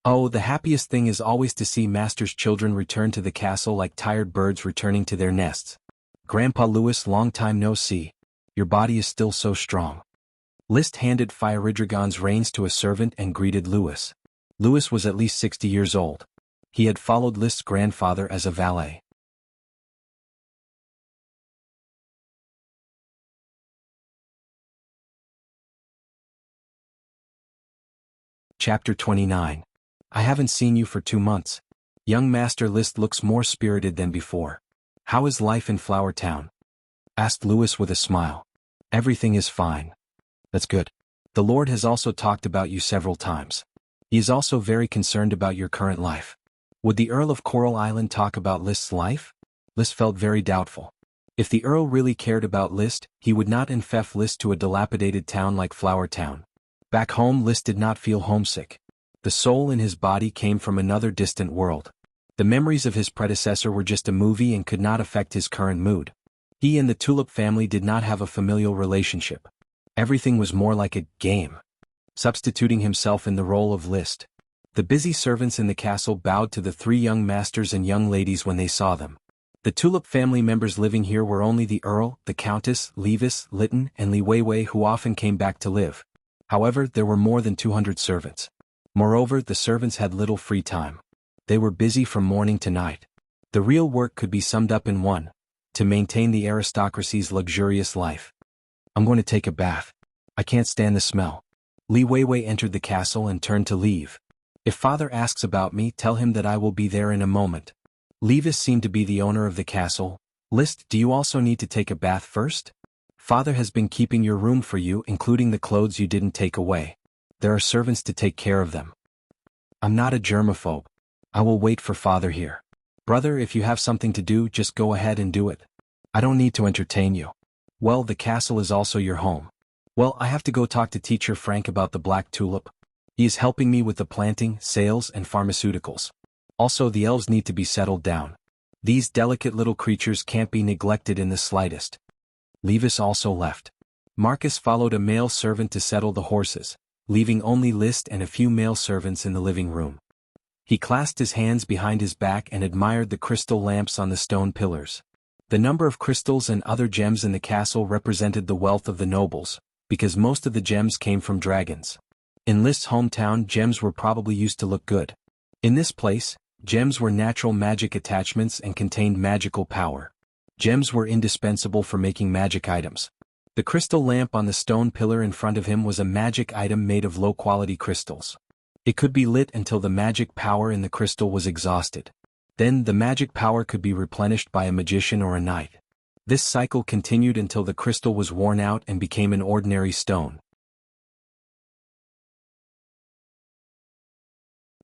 Oh, the happiest thing is always to see master's children return to the castle like tired birds returning to their nests. Grandpa Louis, long time no see. Your body is still so strong. Liszt handed Fioridrigon's reins to a servant and greeted Louis. Louis was at least 60 years old. He had followed Liszt's grandfather as a valet. Chapter 29. I haven't seen you for 2 months. Young Master Liszt looks more spirited than before. How is life in Flower Town? Asked Louis with a smile. Everything is fine. That's good. The Lord has also talked about you several times. He is also very concerned about your current life. Would the Earl of Coral Island talk about Liszt's life? Liszt felt very doubtful. If the Earl really cared about Liszt, he would not enthef Liszt to a dilapidated town like Flower Town. Back home, Liszt did not feel homesick. The soul in his body came from another distant world. The memories of his predecessor were just a movie and could not affect his current mood. He and the Tulip family did not have a familial relationship. Everything was more like a game. Substituting himself in the role of Liszt. The busy servants in the castle bowed to the three young masters and young ladies when they saw them. The Tulip family members living here were only the Earl, the Countess, Levis, Lytton, and Li Weiwei, who often came back to live. However, there were more than 200 servants. Moreover, the servants had little free time. They were busy from morning to night. The real work could be summed up in one: to maintain the aristocracy's luxurious life. I'm going to take a bath. I can't stand the smell. Li Weiwei entered the castle and turned to leave. If father asks about me, tell him that I will be there in a moment. Levis seemed to be the owner of the castle. Liszt, do you also need to take a bath first? Father has been keeping your room for you, including the clothes you didn't take away. There are servants to take care of them. I'm not a germaphobe. I will wait for father here. Brother, if you have something to do, just go ahead and do it. I don't need to entertain you. Well, the castle is also your home. Well, I have to go talk to teacher Frank about the black tulip. He is helping me with the planting, sales, and pharmaceuticals. Also, the elves need to be settled down. These delicate little creatures can't be neglected in the slightest. Levis also left. Marcus followed a male servant to settle the horses, leaving only List and a few male servants in the living room. He clasped his hands behind his back and admired the crystal lamps on the stone pillars. The number of crystals and other gems in the castle represented the wealth of the nobles, because most of the gems came from dragons. In List's hometown, gems were probably used to look good. In this place, gems were natural magic attachments and contained magical power. Gems were indispensable for making magic items. The crystal lamp on the stone pillar in front of him was a magic item made of low-quality crystals. It could be lit until the magic power in the crystal was exhausted. Then the magic power could be replenished by a magician or a knight. This cycle continued until the crystal was worn out and became an ordinary stone.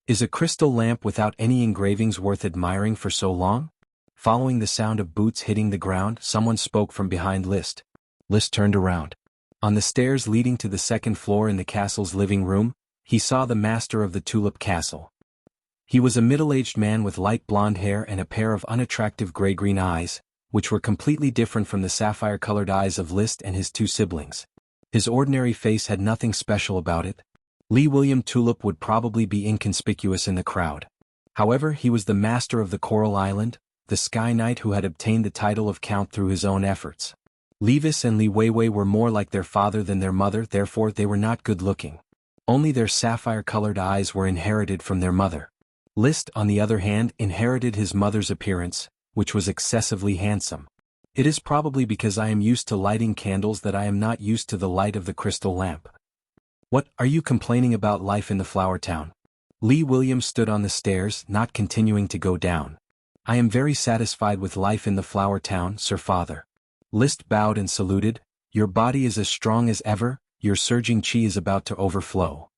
Is a crystal lamp without any engravings worth admiring for so long? Following the sound of boots hitting the ground, someone spoke from behind List. List turned around. On the stairs leading to the second floor in the castle's living room, he saw the master of the Tulip Castle. He was a middle-aged man with light blonde hair and a pair of unattractive gray-green eyes, which were completely different from the sapphire-colored eyes of List and his two siblings. His ordinary face had nothing special about it. Lee William Tulip would probably be inconspicuous in the crowd. However, he was the master of the Coral Island, the Sky Knight who had obtained the title of Count through his own efforts. Levis and Li Weiwei were more like their father than their mother, therefore they were not good-looking. Only their sapphire-colored eyes were inherited from their mother. List, on the other hand, inherited his mother's appearance, which was excessively handsome. It is probably because I am used to lighting candles that I am not used to the light of the crystal lamp. What, are you complaining about life in the flower town? Lee Williams stood on the stairs, not continuing to go down. I am very satisfied with life in the flower town, Sir Father. List bowed and saluted. Your body is as strong as ever, your surging chi is about to overflow.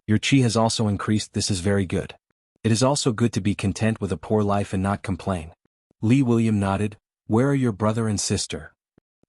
Your chi has also increased, this is very good. It is also good to be content with a poor life and not complain. Lee William nodded. Where are your brother and sister?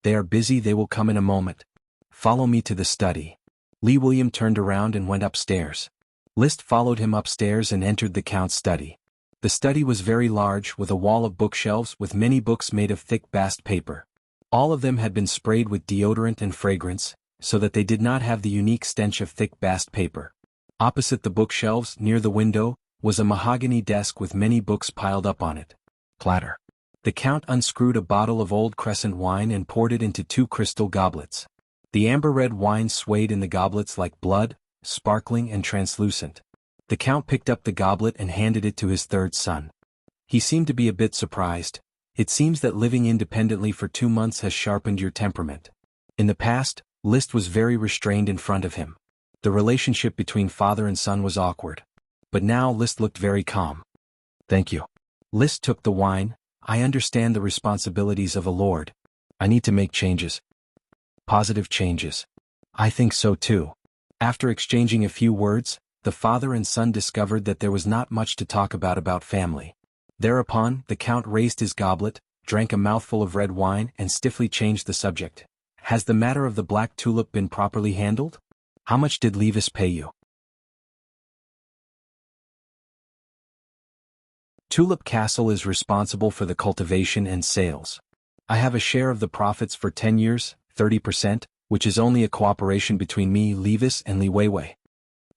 They are busy, they will come in a moment. Follow me to the study. Lee William turned around and went upstairs. List followed him upstairs and entered the Count's study. The study was very large, with a wall of bookshelves with many books made of thick bast paper. All of them had been sprayed with deodorant and fragrance, so that they did not have the unique stench of thick bast paper. Opposite the bookshelves, near the window, was a mahogany desk with many books piled up on it. Clatter. The Count unscrewed a bottle of old Crescent wine and poured it into 2 crystal goblets. The amber-red wine swayed in the goblets like blood, sparkling and translucent. The Count picked up the goblet and handed it to his third son. He seemed to be a bit surprised. It seems that living independently for 2 months has sharpened your temperament. In the past, List was very restrained in front of him. The relationship between father and son was awkward. But now List looked very calm. Thank you. List took the wine. I understand the responsibilities of a lord. I need to make changes. Positive changes. I think so too. After exchanging a few words, the father and son discovered that there was not much to talk about family. Thereupon, the Count raised his goblet, drank a mouthful of red wine and stiffly changed the subject. Has the matter of the black tulip been properly handled? How much did Levis pay you? Tulip Castle is responsible for the cultivation and sales. I have a share of the profits for 10 years, 30%, which is only a cooperation between me, Levis, and Li Weiwei.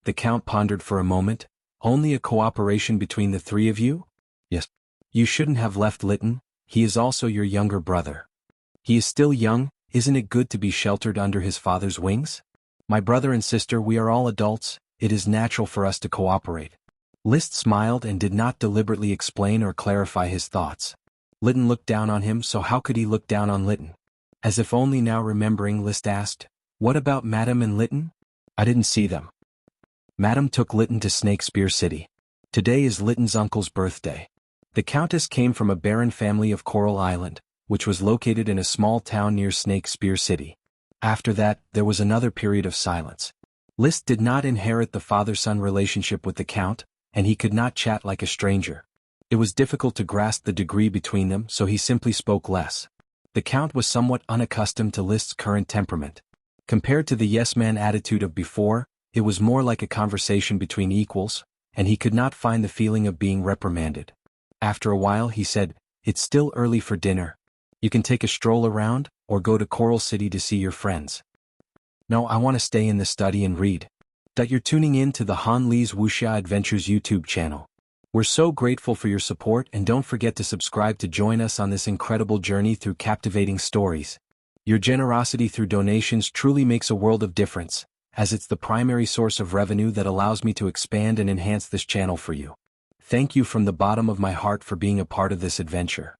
The Count pondered for a moment. Only a cooperation between the 3 of you? Yes. You shouldn't have left Lytton, he is also your younger brother. He is still young, isn't it good to be sheltered under his father's wings? My brother and sister, we are all adults, it is natural for us to cooperate. List smiled and did not deliberately explain or clarify his thoughts. Lytton looked down on him, so how could he look down on Lytton? As if only now remembering, List asked, what about Madame and Lytton? I didn't see them. Madame took Lytton to Snakespeare City. Today is Lytton's uncle's birthday. The Countess came from a baron family of Coral Island, which was located in a small town near Snakespeare City. After that, there was another period of silence. Liszt did not inherit the father-son relationship with the Count, and he could not chat like a stranger. It was difficult to grasp the degree between them, so he simply spoke less. The Count was somewhat unaccustomed to Liszt's current temperament. Compared to the yes-man attitude of before, it was more like a conversation between equals, and he could not find the feeling of being reprimanded. After a while he said, "It's still early for dinner. You can take a stroll around, or go to Coral City to see your friends." "No, I want to stay in the study and read." That you're tuning in to the Han Li's Wuxia Adventures YouTube channel. We're so grateful for your support, and don't forget to subscribe to join us on this incredible journey through captivating stories. Your generosity through donations truly makes a world of difference, as it's the primary source of revenue that allows me to expand and enhance this channel for you. Thank you from the bottom of my heart for being a part of this adventure.